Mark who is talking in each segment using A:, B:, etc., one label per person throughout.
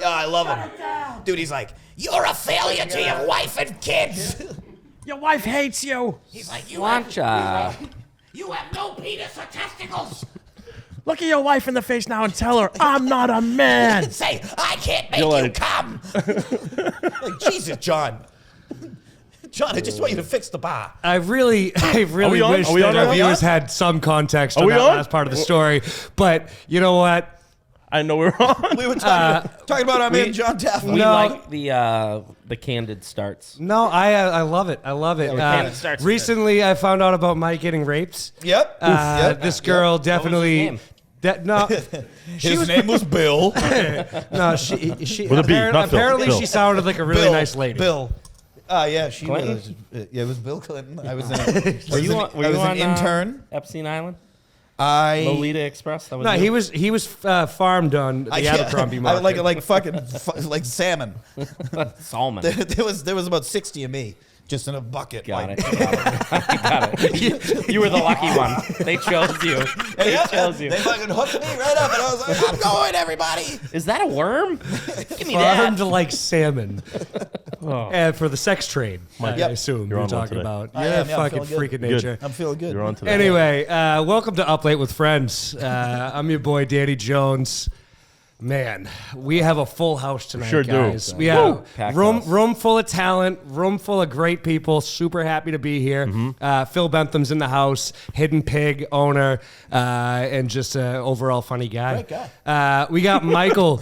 A: I love him. Dude, he's like, you're a failure to your wife and kids.
B: Your wife hates you.
A: He's like, you
C: Wancha.
A: have no penis or testicles.
B: Look at your wife in the face now and tell her, I'm not a man.
A: Say, I can't make you come. Like, Jesus, John. John, I just want you to fix the bar.
D: I really wish that our viewers had some context on that last part of the story. But you know what?
B: I know we're on.
A: We were talking about our man John Taff.
C: We like the candid starts.
D: No, I love it. I love it. Recently, I found out about Mike getting raped.
A: Yep.
D: This girl definitely.
A: His name was Bill.
D: No, she
B: With a B, not Phil.
D: apparently
B: Bill.
D: she sounded like a really nice lady.
A: Bill. Yeah, she
C: Clinton?
A: was. It was Bill Clinton. I was an,
C: Were you on
A: an intern.
C: Epstein Island?
A: I
C: Lolita Express? That was
D: No,
C: you?
D: he was farmed on the Abercrombie
A: I
D: market.
A: like fucking like salmon.
C: Salmon.
A: there was about 60 of me. Just in a bucket.
C: Got it. You were the lucky one. They chose you. They chose you.
A: They fucking hooked me right up, and I was like, I'm going, everybody.
C: Is that a worm? Give me
D: Farmed
C: that.
D: like salmon. And for the sex trade, I assume you're
B: on one
D: talking
B: today.
D: about.
A: I
D: You're
A: am,
D: a
A: yeah, I'm
D: fucking
A: feeling
D: freak of
A: good.
D: nature.
A: I'm feeling good.
B: You're on today.
D: Anyway, welcome to Up Late with Friends. I'm your boy, Danny Jones. Man, we have a full house tonight,
B: Sure do.
D: guys. We have
C: Packed
D: room
C: house.
D: full of talent, room full of great people. Super happy to be here. Phil Bentham's in the house, Hidden Pig owner, and just an overall funny guy.
A: Great guy.
D: We got Michael.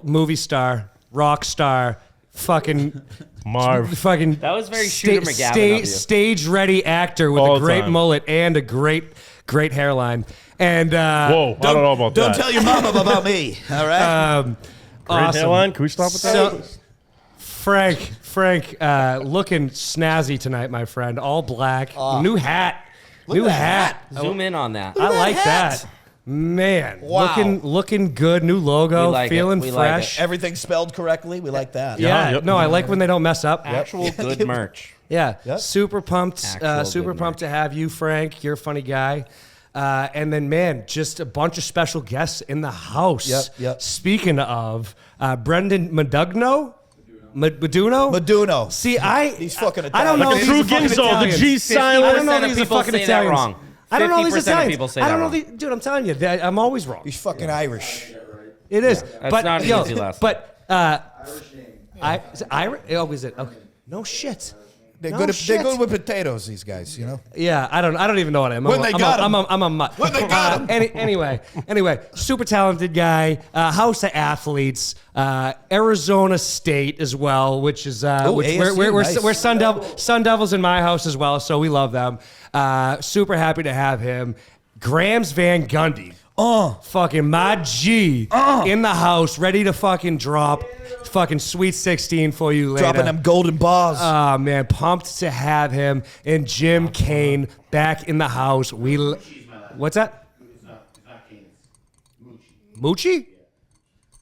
D: Movie star, rock star, fucking
B: Marv.
D: fucking.
C: That was very Shooter McGavin of you.
D: Stage ready actor with
B: All
D: a great
B: time.
D: mullet and a great hairline. And
B: Whoa, I don't know about
A: Don't
B: that.
A: tell your mama about me. All right.
B: Great
D: awesome.
B: hairline. Can we stop with that?
D: So, Frank, looking snazzy tonight, my friend. All black, new hat, new hat.
C: Zoom in on that.
D: I like
A: hat.
D: that. Man,
A: Wow.
D: looking good. New logo,
C: We like it.
D: feeling
C: We like
D: fresh.
A: Everything spelled correctly. We like that.
D: Yeah,
B: Yep.
D: no, I like when they don't mess up.
C: Actual good merch.
D: Yeah,
A: Yep.
D: super pumped.
C: Actual
D: Super
C: good
D: pumped to have you, Frank. You're a funny guy. And then, man, just a bunch of special guests in the house.
A: Yep.
D: Speaking of, Brendan Meduno? Meduno? See,
A: He's fucking
D: I don't
A: Italian.
D: know
B: Like
D: if
B: a
D: he's
B: true
D: fucking
B: Ginzo, the
D: Italian.
B: G
D: I
B: silent.
D: don't know if
C: 50%
D: these
C: of
D: are
C: people
D: fucking
C: say that
D: Italians.
C: wrong.
D: I don't know these
C: 50% of
D: Italians.
C: people say
D: I
C: that
D: don't know
C: wrong.
D: dude, I'm telling you, I'm always wrong.
A: He's fucking Irish.
D: It is. But
C: not an
D: yo,
C: easy lesson.
D: But is it Irish? Oh, is it? Okay. No shit.
A: They're
D: No
A: good.
D: shit.
A: They're good with potatoes. These guys, you know.
D: Yeah, I don't even know what I am.
A: When they got him.
D: I'm a mutt.
A: When they got him.
D: Anyway, super talented guy. House of athletes. Arizona State as well, which is
A: ASU,
D: we're
A: nice.
D: Sun Devils in my house as well, so we love them. Super happy to have him. Grams Van Gundy. Fucking my G in the house, ready to fucking drop fucking Sweet 16 for you later.
A: Dropping them golden bars.
D: Oh, man, pumped to have him. And Jim Kane back in the house. What's that?
E: It's not Kane, it's
D: Moochie?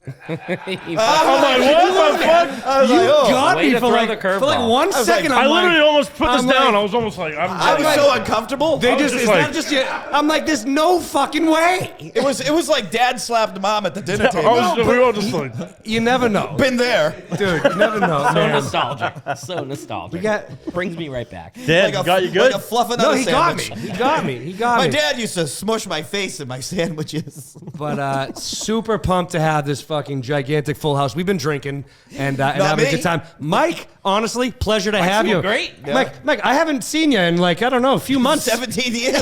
B: I'm like, what the fuck?
D: You got
C: Way
D: me
C: to
D: for
C: throw
D: like,
C: the
D: for like
C: curveball.
D: 1 second.
B: I literally almost put this
D: I'm
B: down.
D: like-
B: I was almost like,
A: I was so uncomfortable.
D: They
B: was
D: just,
B: just
D: is
B: like-
D: that just you? I'm like, there's no fucking way.
A: It was like Dad slapped Mom at the dinner table.
B: we were all just like,
D: You never know.
A: Been there.
D: Dude, you never know.
C: So
D: man.
C: nostalgic. So nostalgic.
D: We got-
C: Brings me right back.
B: Dad, got you good?
A: Like a fluff
D: No,
A: another
D: he got me.
A: sandwich.
D: He got me. He got
A: My
D: me.
A: dad used to smush my face in my sandwiches.
D: But super pumped to have this fucking gigantic full house. We've been drinking and having a
A: me.
D: good time. Mike, honestly, pleasure to have
C: doing
D: you.
C: great.
A: Yeah.
D: Mike, I haven't seen you in like, I don't know, a few months.
A: 17 years.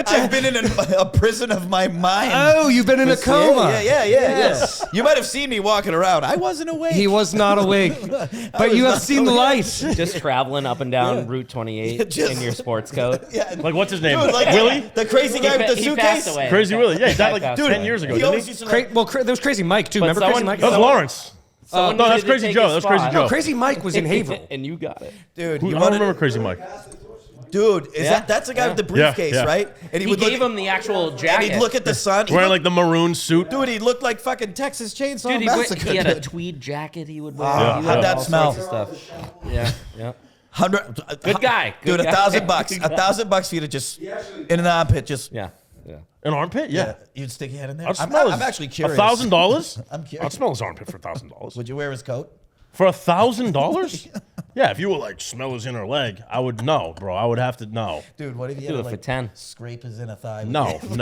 A: I've been in a prison of my mind.
D: Oh, you've been in a coma.
A: Yeah.
D: Yes.
A: You might have seen me walking around. I wasn't awake.
D: He was not awake. But you have
A: not
D: seen the
A: awake.
D: light.
C: Just traveling up and down Route 28
A: Just-
C: in your sports coat.
A: Yeah.
B: like, what's his name?
A: Dude, like
B: Willie?
A: the crazy guy with the
C: He
A: suitcase.
C: passed away.
B: Crazy Willie. Yeah, he died like
C: Passed
B: 10
C: away.
B: years ago,
A: He
B: didn't
A: always
B: he?
A: used to like,
D: There was Crazy Mike, too.
C: But
D: Remember Crazy
C: someone-
D: Mike?
B: That was Lawrence.
C: Someone
B: no, that's
C: needed to
B: Crazy
C: take
B: Joe.
C: his
B: That's Crazy
C: spot.
B: Joe.
D: Crazy Mike was in Haverhill.
C: And you got it.
A: dude,
B: I
A: you
B: don't
A: wanted,
B: remember Crazy Mike.
A: dude, is
C: Yeah.
A: that's the guy with the briefcase,
B: Yeah.
A: right? And
C: He
A: would
C: gave
A: look,
C: him the actual
A: and
C: jacket.
A: he'd look at the sun. He
B: Wearing
A: looked-
B: like the maroon suit.
A: dude, he looked like fucking Texas Chainsaw
C: Dude,
A: Massacre.
C: he had a
A: dude.
C: tweed jacket he would wear.
A: Yeah.
C: He
A: How'd
C: had
A: that
C: all
A: smell?
C: sorts of stuff. Yeah.
A: 100.
C: Good guy.
A: Dude,
C: Good guy.
A: $1,000.
C: Good guy.
A: $1,000 for you to just in an armpit, just.
C: Yeah.
F: An armpit? Yeah.
A: You'd stick your head in there.
F: I'd smell
A: I'm actually curious.
F: $1,000?
A: I'm curious.
F: I'd smell his armpit for $1,000.
A: Would you wear his coat?
F: For $1,000? Yeah, if you were like smell his inner leg, I would know, bro. I would have to know.
A: Dude, what if you
C: Do
A: had
C: it
A: to,
C: for 10.
A: scrape his inner thigh?
F: No.
A: With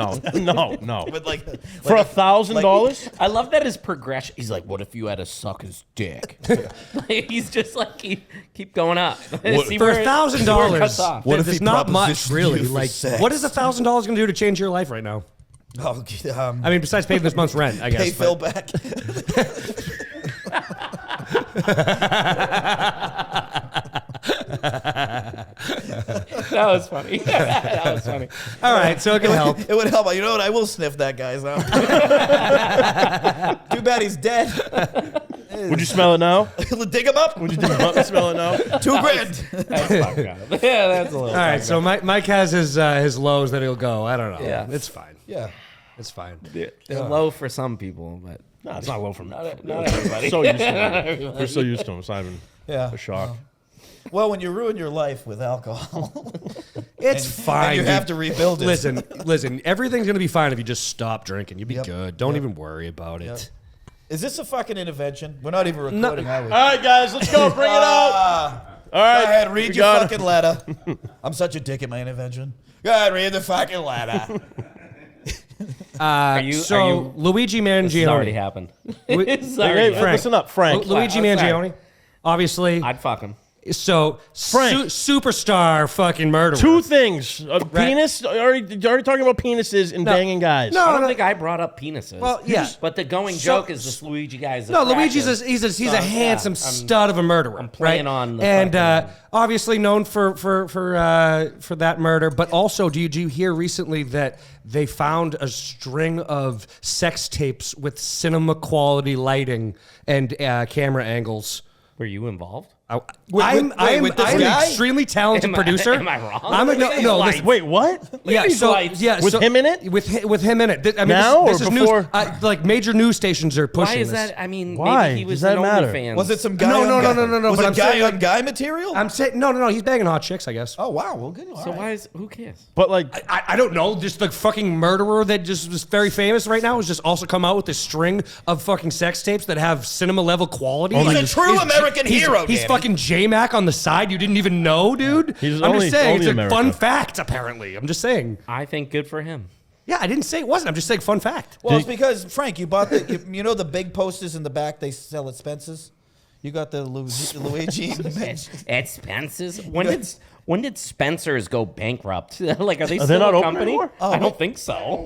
A: like
F: For $1,000?
C: I love that his progression. He's like, what if you had to suck his dick? Like, he's just like, keep going up. See
D: For
C: where see where it cuts
D: $1,000,
C: off.
A: What if
D: there's
A: he
D: not much
A: propositioned
D: really.
A: you for
D: Like,
A: sex?
D: what is $1,000 going to do to change your life right now?
A: Oh,
D: I mean, besides paying this month's rent, I guess.
A: pay Phil back.
C: That was funny. That was funny.
D: All right, so it can help.
A: It would help. You know what? I will sniff that guy's out. Too bad he's dead.
F: Would you smell it now?
A: Dig him up.
F: Would you dig him up and smell it now?
A: $2,000.
C: That's fucked up. Yeah, that's a little.
D: All right, so Mike has his lows that he'll go. I don't know.
C: Yeah.
D: It's fine.
A: Yeah.
D: It's fine.
C: They're low for some people, but
F: No, it's not low for me.
C: not everybody.
F: So used to him. We're so used to him. It's not even
A: Yeah.
F: a shock.
A: Well, when you ruin your life with alcohol,
D: It's fine.
A: and you
D: dude.
A: have to rebuild it.
D: Listen. Everything's gonna be fine if you just stop drinking. You'll be
A: Yep.
D: good. Don't
A: Yep.
D: even worry about it.
A: Is this a fucking intervention? We're not even recording, are we?
F: All right, guys, let's go. Bring it out. All right.
A: Go ahead, read
F: we
A: your
F: got it.
A: fucking letter. I'm such a dick at my intervention. Go ahead, read the fucking letter.
C: you-
D: Luigi
C: This has already
D: Mangione.
C: happened.
D: We-
C: It's
F: Hey,
C: already-
F: hey, listen up, Frank.
D: Luigi
C: Outside.
D: Mangione. Obviously.
C: I'd fuck him.
D: So
F: Frank.
D: superstar fucking murderer.
F: Two things. Penis. Already talking about penises and banging guys.
D: No,
C: I don't
D: no.
C: think I brought up penises.
D: Well, yeah.
C: But the going joke is this Luigi guy is
D: No,
C: attractive.
D: Luigi's he's a handsome stud of a murderer. I'm
C: playing
D: right?
C: on the
D: and
C: fucking-
D: obviously known for that murder. But also, did you hear recently that they found a string of sex tapes with cinema quality lighting and camera angles?
C: Were you involved?
D: I'm
A: with this
D: an
A: guy?
D: extremely talented
C: Am I-
D: producer.
C: am I wrong?
D: I'm a, no, listen,
F: Wait, what?
D: yeah,
C: these
D: so
C: lights.
D: yeah,
F: With
D: so-
F: him in it?
D: with him in it. I mean,
F: Now
D: this
F: or
D: is
F: before?
D: news. Like major news stations are
C: Why
D: pushing
C: is
D: this.
C: that? I mean,
F: Why?
C: maybe he was
F: Does that
C: an
F: matter?
C: OnlyFans.
A: Was it some guy
D: No,
A: on
D: no,
A: guy?
D: no, no, no,
A: Was
D: but
A: it
D: I'm
A: guy
D: saying-
A: on guy material?
D: I'm saying no. He's banging hot chicks, I guess.
A: Oh, wow. Well, good.
C: So why is who cares?
F: But like,
D: I don't know. Just the fucking murderer that just was very famous right now has just also come out with a string of fucking sex tapes that have cinema level quality.
A: He's a true American hero,
D: He's
A: Danny.
D: fucking J-Mac on the side. You didn't even know, dude.
F: He's
D: I'm
F: only-
D: just saying,
F: only
D: it's a
F: America.
D: fun fact. Apparently, I'm just saying.
C: I think good for him.
D: Yeah, I didn't say it wasn't. I'm just saying fun fact.
A: Well, it's because, Frank, you bought you know the big posters in the back they sell at Spencer's? You got the Luigi.
C: At Spencer's? When did Spencer's go bankrupt? Like, are they
F: they
C: still
F: not
C: a
F: open
C: company?
F: anymore?
C: I don't think so.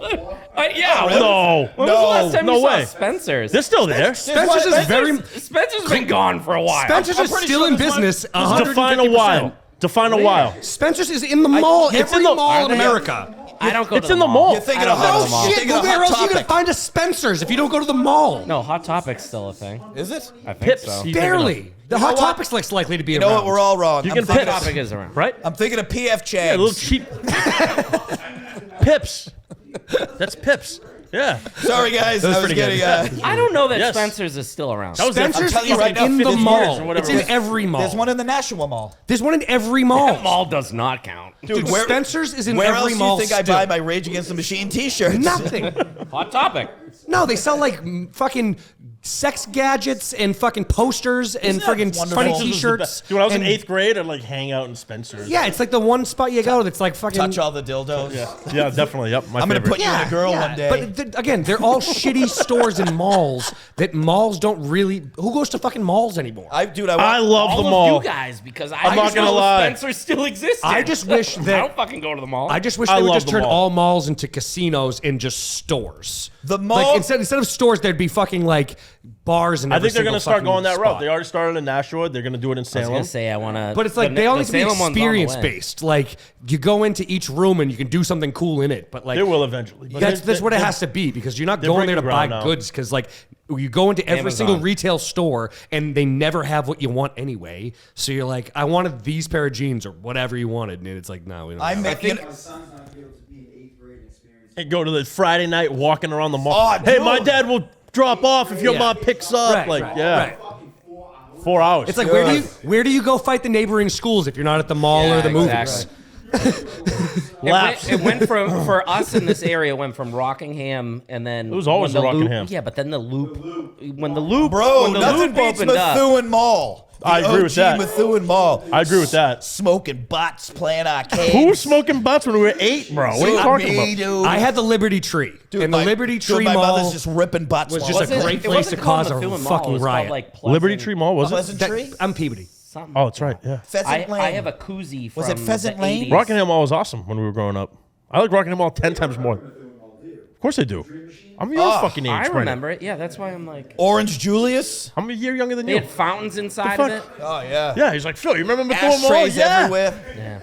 C: Yeah.
F: no.
C: When was the last time
F: No
C: you
F: way.
C: saw Spencer's?
F: They're still there.
D: Spencer's is very.
C: Spencer's been gone for a while.
D: Spencer's is
A: pretty
D: still
A: sure
D: in
A: this one-
D: business.
F: Define a
D: 150%.
F: while. Define a while.
D: Spencer's is in the mall.
F: it's
D: Every
F: in the-
D: mall
F: are
D: in
F: they-
D: America.
C: I don't go
F: It's
C: to
F: in the mall.
A: You're thinking
C: I
A: of
C: don't go to
A: Hot
C: the mall.
A: You're
D: Shit,
A: thinking
D: well,
A: of
D: where
A: Hot
D: else are you gonna
A: Topic.
D: find a Spencer's if you don't go to the mall?
C: No, Hot Topic's still a thing.
A: Is it?
C: I think
F: Pips.
C: so.
F: You
D: Barely. The Hot
A: what?
D: Topic's less likely to be
A: You
D: around.
A: know what? We're all wrong.
F: You
A: I'm
F: can
A: thinking
F: pick-
A: of-
C: Topic is around.
F: Right?
A: I'm thinking of PF Chang's.
F: Yeah, a little cheap. Pips. That's Pips. Yeah.
A: Sorry, guys. I was
D: pretty
A: getting.
C: I don't know that
F: Yes.
C: Spencer's is still around.
F: That was
D: Spencer's
A: I'm telling you
D: is
A: right now,
D: in the
A: 50
D: mall.
F: years or whatever
D: It's in
F: it is.
D: every mall.
A: There's one in the Nashua Mall.
D: There's one in every mall.
C: That mall does not count.
D: Dude,
A: where-
D: Spencer's is in
A: Where else
D: every
A: do
D: mall.
A: you think I
D: still.
A: buy my Rage Against the Machine T-shirts?
D: Nothing.
C: Hot Topic.
D: No, they sell like fucking sex gadgets and fucking posters and
A: that
D: fucking
A: wonderful?
D: funny
A: Spencer's
D: T-shirts.
F: Dude, when I was in
D: and-
F: 8th grade, I'd like hang out in Spencer's.
D: Yeah, it's like the one spot you go that's like fucking.
A: Touch all the dildos.
F: Yeah, definitely. Yep. My
A: I'm gonna
F: favorite.
A: put you in a girl
D: yeah,
A: one day.
D: But again, they're all shitty stores and malls that malls don't really. Who goes to fucking malls anymore?
F: I
A: I
F: love
C: All
F: the
C: of
F: mall.
C: you guys, because I
F: I'm not
C: just
F: gonna
C: know
F: lie.
C: Spencer still existed.
D: I just wish
C: I
D: that.
C: don't fucking go to the mall.
D: I just wish
F: I
D: they would
F: love
D: just
F: the
D: turn
F: mall.
D: all malls into casinos and just stores.
A: The mall-
D: like instead of stores, there'd be fucking like bars and.
F: I
D: every
F: think they're
D: single
F: gonna start
D: fucking
F: going that route.
D: spot.
F: They already started in Nashua. They're gonna do it in
C: I was
F: Salem.
C: gonna say I want to,
D: But it's like they all need to be
C: Salem one's on the
D: experience
C: way.
D: based. Like you go into each room and you can do something cool in it. But like
F: They will eventually. But
D: that's what it
F: they-
D: has to be because you're not
F: they're
D: going there to
F: breaking
D: buy
F: ground now.
D: goods because like you go into every
C: Amazon.
D: single retail store and they never have what you want anyway. So you're like, I wanted these pair of jeans or whatever you wanted, and it's like, no, we don't.
A: I
D: have it.
A: think
E: My son's not able to be an 8th grade experience.
F: And go to the Friday night walking around the mall.
A: Oh,
F: hey,
A: dude.
F: my dad will drop off if your
D: Yeah.
F: mom picks up.
D: Right,
F: like,
D: right,
F: yeah,
D: right.
F: 4 hours.
D: It's like where do you go fight the neighboring schools if you're not at the mall
C: Yeah,
D: or the movies?
C: exactly.
F: Laps.
C: It went from for us in this area. It went from Rockingham, and then
F: It was always
C: when the
F: Rockingham.
C: Loop, yeah, but then the loop. When the loop,
A: Bro,
C: when the
A: nothing
C: loop
A: beats
C: opened up.
A: Methuen Mall. The
F: I agree with
A: OG
F: that.
A: Methuen Mall.
F: I agree with that.
A: Smoking butts, playing arcades.
F: Who was smoking butts when we were 8, bro? What are you talking about?
A: Dude.
D: I had the Liberty Tree, and the Liberty Tree
A: my
D: Mall
A: mother's just ripping butts.
D: was
A: while
D: just
A: I
D: a
A: was
D: great
C: It
D: place
C: wasn't
D: to
C: called
D: cause a
C: Methuen Mall,
D: fucking
C: it was called,
D: riot.
C: like, Pleasant-
F: Liberty Tree Mall, was it?
A: Pleasant
D: That-
A: Tree?
D: I'm Peabody.
C: something.
F: Oh, that's right, yeah.
A: Pheasant Lane.
C: I have a koozie from
A: Was it Pheasant
C: the
A: Lane?
C: 80s.
F: Rockingham Mall was awesome when we were growing up. I like Rockingham Mall 10 times more. Of course I do. I'm your fucking age,
C: I
F: Brendan.
C: remember it. Yeah, that's why I'm like.
A: Orange Julius.
F: I'm a year younger than
C: They
F: you.
C: had fountains inside
F: The
C: of
F: fuck?
C: it.
A: Oh, yeah.
F: Yeah, he's like, Phil, you remember Methuen Mall?
A: Ashtrays
F: Yeah.
A: everywhere.
C: Yeah.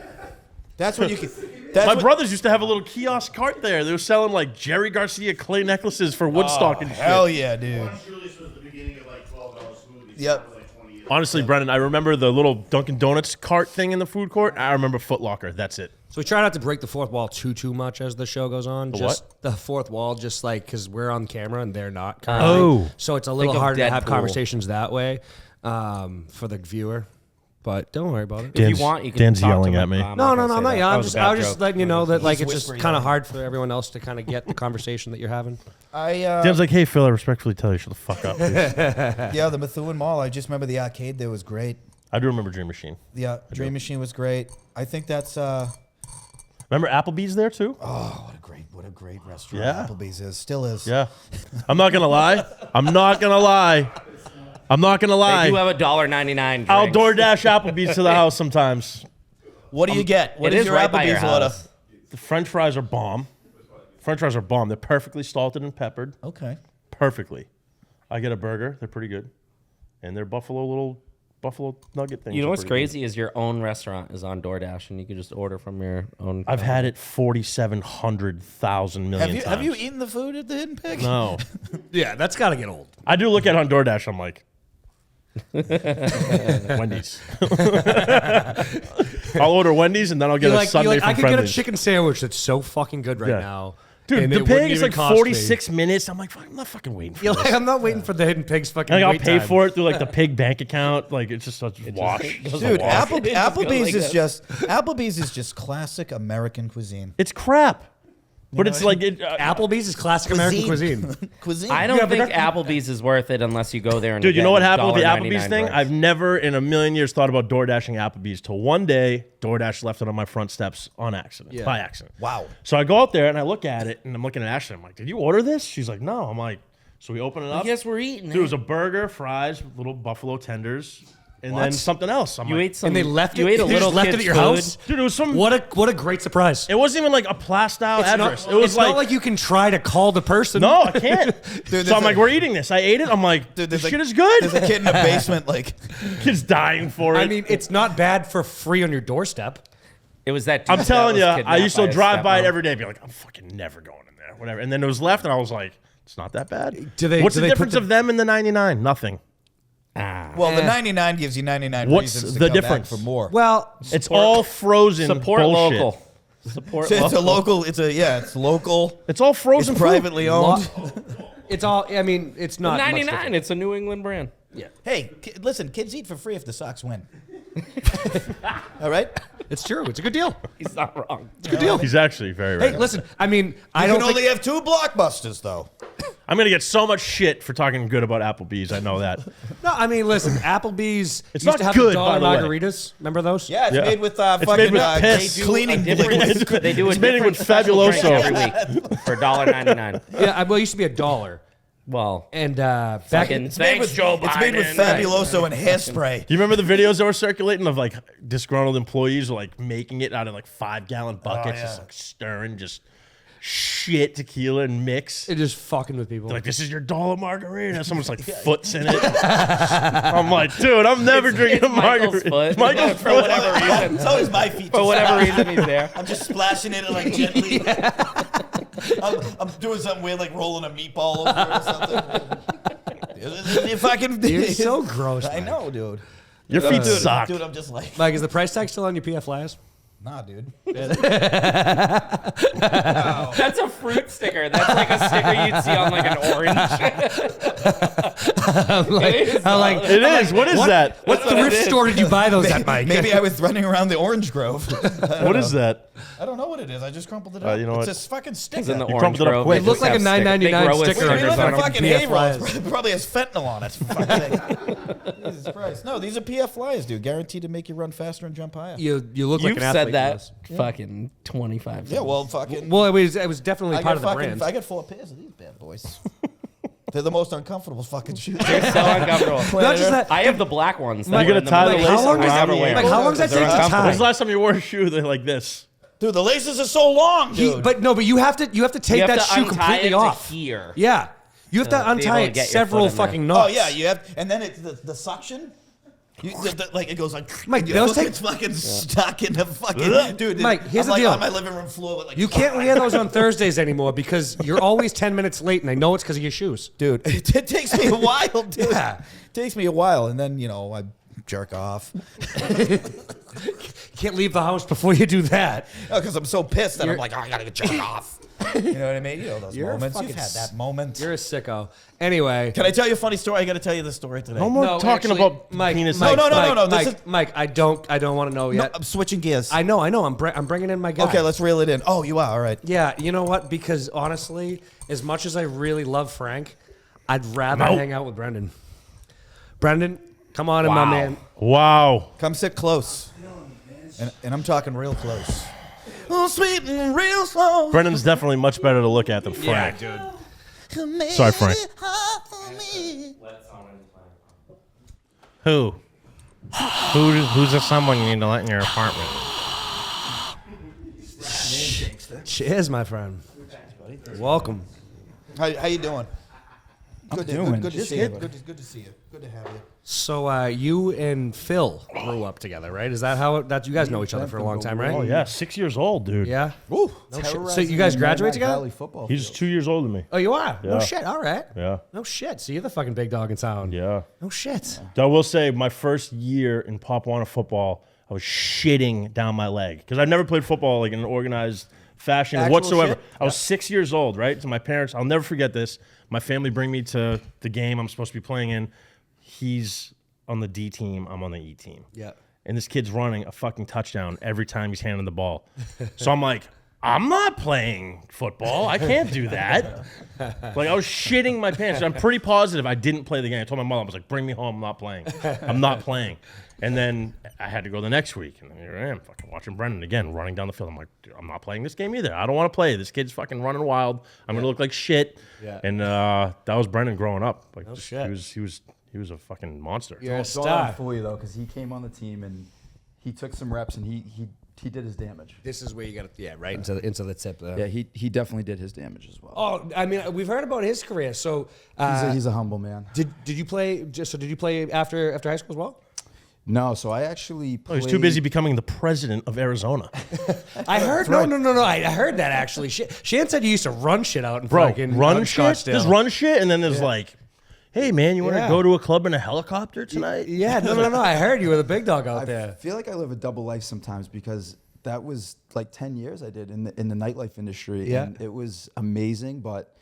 A: That's when you could. That's
F: My
A: what-
F: brothers used to have a little kiosk cart there. They were selling like Jerry Garcia clay necklaces for Woodstock and shit.
A: Hell yeah, dude.
E: Julius was the beginning of like $12 smoothies.
A: Yep.
E: That was like 20 years.
F: Honestly, Brendan, I remember the little Dunkin' Donuts cart thing in the food court. I remember Foot Locker. That's it.
D: So we try not to break the fourth wall too much as the show goes on. Just
F: what?
D: the fourth wall, just like because we're on camera and they're not.
F: Oh.
D: So it's a little
C: of
D: harder to have
C: Deadpool.
D: conversations that way for the viewer. But don't worry about it.
C: If you want, you can
F: Dan's
C: talk to
F: yelling
C: me.
F: at me.
C: I'm
D: No,
C: gonna
D: I'm
C: say
D: not.
C: that.
D: Yeah,
C: That
D: I
C: was
D: was
C: a bad
D: just
C: joke.
D: letting you know that like it's just
A: whispering
D: kind of
A: at me.
D: hard for everyone else to kind of get the conversation that you're having.
F: Dan's like, hey, Phil, I respectfully tell you, shut the fuck up, please.
A: Yeah, the Methuen Mall. I just remember the arcade there was great.
F: I do remember Dream Machine.
A: The Dream Machine was great. I think that's
F: Remember Applebee's there too?
A: what a great restaurant.
F: Yeah.
A: Applebee's is still is.
F: Yeah. I'm not gonna lie. I'm not gonna lie.
C: They do have a $1.99.
F: I'll
C: drinks.
F: DoorDash Applebee's to the house sometimes.
A: What do you get? What
C: It
A: is
C: is
A: your
C: right by your
A: Applebee's order?
C: house.
F: The French fries are bomb. French fries are bomb. They're perfectly salted and peppered.
A: Okay.
F: Perfectly. I get a burger. They're pretty good. And they're buffalo nugget things.
C: You know
F: are
C: what's
F: pretty good.
C: crazy is your own restaurant is on DoorDash, and you can just order from your own.
F: I've had it 47,000 million times.
A: Have you eaten the food at the Hidden Pig?
F: No.
D: Yeah, that's got to get old.
F: I do look at it on DoorDash. I'm like, Wendy's. I'll order Wendy's and then I'll get a Sunday from
D: I could
F: Friendly's.
D: get a chicken sandwich that's so fucking good right
F: Yeah.
D: now.
F: Dude,
D: and
F: the
D: it wouldn't
F: pig is
D: even
F: like
D: cost me.
F: 46 minutes. I'm like, fuck, I'm not fucking waiting for
D: You're
F: this.
D: like, I'm not waiting for the Hidden Pig's fucking
F: Like, I'll
D: wait
F: pay
D: time.
F: for it through like the pig bank account. Like it's just such wash.
A: Dude,
C: It just
A: Applebee's
C: goes
A: is
C: like
A: just Applebee's is just classic American cuisine.
F: It's crap. But it's like it.
D: Applebee's is classic American cuisine.
A: Cuisine.
C: I don't think Applebee's is worth it unless you go there and
F: Dude, you know what
C: get
F: happened with the
C: $1.99
F: Applebee's thing?
C: drinks.
F: I've never in a million years thought about DoorDashing Applebee's till one day DoorDash left it on my front steps on accident, by accident.
A: Wow.
F: So I go out there and I look at it and I'm looking at Ashley. I'm like, did you order this? She's like, no. I'm like, so we open it up.
C: Yes, we're eating.
F: Dude, it was a burger, fries, little buffalo tenders, and then something else. I'm
C: You
F: like,
C: ate some.
D: And they left
C: You
D: it.
C: ate a
D: they
C: little
D: just left it
C: kid's
D: at your
C: food.
D: house.
F: dude, it was some.
D: What a great surprise.
F: It wasn't even like a plastow address. It was
D: it's not like you can try to call the person.
F: no, I can't.
A: there's
F: So I'm
A: a-
F: like, we're eating this. I ate it. I'm like,
A: Dude,
F: this
A: there's
F: shit
A: a-
F: is good.
A: There's a kid in the basement, like
F: Kid's dying for it.
D: I mean, it's not bad for free on your doorstep.
C: It was that.
F: I'm
C: dude
F: telling you,
C: that was
F: I
C: kidnapped
F: used to
C: by
F: drive
C: his
F: by it
C: stepmom.
F: every day and be like, I'm fucking never going in there. Whatever. And then it was left, and I was like, it's not that bad.
D: Do they-
F: What's
D: do
F: the
D: they put
F: difference
D: the-
F: of them and the 99? Nothing.
A: well, the 99 gives you 99
F: What's
A: reasons to
F: the
A: come
F: difference?
A: back for more.
D: Well,
F: It's all frozen
C: Support
F: bullshit.
C: local. Support
A: So it's a
C: local.
A: local. It's local.
F: It's all
A: It's
F: frozen food.
A: privately owned.
D: it's all. I mean, it's not much
C: 99.
D: different.
C: It's a New England brand.
A: Hey, listen, kids eat for free if the Sox win. All right.
D: It's true. It's a good deal.
C: He's not wrong.
D: Good deal.
F: He's actually very
D: Hey,
F: right.
D: listen. I mean, I
A: I
D: don't
A: can
D: think
A: only have 2 blockbusters though.
F: I'm going to get so much shit for talking good about Applebee's. I know that.
D: No, I mean, listen. Applebee's
F: It's
D: used
F: not
D: to have
F: good,
D: the dollar
F: by the way.
D: margaritas. Remember those?
A: Yeah, it's
F: Yeah.
A: made with
F: It's
A: fucking
F: made with piss.
C: They do
A: cleaning
C: a different-
A: liquids.
C: They do a
F: It's made
C: different
F: with
C: special drink
F: Fabuloso.
C: every week for $1.99.
D: Yeah. Well, it used to be $1.
C: Well,
D: And back
C: fucking
D: in,
C: thanks, Joe Biden.
A: It's made with Fabuloso and hairspray.
F: Do you remember the videos that were circulating of like disgruntled employees like making it out of like 5-gallon buckets, just like stirring just shit tequila and mix?
D: it just fucking with people.
F: Like, this is your dollar margarita. Someone's like foots in it. I'm like, dude, I'm never drinking a
C: Michael's
F: margarita.
C: foot.
F: Michael's
C: For
F: foot.
C: whatever reason.
A: It's always my feet.
C: For whatever reason, he's there.
A: I'm just splashing it like gently. I'm doing something weird, like rolling a meatball over it or something. If I can,
D: You're so gross.
A: I
D: Mike.
A: know, dude.
F: Your feet suck.
A: Dude, I'm just like,
D: Mike, is the price tag still on your PF last?
A: nah, dude.
C: That's a fruit sticker. That's like a sticker you'd see on like an orange.
D: I'm like,
F: It is. What is that?
D: what thrift store did you buy those at, Mike?
A: Maybe I was running around the Orange Grove.
F: What is that?
A: I don't know what it is. I just crumpled it up.
F: You know
A: it's
F: what?
A: a fucking sticker.
C: It's in the
F: You
C: Orange
F: crumpled it up
C: Grove.
F: quick.
C: They
D: It looks
C: just
D: like a
C: have
D: $9.99
C: they grow it
D: sticker
C: so
D: on
A: We
D: your
A: live in
D: fucking
A: fucking
D: PF
A: hay
D: flyers.
A: rolls. It probably has fentanyl on it. For fuck's sake. Jesus Christ. No, these are PF flyers, dude. Guaranteed to make you run faster and jump higher.
D: You look like
C: You've
D: an athlete.
C: said that
D: Yes.
C: fucking 25 times.
A: Yeah, well, fucking.
D: Well, it was definitely
A: I
D: part of
A: got
D: the brand.
A: I got 4 pairs of these bad boys. They're the most uncomfortable fucking shoes.
C: So uncomfortable.
D: Not just that.
C: I have the black ones.
D: Mike,
F: you gonna tie the
C: laces.
F: laces
D: how long
C: I
D: does
C: never
D: that-
C: wear.
D: Like, how long does that
C: They're
D: take to
C: uncomfortable.
D: tie?
F: When's the last time you wore a shoe that like this?
A: Dude, the laces are so long, dude.
D: But you have to take
C: You have
D: that
C: to
D: shoe
C: untie
D: completely
C: it to
D: off.
C: here.
D: Yeah, you have to
C: be able
D: untie
C: to
D: it
C: get your
D: several
C: foot in there.
D: fucking knots.
A: Oh yeah, you have, and then it's the suction. Like it goes like.
D: Mike,
A: your
D: those
A: foot
D: take-
A: gets fucking stuck in the fucking dude.
D: Mike, here's
A: I'm
D: the
A: like
D: deal.
A: on my living room floor with like.
D: You can't wear those on Thursdays anymore because you're always 10 minutes late, and I know it's because of your shoes.
A: dude. It takes me a while, dude.
D: Yeah.
A: It takes me a while, and then I jerk off
D: Can't leave the house before you do that.
A: because I'm so pissed that I'm
D: You're-
A: like, oh, I gotta get jerk off. You know what I mean? You know those
D: You're a
A: moments.
D: fucking
A: You've had that moment.
D: You're a sicko. Anyway.
A: Can I tell you a funny story? I got to tell you this story today.
F: No more talking
D: actually,
F: about
D: Mike,
F: penis.
D: Mike,
A: No,
D: Mike,
A: no, this
D: Mike,
A: is-
D: Mike, I don't want to know
A: No,
D: yet.
A: I'm switching gears.
D: I know. I'm bringing in my guy.
A: Okay, let's reel it in. Oh, you are all right.
D: Yeah, you know what? Because honestly, as much as I really love Frank, I'd rather hang out with Brendan. Brendan, come on in, my man.
F: Wow.
A: Come sit close. And I'm talking real close. Oh, sweet and real slow.
F: Brendan's definitely much better to look at than Frank.
D: dude.
F: Sorry, Frank. Who's the someone you need to let in your apartment?
D: Cheers, my friend. Welcome.
A: How you doing? Good to
G: Just
A: see you.
G: good.
A: Good to see you. Good to have you.
D: So you and Phil grew up together, right? Is that how that you guys know each other for a long time, right?
F: Oh yeah, 6 years old, dude.
D: Yeah.
A: Ooh.
D: No shit. So you guys graduate together?
G: Valley football
F: He's
G: field.
F: 2 years older than me.
D: Oh, you are? No
F: Yeah.
D: shit. All right.
F: Yeah.
D: No shit. So you're the fucking big dog in town.
F: Yeah.
D: No shit.
F: I will say, my first year in Papuana football, I was shitting down my leg because I've never played football like in an organized fashion
A: Actual
F: whatsoever.
A: shit?
F: I was 6 years old, right? So my parents, I'll never forget this. My family bring me to the game I'm supposed to be playing in. He's on the D team. I'm on the E team.
D: Yeah.
F: And this kid's running a fucking touchdown every time he's handing the ball. So I'm like, I'm not playing football. I can't do that. Like, I was shitting my pants. I'm pretty positive I didn't play the game. I told my mother, I was like, bring me home. I'm not playing. I'm not playing. And then I had to go the next week. And then here I am, fucking watching Brendan again, running down the field. I'm like, dude, I'm not playing this game either. I don't want to play. This kid's fucking running wild. I'm going to look like shit.
D: Yeah.
F: And that was Brendan growing up. Like,
D: No
F: just-
D: shit.
F: He was a fucking monster.
D: You're a
G: Don't
D: star.
G: fool you though, because he came on the team and he took some reps and he did his damage.
D: This is where you got to, right into the tip there.
G: Yeah, he definitely did his damage as well.
D: Oh, I mean, we've heard about his career. So,
G: He's a humble man.
D: did you play? Did you play after high school as well?
G: No, so I actually
F: Oh,
G: played.
F: he's too busy becoming the president of Arizona.
D: I heard no. I heard that actually. Shan said you used to run shit out in
F: Bro,
D: fucking
F: run
D: out in
F: shit?
D: Scottsdale.
F: There's run shit, and then there's like, hey, man, you want to
D: Yeah.
F: go to a club in a helicopter tonight?
D: Yeah, no. I heard you were the big dog out
G: I
D: there.
G: feel like I live a double life sometimes because that was like 10 years I did in the nightlife industry.
D: Yeah.
G: And it was amazing, but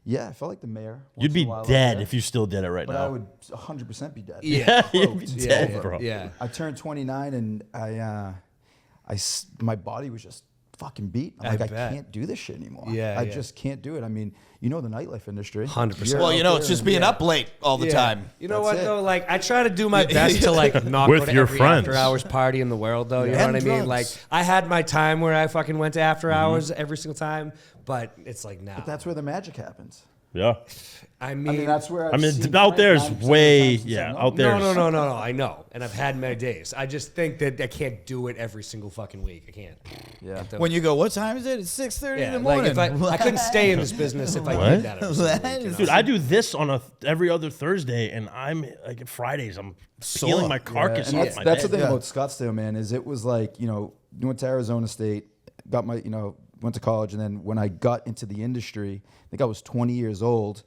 G: yeah, I felt like the mayor.
F: You'd be dead if you still did it right
G: But
F: now.
G: I would 100% be dead.
D: Yeah,
F: You'd be
G: It's
F: dead,
G: over.
F: bro.
D: yeah.
G: I turned 29 and my body was just fucking beat. I'm
D: I
G: like, I
D: bet.
G: can't do this shit anymore.
D: Yeah,
G: I
D: yeah.
G: just can't do it. I mean, you know the nightlife industry.
D: 100%.
G: You're
A: Well,
G: out
A: you know,
G: there
A: it's just
G: and-
A: being up late all the
D: Yeah.
A: time.
D: You know
G: That's
D: what
G: it.
D: though? Like I try to do my best to like not
F: With
D: go to
F: your
D: every
F: friends.
D: after hours party in the world though. You know
A: And
D: what I mean?
A: drugs.
D: Like I had my time where I fucking went to after hours every single time, but it's like now.
G: But that's where the magic happens.
F: Yeah.
D: I
G: I
D: mean,
G: mean, that's where I've
F: I mean,
G: seen
F: out
G: Frank
F: there's
G: 90% of the
F: way,
G: time since
F: yeah,
G: I've known
F: out
G: him.
F: there.
D: no. I know, and I've had my days. I just think that I can't do it every single fucking week. I can't.
G: Yeah.
A: When you go, what time is it? It's 6:30 in
D: Yeah,
A: the
D: like
A: morning.
D: if I couldn't stay in this business if I
F: What?
D: did that. Every single week, you know?
F: Dude, I do this on every other Thursday, and I'm like Fridays. I'm peeling my carcass
G: And
F: off
G: that's,
F: my
G: that's the
F: bed.
G: thing
A: Yeah.
G: about Scottsdale, man, is it was like, went to Arizona State, got went to college, and then when I got into the industry, I think I was 20 years old,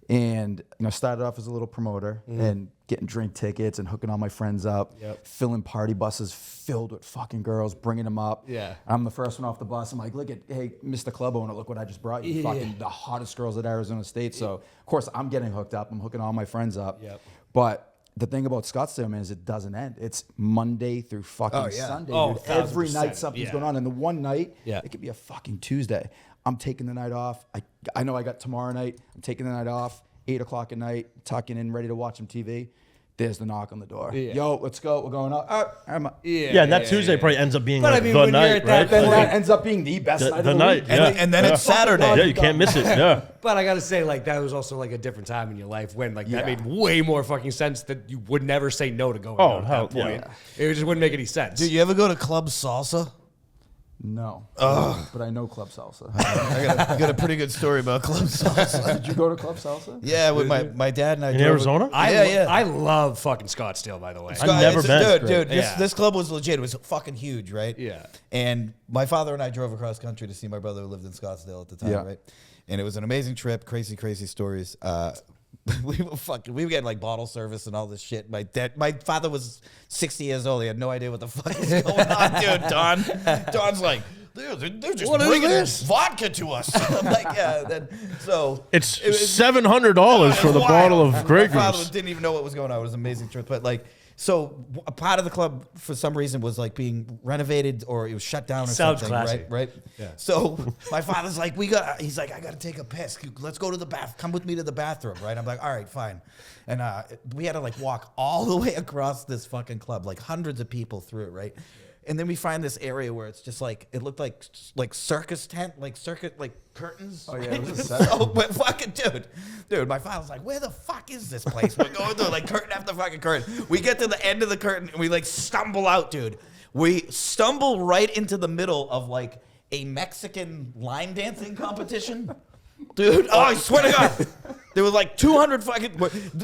G: And started off as a little promoter and getting drink tickets and hooking all my friends up, filling party buses filled with fucking girls, bringing them up.
D: Yeah.
G: I'm the first one off the bus. I'm like, hey, Mr. Club owner, look what I just brought you. Fucking the hottest girls at Arizona State. So of course I'm getting hooked up. I'm hooking all my friends up.
D: Yep.
G: But the thing about Scottsdale, man, is it doesn't end. It's Monday through fucking Sunday.
D: Oh,
G: Dude. Every
D: 1000%.
G: night something's going on. And the one night,
D: Yeah.
G: it could be a fucking Tuesday. I'm taking the night off. I know I got tomorrow night. I'm taking the night off. 8 o'clock at night, tucking in, ready to watch some TV. There's the knock on the door.
D: Yeah.
G: Yo, let's go. We're going out.
F: Yeah, and that Tuesday probably ends up being
D: But I
F: like
D: mean,
F: the
D: when you're
F: night,
D: at that
F: right?
G: Then
F: Like,
G: that ends up being the best night of
F: the
G: the
F: night,
G: week.
F: yeah.
A: And then it's Saturday.
F: Yeah, you can't miss it. Yeah.
D: But I gotta say, like, that was also like a different time in your life when like that made way more fucking sense that you would never say no to going
F: Oh,
D: out at
F: hell,
D: that point.
F: yeah.
D: It just wouldn't make any sense.
A: Dude, you ever go to Club Salsa?
G: No. But I know Club Salsa.
A: I got a pretty good story about Club Salsa.
G: Did you go to Club Salsa?
A: Yeah, with my dad and I.
F: In
A: drove
F: Arizona?
D: I love fucking Scottsdale, by the way.
F: I've never
A: It's-
F: been.
A: Dude,
D: Yeah.
A: this club was legit. It was fucking huge, right?
D: Yeah.
A: And my father and I drove across country to see my brother who lived in Scottsdale at the time,
G: Yeah.
A: right? And it was an amazing trip, crazy stories. We were getting like bottle service and all this shit. My father was 60 years old. He had no idea what the fuck is going on, dude. Don's like, dude, they're just bringing vodka to us. I'm like, yeah. So
F: It's $700 for the
A: wild.
F: bottle of Grey
A: My father
F: Goose.
A: didn't even know what was going on. It was an amazing trip. But like, so a part of the club for some reason was like being renovated or it was shut down or
D: Sounds
A: something.
D: classy.
A: Right.
D: Yeah.
A: So my father's like, he's like, I got to take a piss. Let's go to the bath. Come with me to the bathroom. Right. I'm like, all right, fine. And we had to like walk all the way across this fucking club, like hundreds of people through it. Right. And then we find this area where it's just like it looked like circus tent, like curtains.
G: Oh, yeah, it was a setup.
A: So, but fucking dude, my father's like, where the fuck is this place? We're going through like curtain after fucking curtain. We get to the end of the curtain and we like stumble out, dude. We stumble right into the middle of like a Mexican line dancing competition. Dude, oh, I swear to God. There was like 200 fucking.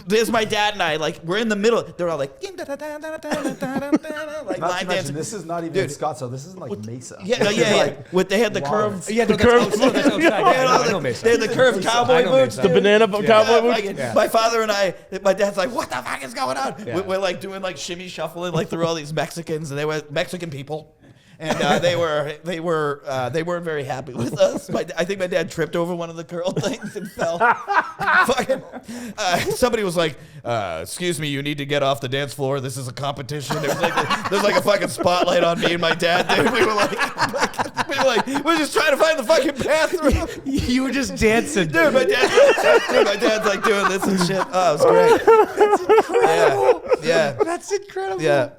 A: There's my dad and I. Like, we're in the middle. They're all like, like
G: Not
A: line
G: to mention,
A: dancing.
G: this is not even in Scottsdale. This isn't like Mesa.
A: Yeah,
G: This is
A: yeah.
G: like
A: They had the
G: wild.
A: curved.
D: Yeah,
A: the
D: that's
A: curved.
D: outside. That's outside.
A: They had all
D: I know
A: the-
D: Mesa.
A: they had the curved
D: I
A: cowboy
D: know
A: boots.
D: Mesa.
F: The banana cowboy boots?
A: Fucking- My father and I, my dad's like, what the fuck is going on? We're like doing like shimmy shuffling like through all these Mexicans, and they were Mexican people. And they weren't very happy with us. I think my dad tripped over one of the curl things and fell. Fucking, somebody was like, "Excuse me, you need to get off the dance floor. This is a competition." There was like a fucking spotlight on me and my dad. Dude, we were like, we're just trying to find the fucking bathroom.
D: You were just dancing.
A: Dude, my dad's like doing this and shit. Oh, it was great. That's incredible. Yeah,
D: That's incredible.
A: yeah.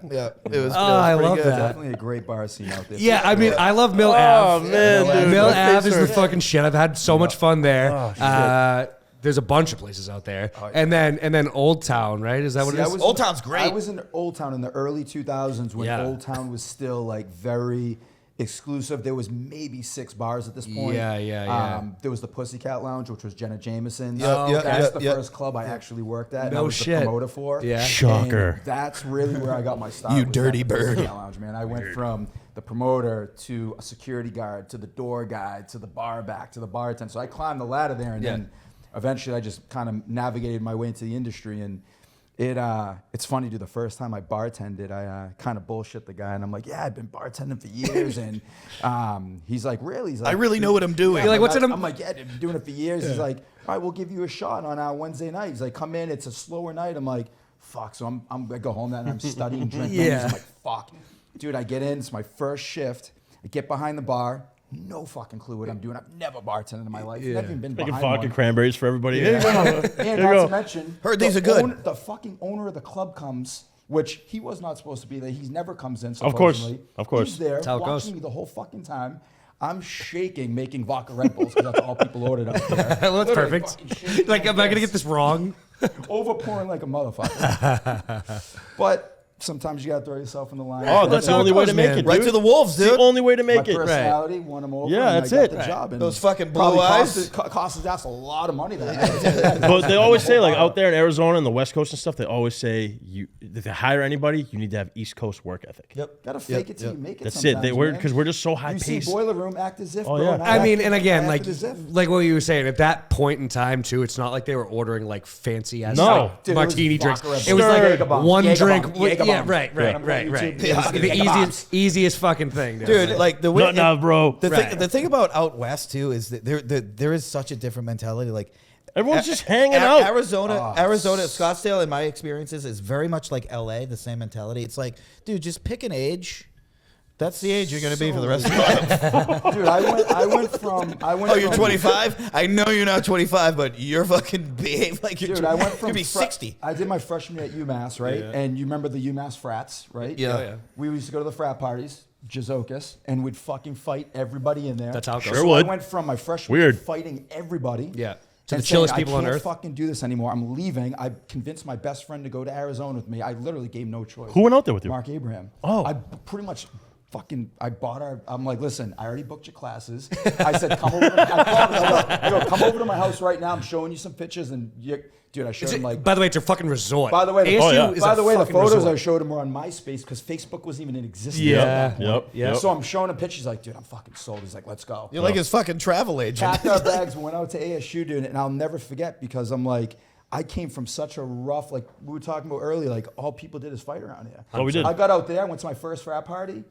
A: It was.
D: I
A: pretty
D: love
A: good.
D: that.
G: Definitely a great bar scene out there.
D: Yeah, I mean, I love Mill
F: Oh,
D: Ave.
F: man, dude.
D: Mill
F: My
D: Ave is
F: face
D: the
F: hurts.
D: fucking shit. I've had so much fun there. There's a bunch of places out there, and then Old Town, right? Is that what
G: See,
D: it is?
A: Old Town's great.
G: I was in Old Town in the early 2000s when
D: Yeah.
G: Old Town was still like very exclusive. There was maybe 6 bars at this point.
D: Yeah.
G: There was the Pussycat Lounge, which was Jenna Jameson's.
A: yeah,
G: That's
A: yeah,
G: the
A: yeah.
G: first club I actually worked at. And
D: No
G: I was
D: shit.
G: the promoter for.
D: Yeah.
F: Shocker.
G: And that's really where I got my start.
A: You
G: was
A: dirty
G: at the
A: bird.
G: Pussycat Lounge, man. I went from the promoter to a security guard to the door guy to the bar back to the bartender. So I climbed the ladder there, and then eventually I just kind of navigated my way into the industry. And it's funny, dude. The first time I bartended, I kind of bullshit the guy, and I'm like, "Yeah, I've been bartending for years." And he's like, "Really?" He's like,
A: I really know what I'm doing.
D: You're like, "What's in a-"
G: I'm like, "Yeah, I've been doing it for years." He's like, "All right, we'll give you a shot on our Wednesday night." He's like, "Come in, it's a slower night." I'm like, "Fuck!" So I go home that night, I'm studying drink menus. I'm like, "Fuck, dude!" I get in, it's my first shift. I get behind the bar. No fucking clue what I'm doing. I've never bartended in my life. Never even been
F: Making
G: behind
F: vodka
G: one.
F: cranberries for everybody.
G: And
F: Here you
G: not
F: go.
G: to mention,
A: Heard these are good.
G: The fucking owner of the club comes, which he was not supposed to be there. He never comes in.
F: Of course.
G: supposedly.
F: Of course.
G: He's there
D: That's how it
G: watching
D: goes.
G: me the whole fucking time. I'm shaking, making vodka Red Bulls because that's all people ordered up there.
D: Well, that's
G: Literally
D: perfect.
G: fucking shaking
D: Like, am I gonna get this wrong?
G: overpouring like a motherfucker. But sometimes you gotta throw yourself in the line.
F: Oh, that's the only way to make it,
A: Right
F: dude.
A: to the wolves,
F: It's the
A: dude.
F: only way to
G: My
F: make it.
G: personality won him over.
F: Yeah,
G: and
F: that's
G: I got
F: it.
G: The job. And
A: Those fucking blue
G: probably
A: eyes.
G: cost his ass a lot of money. That
F: But they always say, like out there in Arizona and the West Coast and stuff, they always say if they hire anybody, you need to have East Coast work ethic.
A: Yep.
G: Gotta fake it till you make it.
F: That's it.
G: sometimes,
F: Because we're just so high
G: You
F: paced.
G: see Boiler Room act as if.
F: Oh,
G: bro,
F: yeah.
G: and
D: I mean,
G: act-
D: and again,
G: I
D: like
G: acted as if.
D: what you were saying, at that point in time too, it's not like they were ordering like fancy ass
F: No.
G: Dude,
D: martini
G: it was
D: drinks.
G: vodka
D: It was like
G: Red Bull.
D: one
G: Jager
D: drink.
G: bomb, Jager
D: Yeah,
G: bomb.
D: right.
G: YouTube,
A: Yeah.
D: The easiest fucking thing,
A: Dude, like the way
F: Nut now, bro.
A: the thing about out west too is that there is such a different mentality. Like
F: Everyone's just hanging out.
A: Arizona, Scottsdale, in my experiences, is very much like LA. The same mentality. It's like, dude, just pick an age. That's the age you're going to be for the rest of your life.
G: Dude, I went from.
A: Oh, you're 25? I know you're not 25, but you're fucking behave like you're.
G: Dude, I went from
A: You'd be 60.
G: I did my freshman year at UMass, right?
D: Yeah.
G: And you remember the UMass frats, right?
A: Yeah. Oh, yeah.
G: We used to go to the frat parties, Jazokis, and we'd fucking fight everybody in there.
D: That's how it goes.
F: Sure
G: So
F: would.
G: I went from my freshman
F: Weird.
G: year fighting everybody.
D: Yeah. To
G: and
D: the chillest
G: saying,
D: people on
G: I can't
D: earth.
G: fucking do this anymore. I'm leaving. I convinced my best friend to go to Arizona with me. I literally gave no choice.
F: Who went out there with you?
G: Mark Abraham.
F: Oh.
G: I pretty much I bought I'm like, listen, I already booked your classes. I said, come over. I go, come over to my house right now. I'm showing you some pictures, and dude, I showed him like.
D: By the way, it's a fucking resort.
G: By the way,
D: ASU is
G: by
D: a
G: the way, the
D: fucking
G: photos
D: resort.
G: I showed him were on MySpace because Facebook wasn't even in existence.
D: Yeah.
G: At that point.
F: Yep.
G: So I'm showing him pictures. He's like, dude, I'm fucking sold. He's like, let's go.
A: You're like his fucking travel agent.
G: Packed our bags, went out to ASU, dude, and I'll never forget because I'm like, I came from such a rough, like we were talking about earlier, like all people did is fight around here.
F: Oh, we did.
G: I got out there, went to my first frat party.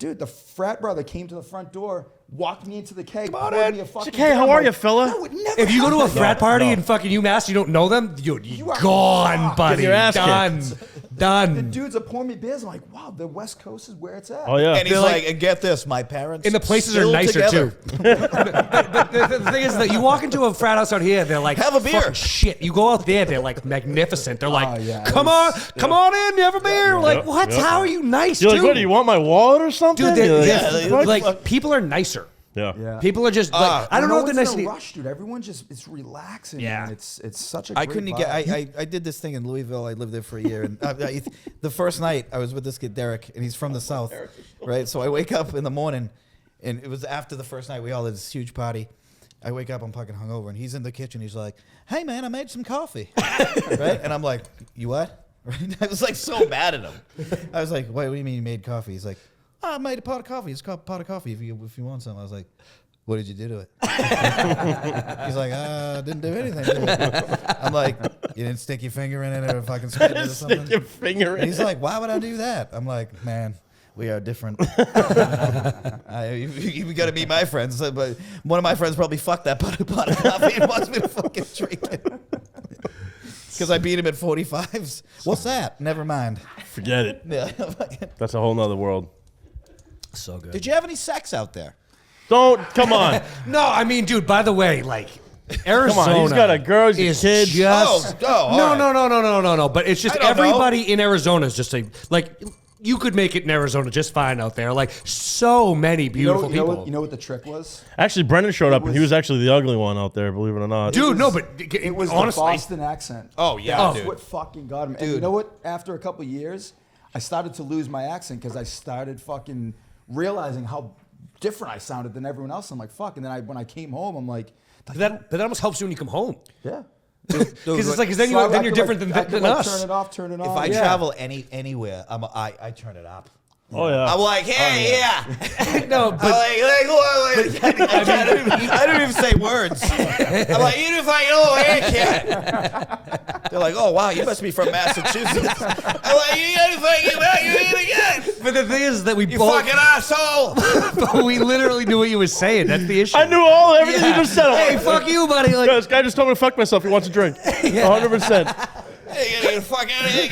G: Dude, the frat brother came to the front door, walked me into the keg, poured me a fucking
F: Hey,
G: beer.
F: how
G: I'm
F: are
G: like,
F: you, fella?
G: that would never
D: If you go to a
G: happen.
D: frat party
F: no.
D: in fucking UMass, you don't know them, you're
G: are
D: gone,
G: fucked.
D: buddy.
F: Get your ass
D: Done.
G: The
D: Done.
G: dudes are pouring me beers. I'm like, wow, the West Coast is where it's at.
F: Oh, yeah.
A: And he's
D: They're
A: like,
D: like-
A: and get this, my parents.
D: And the places are
A: still
D: nicer
A: together.
D: too. the thing is that you walk into a frat house out here, they're like,
A: Have a beer.
D: fucking shit. You go out there, they're like magnificent. They're like,
G: yeah,
D: come
G: it
D: on in, you have a beer. We're like,
F: Yep,
D: what?
F: yep.
D: How are you nice,
F: You're
D: dude?
F: like, what, do you want my wallet or something?
D: Dude,
F: You're
D: they're
F: like,
D: like, people are nicer.
F: yeah.
G: Yeah.
D: People are just like, I don't know
G: no
D: if they're
G: one's
D: nice.
G: in a rush, dude. Everyone just it's relaxing.
D: Yeah.
G: Man. It's such a.
A: I
G: great
A: couldn't
G: vibe.
A: get. I did this thing in Louisville. I lived there for a year, and the first night I was with this kid Derek, and he's from the south, right? So I wake up in the morning, and it was after the first night. We all had this huge party. I wake up, I'm fucking hungover, and he's in the kitchen. He's like, "Hey man, I made some coffee," right? And I'm like, "You what?" Right? I was like so mad at him. I was like, "What do you mean you made coffee?" He's like, "Oh, I made a pot of coffee. It's called a pot of coffee if you want some." I was like, "What did you do to it?" He's like, didn't do anything to it. I'm like, you didn't stick your finger in it or fucking spit it or something?
F: Stick your finger
A: And
F: in
A: he's like, why would I do that? I'm like, man, we are different. You got to meet my friends. But one of my friends probably fucked that pot of coffee and wants me to fucking drink it. Because I beat him at 45s. What's that? Never mind.
F: Forget it.
A: Yeah.
F: That's a whole nother world.
D: So good.
A: Did you have any sex out there?
F: Don't, come on.
D: No, I mean, dude, by the way, like, Arizona.
F: Come on, he's got a girl, he's
D: is
F: a kid.
D: Just,
A: all
D: no,
A: right.
D: no. But it's just
A: I don't
D: everybody in Arizona is just like you could make it in Arizona just fine out there. Like so many beautiful people.
G: You know what the trick was?
F: Actually, Brendan showed up, and he was actually the ugly one out there, believe it or not.
D: Dude, no, but
G: It was
D: honestly,
G: the Boston accent.
A: Oh, yeah,
G: That's
A: dude.
G: what fucking got him. And you know what? After a couple years, I started to lose my accent because I started fucking realizing how different I sounded than everyone else. I'm like, fuck. And then when I came home, I'm like,
D: but that almost helps you when you come home.
G: yeah.
D: Because it's like, 'cause then,
G: So I
D: you're
G: could,
D: different
G: like, I
D: than
G: could, like,
D: us.
G: Turn it off.
A: If I
G: Yeah.
A: travel anywhere, I turn it up.
F: Oh, yeah.
A: I'm like, hey, yeah.
D: No,
A: I'm
D: but
A: I don't even say words. I'm like, even if I know, I can't. They're like, oh, wow, you must be from Massachusetts. I'm like, you gotta fucking about you again.
D: but the thing is that we
A: You
D: both,
A: fucking asshole.
D: we literally knew what you were saying. That's the issue.
F: I knew everything you just said. I'm
D: Hey,
F: like,
D: fuck you, buddy. Like,
F: "Yo, this guy just told me to fuck myself. He wants a drink. 100%.
A: Hey, get the fuck out of here.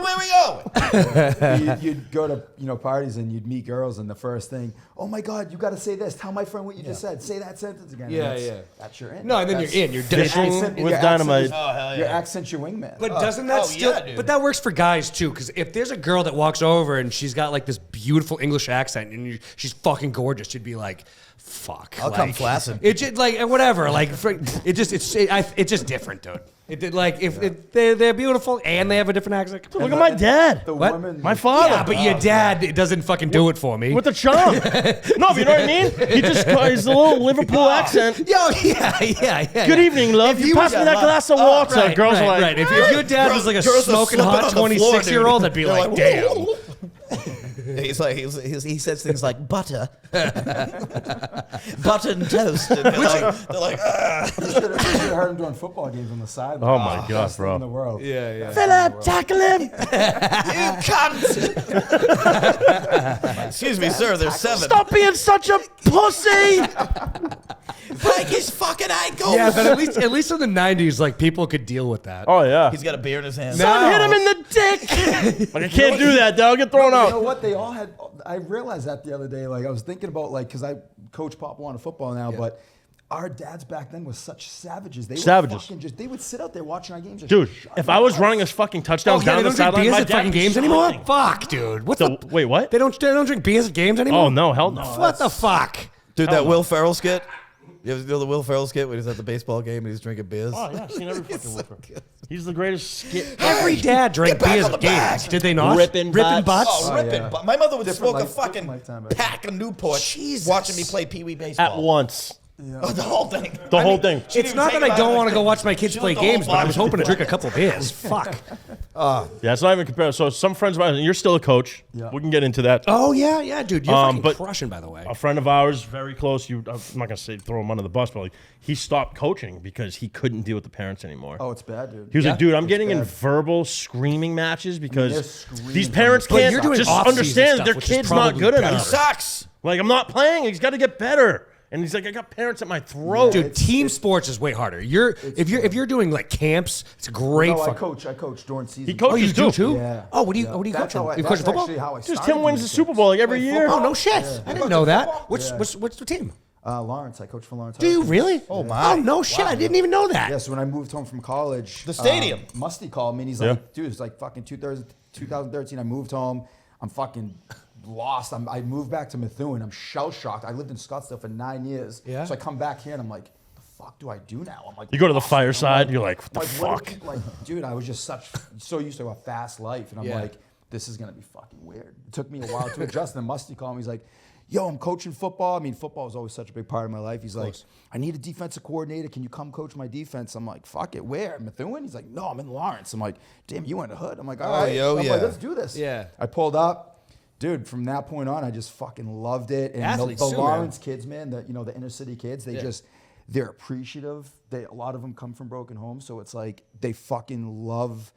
A: Where we going?
G: You'd go to parties and you'd meet girls, and the first thing, oh my god, you got to say this. Tell my friend what you just said. Say that sentence again.
D: Yeah,
G: And
D: yeah.
G: That's your in.
D: no, and then
G: That's-
D: you're in. You're
G: your
D: dishing.
G: accent-
F: with
G: your
F: dynamite.
G: accent is-
A: Oh, hell yeah.
G: Your accent's your wingman.
D: But doesn't that still?
A: yeah, dude.
D: But that works for guys too, because if there's a girl that walks over and she's got like this beautiful English accent and she's fucking gorgeous, you'd be like, "Fuck."
A: I'll come flaccid.
D: It just like whatever. Like it's just different, dude. It did like if they're beautiful and they have a different accent.
F: Look at my dad.
G: The
D: What?
G: women,
F: My father.
D: Yeah, but your dad doesn't fucking do it for me.
F: With the charm. No, but you know what I mean? He just he's a little Liverpool accent.
D: Yo, yeah.
F: Good evening, love. You pass me that glass of water.
D: Right,
F: Girls are like,
D: right. If your dad was like a
A: Girls are
D: smoking
A: slipping
D: hot
A: on the floor,
D: 26-year-old,
A: dude.
D: I'd be
A: They're
D: like, damn.
A: He's like he says things like butter, butter and toast. And they're like
G: you should have heard him doing football games on the side.
F: Oh my God,
G: Best thing
F: bro.
G: in the world.
D: Yeah.
B: Philip, tackle him.
A: you cunt. Excuse me, sir. There's 7.
B: Stop being such a pussy.
A: Break his fucking ankles.
D: Yeah, but at least in the 90s, like, people could deal with that.
F: Oh yeah.
A: He's got a beer in his hand.
B: Son hit him in the dick.
F: Like I can't do that, dog. Get thrown
G: You know
F: out.
G: what? They all had. I realized that the other day. Like I was thinking about because I coach Pop Warner football now, but our dads back then was such savages. They
F: Savages.
G: Were fucking just. They would sit out there watching our games. Just
F: Dude,
G: shut
F: if
G: their
F: I was
G: mouths.
F: running a fucking touchdown
D: They
F: down the
D: don't drink
F: sideline,
D: beers
F: my
D: at
F: dad
D: fucking
F: would be
D: games anymore?
F: shouting.
D: Fuck, dude. What
F: So,
D: the?
F: wait, what?
D: They don't drink beers at games anymore?
F: Oh no, hell no.
D: What the fuck?
A: Dude, that Will Ferrell skit. You ever know the Will Ferrell skit when he's at the baseball game and he's drinking beers?
F: Oh yeah, I've seen every fucking Whipper. He's the greatest skit.
D: Every dad drank
A: Get back
D: beers
A: on
D: at
A: the bag.
D: games. Did they not?
C: Ripping butts.
A: Oh, ripping.
G: yeah.
A: But my mother would
G: Different
A: smoke a
G: life-
A: fucking
G: different lifetime, but-
A: pack of Newport watching me play Pee Wee baseball.
F: At once.
A: Oh, the whole thing.
F: The whole thing.
D: It's not that I don't want to go watch my kids play games, but I was hoping to drink a couple beers. Fuck.
F: Yeah, it's not even compared. So some friends of mine, you're still a coach.
G: Yeah.
F: We can get into that.
D: Oh, yeah, dude. You're fucking
F: but-
D: crushing, by the way.
F: A friend of ours, very close. I'm not gonna say throw him under the bus, but like he stopped coaching because he couldn't deal with the parents anymore.
G: Oh, it's bad, dude.
F: He was like, dude, I'm getting in
G: bad.
F: verbal screaming matches
G: they're
F: because
G: screaming
F: these
G: from
F: parents
G: the-
D: But
F: can't
D: you're doing
F: just
D: off-season
F: understand
D: stuff,
F: that their
D: which is
F: kid's not
D: probably
F: good
D: better.
A: He
F: enough.
A: sucks.
F: Like, I'm not playing. He's got to get better. And he's like, I got parents at my throat.
D: Dude, team sports is way harder. If you're doing like camps, it's a great.
G: No,
D: fuck-
G: I coach during season.
F: He coaches
D: Oh, you do
F: too.
D: too?
G: Yeah.
D: Oh, what do you
G: Yeah.
D: coaching?
G: That's how I-
D: You
G: that's
D: coaching football?
G: actually how I
F: Just
G: started
F: Tim wins
G: doing
F: the Super Bowl like every year.
D: Oh no shit! I didn't know that. What's
G: Yeah.
D: what's the team?
G: Lawrence. I coach for Lawrence.
D: Do you
G: Hurricanes.
D: really?
A: Oh, my.
D: Oh no shit! I didn't even know that.
G: Yeah, so when I moved home from college,
A: The stadium.
G: Musty called me and he's
F: Yeah.
G: like, dude, it's like fucking 2013. I moved home. I'm fucking lost. I moved back to Methuen. I'm shell shocked. I lived in Scottsdale for 9 years.
D: Yeah.
G: So I come back here and I'm like, the fuck do I do now? I'm like,
F: You go to the
G: lost.
F: fireside,
G: I'm
F: you're like, what the fuck?
G: Like, dude, I was just so used to a fast life. And I'm
D: Yeah.
G: like, this is going to be fucking weird. It took me a while to adjust. And then Musty called me. He's like, yo, I'm coaching football. I mean, football was always such a big part of my life. He's like, I need a defensive coordinator. Can you come coach my defense? I'm like, fuck it. Where? Methuen? He's like, no, I'm in Lawrence. I'm like, damn, you in the hood. I'm like, all right.
A: yo,
G: I'm
A: yeah.
G: like, let's do this.
D: Yeah.
G: I pulled up. Dude, from that point on, I just fucking loved it. And
D: Athletes
G: the
D: too, man.
G: Lawrence kids, man, the inner city kids, they're appreciative. A lot of them come from broken homes. So it's like they fucking love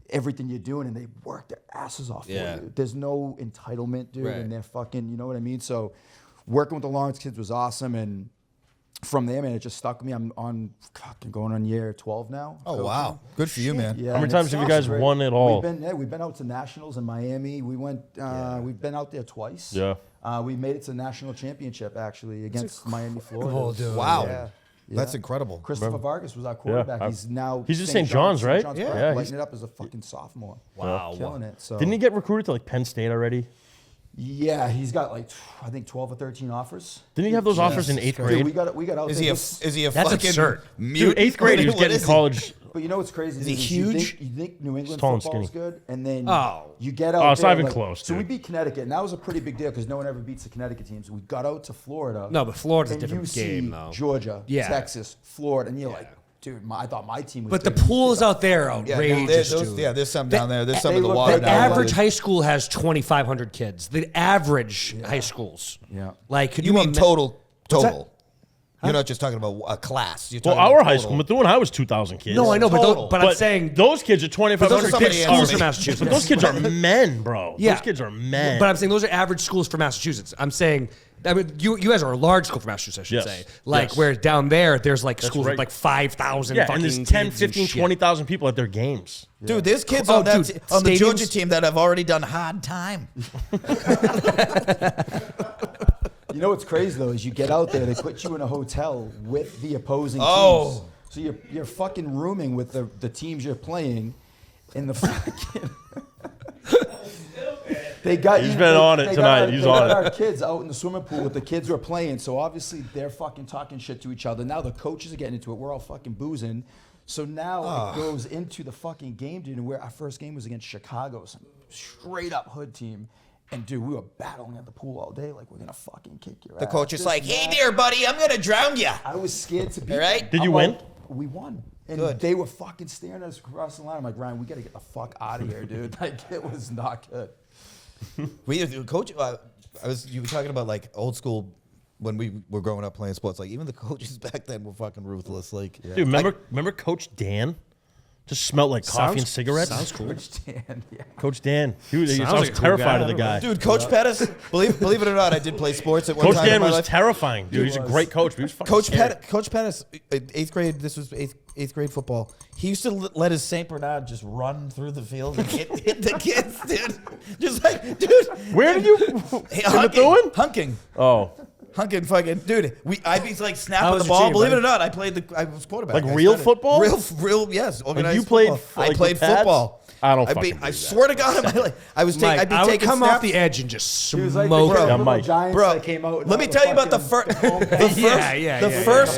G: everything you're doing and they work their asses off
D: Yeah.
G: for you. There's no entitlement, dude,
D: Right.
G: and they're fucking, you know what I mean? So working with the Lawrence kids was awesome. And from there, man, it just stuck with me. I'm on fucking going on year 12 now.
A: Oh,
G: coaching.
A: wow. Good for you, man.
G: Yeah,
F: How many
G: and
F: times
G: it's
F: have you guys
G: great.
F: won it all?
G: We've been out to nationals in Miami. We went. We've been out there twice.
F: Yeah.
G: We made it to the national championship actually against Miami, Florida.
D: dude.
A: Wow.
G: Yeah.
A: That's incredible.
G: Christopher Vargas was our quarterback.
F: I-
G: He's now
F: He's at St. John's, right?
G: St. John's,
F: Yeah.
G: correct.
F: Yeah, he's-
G: Lighting it up as a fucking sophomore.
D: Wow.
G: Killing it. So
F: Didn't he get recruited to like Penn State already?
G: Yeah, he's got like I think 12 or 13 offers.
F: Didn't he have those offers in
A: Jesus
F: eighth
A: Christ.
F: grade?
G: Dude, we got out
A: Is
G: there.
A: he a
G: This-
A: is he a
D: That's
A: fucking
D: absurd.
A: mute?
F: Dude, eighth grade, he was
A: What
F: getting
A: is he?
F: college.
G: But you know what's crazy?
A: Is he
G: You
A: huge?
G: think New England
F: tall and
G: football is
F: skinny.
G: good, and then
D: Oh.
G: you get out.
F: Oh, it's not
G: there,
F: even
G: like-
F: close,
G: So we
F: dude.
G: beat Connecticut, and that was a pretty big deal because no one ever beats the Connecticut teams. We got out to Florida.
D: No, but Florida's a
G: and
D: different
G: you see
D: game, though.
G: Georgia,
D: Yeah.
G: Texas, Florida, and you're like, dude, I thought my team was.
D: But the
G: good.
D: pools out there are
A: Yeah,
D: outrageous,
A: there's,
D: dude.
A: there's some down there. There's some
G: they
A: in the
G: look
A: water
G: like
D: The
A: down there.
D: average high school has 2,500 kids. The average high schools.
G: Yeah.
D: Like, could
A: You mean
D: ima-
A: total?
D: that?
A: Total. You're not just talking about a class. You're
F: Well,
A: talking about
F: our high
A: total.
F: school, Methuen High was 2,000 kids.
D: No, I know,
A: Total.
D: but I'm saying
F: those kids are 2,500
A: But those are
F: kids.
A: somebody
F: Are,
A: else.
D: from Massachusetts.
F: but those kids are men, bro.
D: Yeah.
F: Those kids are men.
D: But I'm saying those are average schools for Massachusetts. I'm saying, I mean, you guys are a large school for Massachusetts, I should
F: Yes.
D: say. Like,
F: Yes.
D: where down there, there's like schools
F: right.
D: with like 5,000
F: yeah,
D: fucking
F: and there's 10,
D: kids and
F: 15,
D: shit.
F: 20,000 people at their games.
A: Dude, there's kids
D: Oh,
A: on that
D: dude,
A: on the
D: stadiums-
A: Georgia team that have already done hard time.
G: You know what's crazy though is you get out there, they put you in a hotel with the opposing
A: Oh.
G: teams. So you're fucking rooming with the teams you're playing, in the fucking. They got
F: He's
G: you-
F: been
G: they-
F: on it
G: they
F: tonight.
G: got-
F: He's
G: they
F: on
G: got
F: it.
G: Our kids out in the swimming pool with the kids who are playing, so obviously they're fucking talking shit to each other. Now the coaches are getting into it. We're all fucking boozing. So now it goes into the fucking game, dude. And our first game was against Chicago, some straight up hood team. And dude, we were battling at the pool all day, like we're gonna fucking kick your ass.
A: The coach is like, "Hey there, buddy, I'm gonna drown you."
G: I was scared to beat them.
A: Right?
F: Did you win?
G: We won. And
A: Good.
G: they were fucking staring at us across the line. I'm like, Ryan, we gotta get the fuck out of here, dude. Like, it was not good.
A: Coach, you were talking about like old school when we were growing up playing sports. Like even the coaches back then were fucking ruthless. Like,
F: Dude, remember Coach Dan? Just smelled like coffee and cigarettes.
D: Sounds cool.
G: Coach Dan, yeah.
F: Coach Dan. I was
D: like a cool
F: terrified
D: guy.
F: of the guy.
A: dude, Coach Pettis, believe it or not, I did play sports at one
F: Coach
A: time in
F: Dan
A: my
F: was
A: life.
F: terrifying, dude. He's a great coach. But he was fucking scary.
A: Coach Pettis, eighth grade. This was eighth grade football. He used to let his Saint Bernard just run through the field and hit the kids, dude. Just like, dude.
F: Where did you?
A: Hunking.
F: Oh,
A: Hunking fucking dude. I'd be like
D: How
A: snapping
D: was
A: the
D: your
A: ball.
D: team,
A: Believe it
D: buddy?
A: or not, I was quarterback.
F: Like
A: I
F: real
A: started-
F: football?
A: Real, yes. Organized
F: you played,
A: football.
F: like,
A: I played
F: with pads?
A: football.
F: I don't
A: I
F: fucking
A: I
F: believe
A: swear to God, I'd be
D: Mike, I would
A: taking
D: come
A: snaps.
D: off the edge and just
G: He was like
D: smoke
G: the
F: Yeah,
G: little
F: Mike.
G: Giants
A: Bro,
G: that came out.
A: let me tell you about the first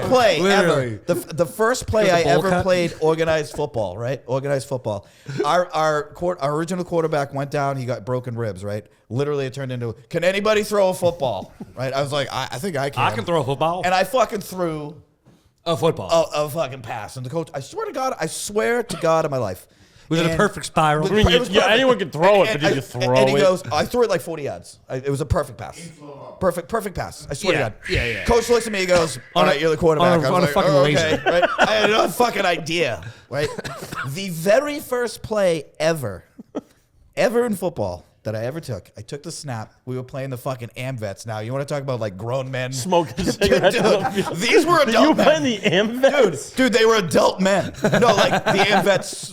A: play
D: Literally.
A: ever. The first play
D: With the
A: I
D: bowl
A: ever
D: cut?
A: played organized football, right? Organized football. Our original quarterback went down. He got broken ribs, right? Literally, it turned into, can anybody throw a football? Right? I was like, I think I can.
D: I can throw a football.
A: And I fucking threw
D: A football.
A: a fucking pass. And the coach, I swear to God on my life.
D: Was it a
A: And-
D: perfect spiral?
A: It
F: I mean,
A: was
F: yeah,
A: perfect.
F: anyone can throw it, but did you throw
A: and he
F: it?
A: goes, I threw it like 40 yards. It was a perfect pass. Perfect pass. I swear
D: Yeah,
A: to God.
D: yeah.
A: Coach looks at me, he goes, all right, you're the quarterback. I was
D: on a
A: like,
D: fucking
A: oh,
D: laser.
A: okay. Right? I had no fucking idea, right? The very first play ever in football that I ever took, I took the snap. We were playing the fucking AmVets. Now, you want to talk about like grown men?
F: Smoking cigarettes.
A: Dude, these were
F: Did you
A: adult
F: play in
A: men.
F: the AmVets?
A: Dude, they were adult men. No, like the AmVets,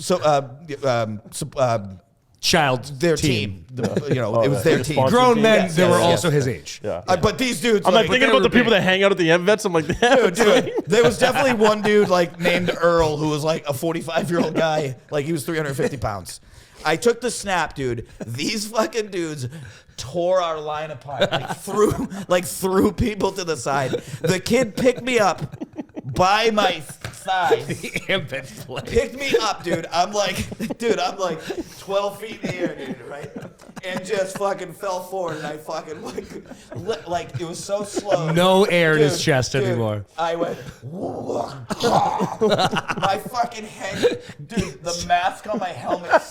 D: Child.
A: their team. It was their team.
D: Grown men
A: Yes,
D: that were
A: yes,
D: also
A: yes.
D: his age.
F: Yeah.
A: But these dudes,
F: I'm like thinking about the
D: were
F: people that hang out at the AmVets. I'm like,
A: dude, there was definitely one dude like named Earl who was like a 45-year-old guy, like he was 350 pounds. I took the snap, dude. These fucking dudes tore our line apart, like threw people to the side. The kid picked me up by my thighs. Picked me up, dude. I'm like 12 feet in the air, dude, right? And just fucking fell forward, and I fucking like it was so slow.
D: No air in his
A: Dude,
D: chest
A: dude,
D: anymore.
A: I went. My fucking head, dude. The mask on my helmet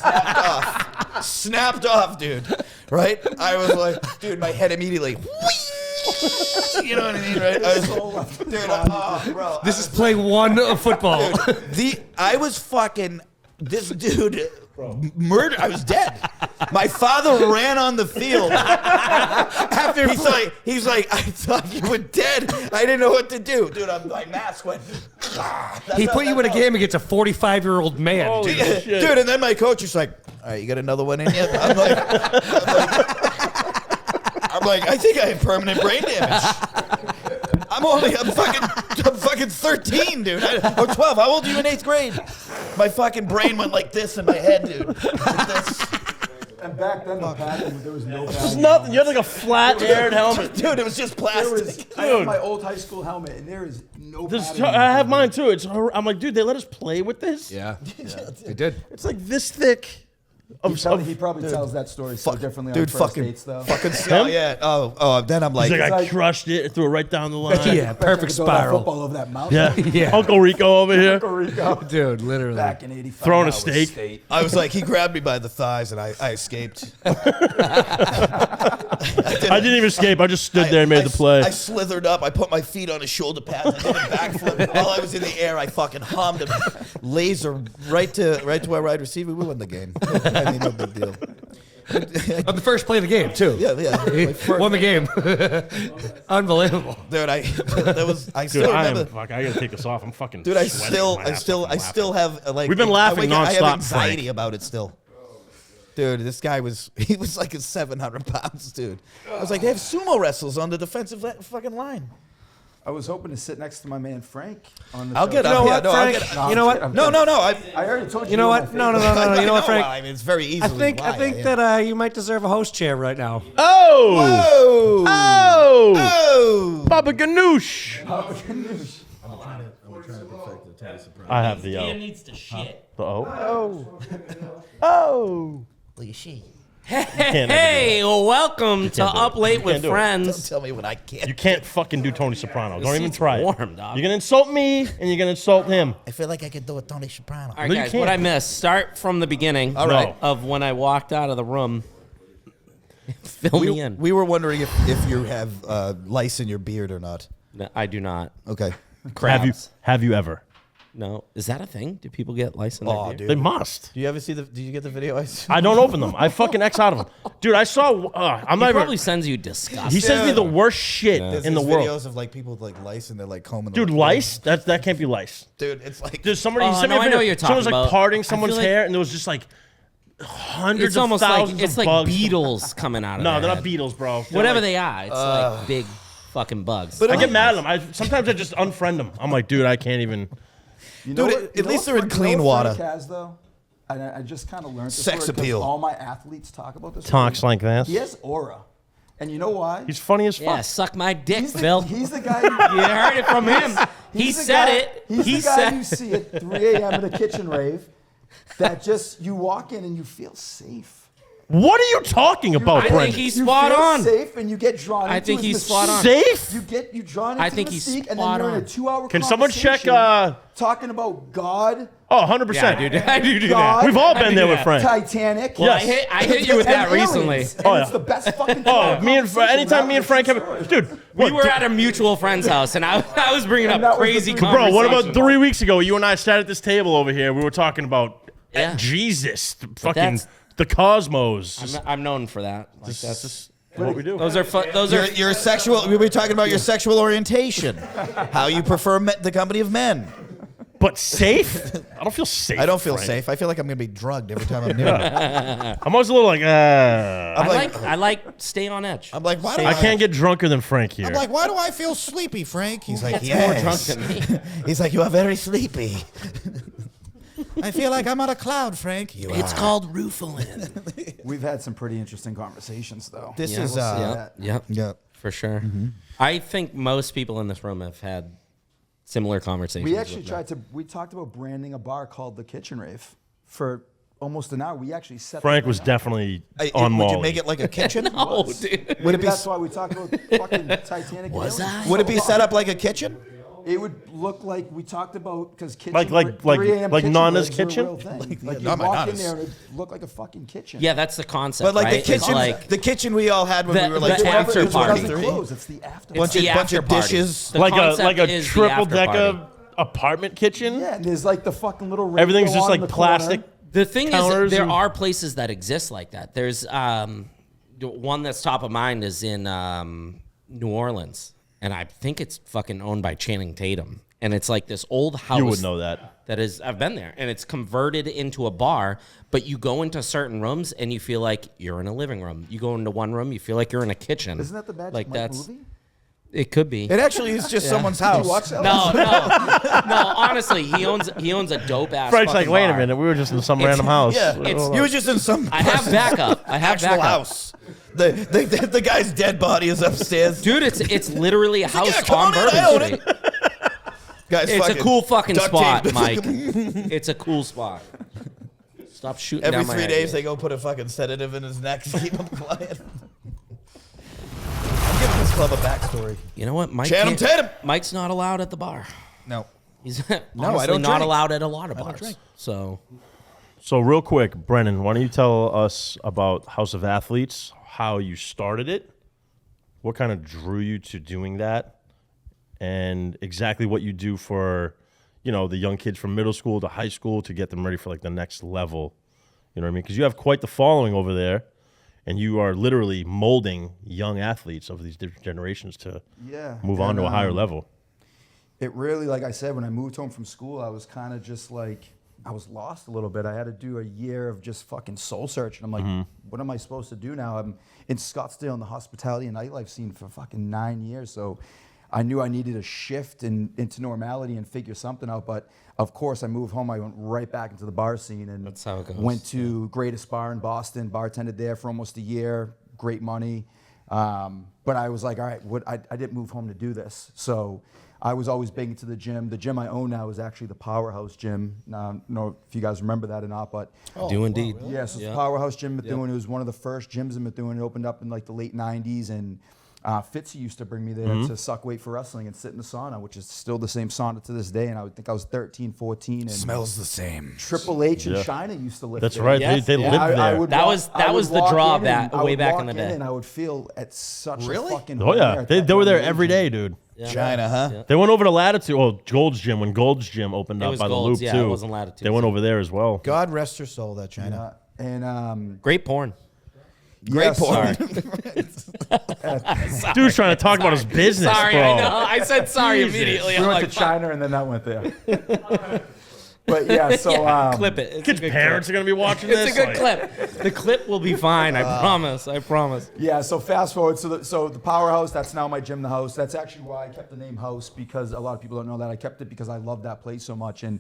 A: snapped off, dude. Right? I was like, dude, my head immediately. You know what I mean, right? I was, dude, bro.
D: This is play one of football.
A: I was fucking this dude. Murder! I was dead. My father ran on the field after he's like, I thought you were dead. I didn't know what to do, dude. My mask went.
D: He put you in a game against a 45-year-old man.
F: Holy shit.
A: Dude, and then my coach was like, all right, you got another one in you? I'm like, I think I have permanent brain damage. I'm fucking 13, dude. Or 12. How old are you in 8th grade? My fucking brain went like this in my head, dude. Like this.
G: And back then, the padding, there was no
F: There's
G: padding.
F: nothing. You had like a flat-aired helmet.
A: Dude, it was just
G: There was,
A: plastic.
G: I have my old high school helmet, and there is no padding.
F: I have mine too. I'm like, dude, they let us play with this.
D: Yeah, they did.
F: It's like this thick.
G: He probably tells that story so differently on
A: Dude,
G: first
A: fucking,
G: dates, though.
A: oh yeah. Oh, then I'm like,
F: He's like, I
G: like-
F: crushed it, threw it right down the line.
D: Yeah, perfect
G: Throw that
D: spiral.
G: football over that mountain.
F: Yeah.
D: Yeah.
F: Uncle Rico over here.
G: Puerto Rico.
D: Dude, literally.
G: Back in '85.
F: Throwing a
G: that was
F: steak.
G: state.
A: I was like, he grabbed me by the thighs and I escaped.
F: I didn't even escape. I just stood there and made the play.
A: I slithered up. I put my feet on his shoulder pads. I did a backflip. While I was in the air, I fucking hummed a laser right to our wide receiver. We won the game. I mean, no big deal.
D: On the first play of the game, too.
A: Yeah.
D: He
A: My first-
D: won the game. Unbelievable.
A: Dude, I
F: Dude,
A: still
F: I
A: remember.
F: gotta take this off. I'm fucking.
A: Dude, I
F: sweating.
A: still have like.
F: We've been laughing
A: I have
F: nonstop,
A: anxiety
F: Frank.
A: about it still. Dude, this guy was like 700 pounds, dude. I was like, they have sumo wrestles on the defensive fucking line.
G: I was hoping to sit next to my man Frank on the
A: I'll
G: show.
A: get
D: You
A: up.
D: know
A: Yeah,
D: what,
A: no, I'll
D: Frank?
A: get-
D: You know what?
G: I'm
A: No.
G: I already told you.
D: You know what? No. You know what, Frank?
A: I mean, it's very easy.
D: I think that you might deserve a host chair right now.
F: Oh!
A: Oh!
F: Oh!
A: Oh!
F: Baba Ganoush. I have the O.
C: needs to shit.
F: The O? Oh.
A: Well, you see.
C: Hey, well, welcome to
F: can't do it.
C: Up Late
F: You
C: with
F: can't do it.
A: Don't
C: Friends.
A: tell me what I can't.
F: You can't fucking do Tony Soprano. Don't even
C: seat's
F: try it.
C: warm, dog.
F: You're going to insult me, and you're going to insult him.
A: I feel like I could do a Tony Soprano.
C: All right,
F: No, you
C: guys,
F: can't.
C: what I missed. Start from the beginning.
A: All right.
C: Of when I walked out of the room. Fill me in.
A: We were wondering if you have lice in your beard or not.
C: No, I do not.
A: Okay.
C: Crabs.
F: Have you ever?
C: No. Is that a thing? Do people get lice in their beard?
A: dude.
F: They must.
A: Do you ever see Did you get the video?
F: I don't open them. I fucking X out of them. Dude, I saw... I'm
C: He
F: not
C: probably
F: even...
C: sends you disgusting.
F: He sends me the worst shit in the world.
A: videos of like people with like lice and they're like combing.
F: Dude, lice? That can't be lice.
A: Dude, it's like
F: There's somebody... he
C: Oh,
F: sent me
C: no,
F: a
C: I know
F: video.
C: what you're
F: Someone was
C: talking
F: like
C: about.
F: parting
C: I
F: someone's
C: feel like-
F: hair, and there was just like hundreds
C: It's
F: of
C: almost like
F: thousands
C: it's
F: of
C: like
F: bugs.
C: beetles coming out of
F: No,
C: their
F: they're not
C: head.
F: beetles, bro. They're
C: Whatever
F: like-
C: they are, it's like big fucking bugs.
A: But
F: I get mad at them. Sometimes I just unfriend them. I'm like, dude, I can't even...
G: You know
A: Dude,
G: what-
A: at
G: you know
A: least
G: what
A: they're in
G: Frank-
A: clean
G: you know what
A: water.
G: Frank has, though? And I just kind of learned this
A: Sex
G: word 'cause
A: appeal.
G: all my athletes talk about this.
F: Talks
G: word.
F: like this.
G: He has aura. And you know why?
F: He's funny as fuck.
C: Yeah, suck my dick,
G: He's
C: Phil.
G: He's the guy.
C: You heard it from him. He
G: He's the
C: said
G: guy-
C: it.
G: He's
C: He
G: the guy
C: said
G: you see at 3 a.m. at a kitchen rave that just, you walk in and you feel safe.
F: What are you talking about,
C: I
F: Brent?
C: think he's
G: You
C: spot
G: feel
C: on.
G: safe and you get drawn
C: I
G: into
C: think
G: his
C: he's spot on.
G: mystique.
F: Safe?
G: You drawn into
C: I think
G: the
C: he's
G: mystique, and
C: spot
G: then you're in
C: on.
G: a 2-hour
F: Can someone check,
G: conversation talking about God,
F: Oh, 100%.
C: Yeah, dude, I do do
G: God,
C: that.
F: We've all
C: I
F: been
C: do
F: there
C: that.
F: with Frank.
G: Titanic.
C: Well, I hit you with
G: and
C: that recently.
G: aliens, and
F: Oh,
G: it's
F: yeah.
G: the best fucking
F: Oh, me and
G: conversation
F: anytime me and Frank have...
G: story.
F: Dude,
C: We
F: what,
C: were at a mutual friend's house, and I was bringing
G: And that
C: up
G: was the
C: crazy
G: three-
F: Bro,
C: conversations.
F: what about 3 weeks ago? You and I sat at this table over here. We were talking about
C: Yeah.
F: Jesus, fucking
C: that's-
F: the cosmos.
C: I'm known for that. Like,
F: This
C: that's
F: is what we do.
C: those are those are
A: your sexual. We were talking about your sexual orientation, how you prefer the company of men.
F: But safe? I don't feel safe.
A: I don't feel
F: Frank.
A: safe. I feel like I'm gonna be drugged every time I'm near him.
F: I'm always a little like,
C: I like stay on edge.
A: I'm like, why do
F: I can't get drunker than Frank here.
A: I'm like, why do I feel sleepy, Frank? He's like,
C: More
A: yes.
C: drunk than me.
A: He's like, you are very sleepy. I feel like I'm on a cloud, Frank. You
C: It's
A: are.
C: called Roofalin.
G: We've had some pretty interesting conversations, though.
A: This
C: Yeah,
A: is
C: Yep,
A: yeah.
C: for sure. I think most people in this room have had similar conversations.
G: We actually
C: with me.
G: we talked about branding a bar called the Kitchen Rave for almost an hour. We actually set
F: Frank
G: that
F: was
G: up.
F: definitely
A: Would
F: on
A: you
F: Molly.
A: make it like a kitchen?
C: Oh, dude.
A: Would it
G: Maybe
A: be
G: that's why we talked about fucking Titanic. and
C: Was
G: aliens.
C: I?
A: would it be set up like a kitchen?
G: It would look like we talked about because kitchen
F: Like
G: 3 a.m. kitchen
F: Nana's
G: raves are a
F: kitchen?
G: real thing. Like you
A: not my
G: walk in
A: Nana's.
G: there and it look like a fucking kitchen.
C: Yeah, that's the concept.
A: But like
C: right?
A: the
C: It's
A: kitchen,
C: like
A: the kitchen we all had when
C: The-
A: we were like
C: the
A: 12,
C: after
G: It
C: party.
G: doesn't
A: 23.
G: close. It's the after.
A: Bunch
C: the
A: of
C: after party.
A: dishes.
C: The
F: like
C: concept
F: a
C: is the
F: triple
C: after party.
F: decker apartment kitchen.
G: Yeah, and there's like the fucking little radio
F: Everything's just
G: on in
F: like
G: the corner.
F: plastic.
C: The thing is,
F: counters
C: there
F: and-
C: are places that exist like that. There's one that's top of mind is in New Orleans, and I think it's fucking owned by Channing Tatum. And it's like this old house.
F: You would know that.
C: That is, I've been there, and it's converted into a bar. But you go into certain rooms, and you feel like you're in a living room. You go into one room, you feel like you're in a kitchen.
G: Isn't that the Magic
C: like
G: Mike
C: that's
G: movie?
C: It could be.
A: It actually is just someone's house.
G: You watch that?
C: No. Honestly, he owns a dope ass.
F: Frank's like,
C: fucking
F: wait a
C: bar.
F: minute, we were just in some random house.
A: Yeah,
C: It's-
A: you were just in some
C: I have backup. I have
A: actual
C: backup.
A: house. The guy's dead body is upstairs.
C: Dude, it's literally a house
A: "Yeah, come
C: on
A: on in, I own
C: Bourbon Street.
A: Guy's
C: It's a cool fucking
A: duct
C: spot,
A: taped.
C: Mike. It's a cool spot. Stop shooting
A: Every
C: down my
A: 3 days
C: idea.
A: they go put a fucking sedative in his neck to keep him quiet. I'm giving this club a backstory.
C: You know what, Mike?
A: Channing
C: can't-
A: Tatum.
C: Mike's not allowed at the bar.
A: No.
C: He's
A: I
C: honestly
A: don't
C: not
A: drink.
C: allowed at a lot of
A: don't
C: bars.
A: drink.
C: So
F: So real quick, Brennan, why don't you tell us about House of Athletes, how you started it, what kind of drew you to doing that, and exactly what you do for, the young kids from middle school to high school to get them ready for like the next level. You know what I mean? Because you have quite the following over there, and you are literally molding young athletes of these different generations to move on to a higher level.
G: It really, like I said, when I moved home from school, I was kind of just like, I was lost a little bit. I had to do a year of just fucking soul searching. I'm like, what am I supposed to do now? I'm in Scottsdale in the hospitality and nightlife scene for fucking 9 years. So I knew I needed a shift into normality and figure something out. But of course, I moved home. I went right back into the bar scene and
C: That's how it goes.
G: went to Greatest Bar in Boston, bartended there for almost a year, great money. But I was like, all right, I didn't move home to do this. So I was always big into the gym. The gym I own now is actually the Powerhouse Gym. Now, I don't know if you guys remember that or not, but
C: Do indeed.
G: yes, it's the Powerhouse Gym in Methuen. It was one of the first gyms in Methuen. It opened up in like the late 90s, and Fitzy used to bring me there to suck weight for wrestling and sit in the sauna, which is still the same sauna to this day. And I would think I was 13, 14. And
A: Smells the same.
G: Triple H and China used to lift
F: That's
G: there.
F: right.
C: Yes,
F: They
C: yeah.
F: lived
G: I
F: there.
G: would
C: That
G: walk-
C: was-
G: I
C: that
G: would
C: was the
G: walk
C: draw
G: in
C: back
G: and I
C: way
G: would
C: back in
G: walk
C: the day.
G: And I would feel at such
A: Really?
G: a fucking
F: Oh
G: home
F: yeah,
G: there at
F: they
G: that
F: were there
G: young
F: every
G: age.
F: day, dude.
A: China, huh?
F: They went over to Latitude. Oh, Gold's Gym. When Gold's Gym opened
C: It
F: up
C: was
F: by the
C: Gold's,
F: Loop
C: yeah, it
F: too,
C: wasn't Latitude.
F: they went over there as well.
A: God rest her soul, that China.
G: And
C: Great porn.
A: Great porn.
F: Dude's trying to talk about his business,
C: Sorry,
F: bro.
C: I know. I said sorry
F: Jesus.
C: immediately.
G: we
C: I'm
G: went
C: like,
G: to China and then that went there. But yeah, so
C: clip it. It's a
F: Kids'
C: good
F: parents
C: clip.
F: are gonna be watching
C: It's
F: this.
C: a good
F: like-
C: clip. The clip will be fine. I promise. I promise.
G: Yeah, so fast forward. So the Powerhouse, that's now my gym, the House. That's actually why I kept the name House, because a lot of people don't know that. I kept it because I love that place so much. And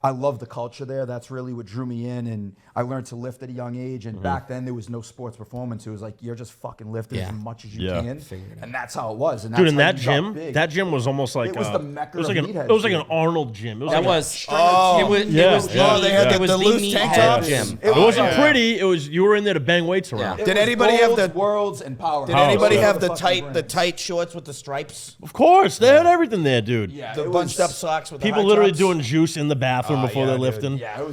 G: I love the culture there. That's really what drew me in. And I learned to lift at a young age. And back then, there was no sports performance. It was like, you're just fucking lifting
C: Yeah.
G: as much as you
F: Yeah.
G: can. And that's how it was. And
F: Dude,
G: that's
F: in
G: how
F: that
G: you got
F: gym,
G: big.
F: that gym was almost like
G: It was the mecca
F: it was
G: of
F: like
G: meatheads,
F: it was like an
G: dude.
F: Arnold gym. It was
C: That
F: like
C: was.
A: Oh.
C: It was.
F: Yeah.
C: It was.
F: Yeah.
C: The,
A: They had
C: it was
A: the
C: the
A: loose tank
C: meathead
A: tops.
C: gym.
G: It
F: it wasn't
A: yeah.
F: pretty. It was you were in there to bang weights around.
G: It
A: Did
G: was
A: anybody have
G: Golds,
A: the-
G: Worlds and Powerhouse?
A: Did anybody
F: yeah.
A: have the
G: Fucking brands.
A: tight shorts with the stripes?
F: Of course, they had everything there, dude.
G: Yeah,
A: The
G: it
A: bunched
G: was-
A: up socks with
F: People
A: the high
F: literally
A: tops?
F: doing juice in the bathroom before they're lifting.
G: Yeah, it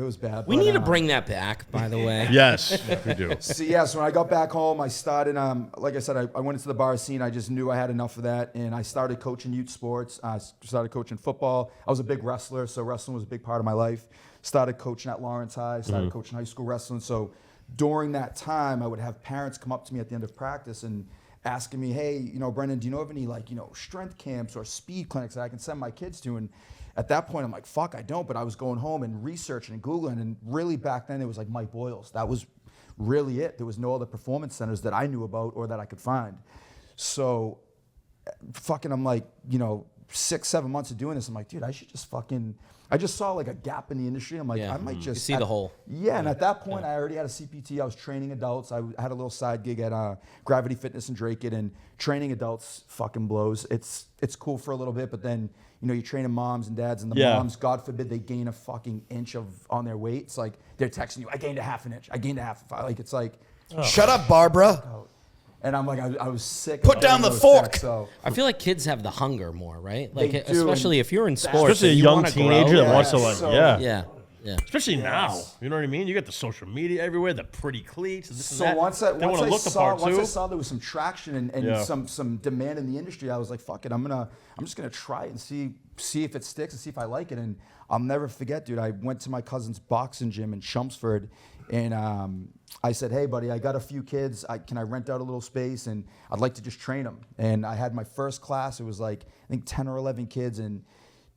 G: was bad.
C: We
G: but,
C: need to bring that back. By the way.
F: Yes, we do.
G: So yeah, so when I got back home, I started. Like I said, I went into the bar scene. I just knew I had enough of that, and I started coaching youth sports. I started coaching football. I was a big wrestler, so wrestling was a big part of my life. Started coaching at Lawrence High. Started coaching high school wrestling. So during that time, I would have parents come up to me at the end of practice and asking me, "Hey, Brendan, do you know of any strength camps or speed clinics that I can send my kids to?" And at that point, I'm like, "Fuck, I don't." But I was going home and researching and Googling, and really back then it was like Mike Boyle's. That was really it. There was no other performance centers that I knew about or that I could find. So fucking, I'm like, 6, 7 months of doing this, I'm like, dude, I should just fucking, I just saw like a gap in the industry. I'm like,
C: Yeah.
G: I might just
C: You see the hole.
G: Yeah, and at that point, I already had a CPT. I was training adults. I had a little side gig at Gravity Fitness in Drake, and training adults fucking blows. It's cool for a little bit, but then you're training moms and dads, and the
F: Yeah.
G: moms, God forbid, they gain a fucking inch on their weight. It's like they're texting you, I gained a half an inch. I gained a half. Like it's like,
A: Shut up, Barbara.
G: and I'm like, I was sick.
A: Put
G: of
A: down
G: getting
A: the
G: those
A: fork.
G: texts, so.
C: I feel like kids have the hunger more, right? Like,
G: They do,
C: especially
G: and
C: if you're in sports,
F: Especially a
C: and you
F: young
C: wanna
F: teenager
C: grow.
F: that wants to
G: Yeah,
F: like,
G: so-
F: yeah.
C: Yeah, yeah.
F: Especially now, you know what I mean? You got the social media everywhere, the pretty cleats, this
G: So
F: and that.
G: once I
F: they want to look the
G: saw
F: part
G: once
F: too.
G: I saw there was some traction and
F: Yeah.
G: some demand in the industry, I was like, fuck it, I'm just gonna try it and see if it sticks and see if I like it. And I'll never forget, dude. I went to my cousin's boxing gym in Chelmsford, and I said, hey, buddy, I got a few kids. Can I rent out a little space? And I'd like to just train them. And I had my first class. It was like I think 10 or 11 kids, and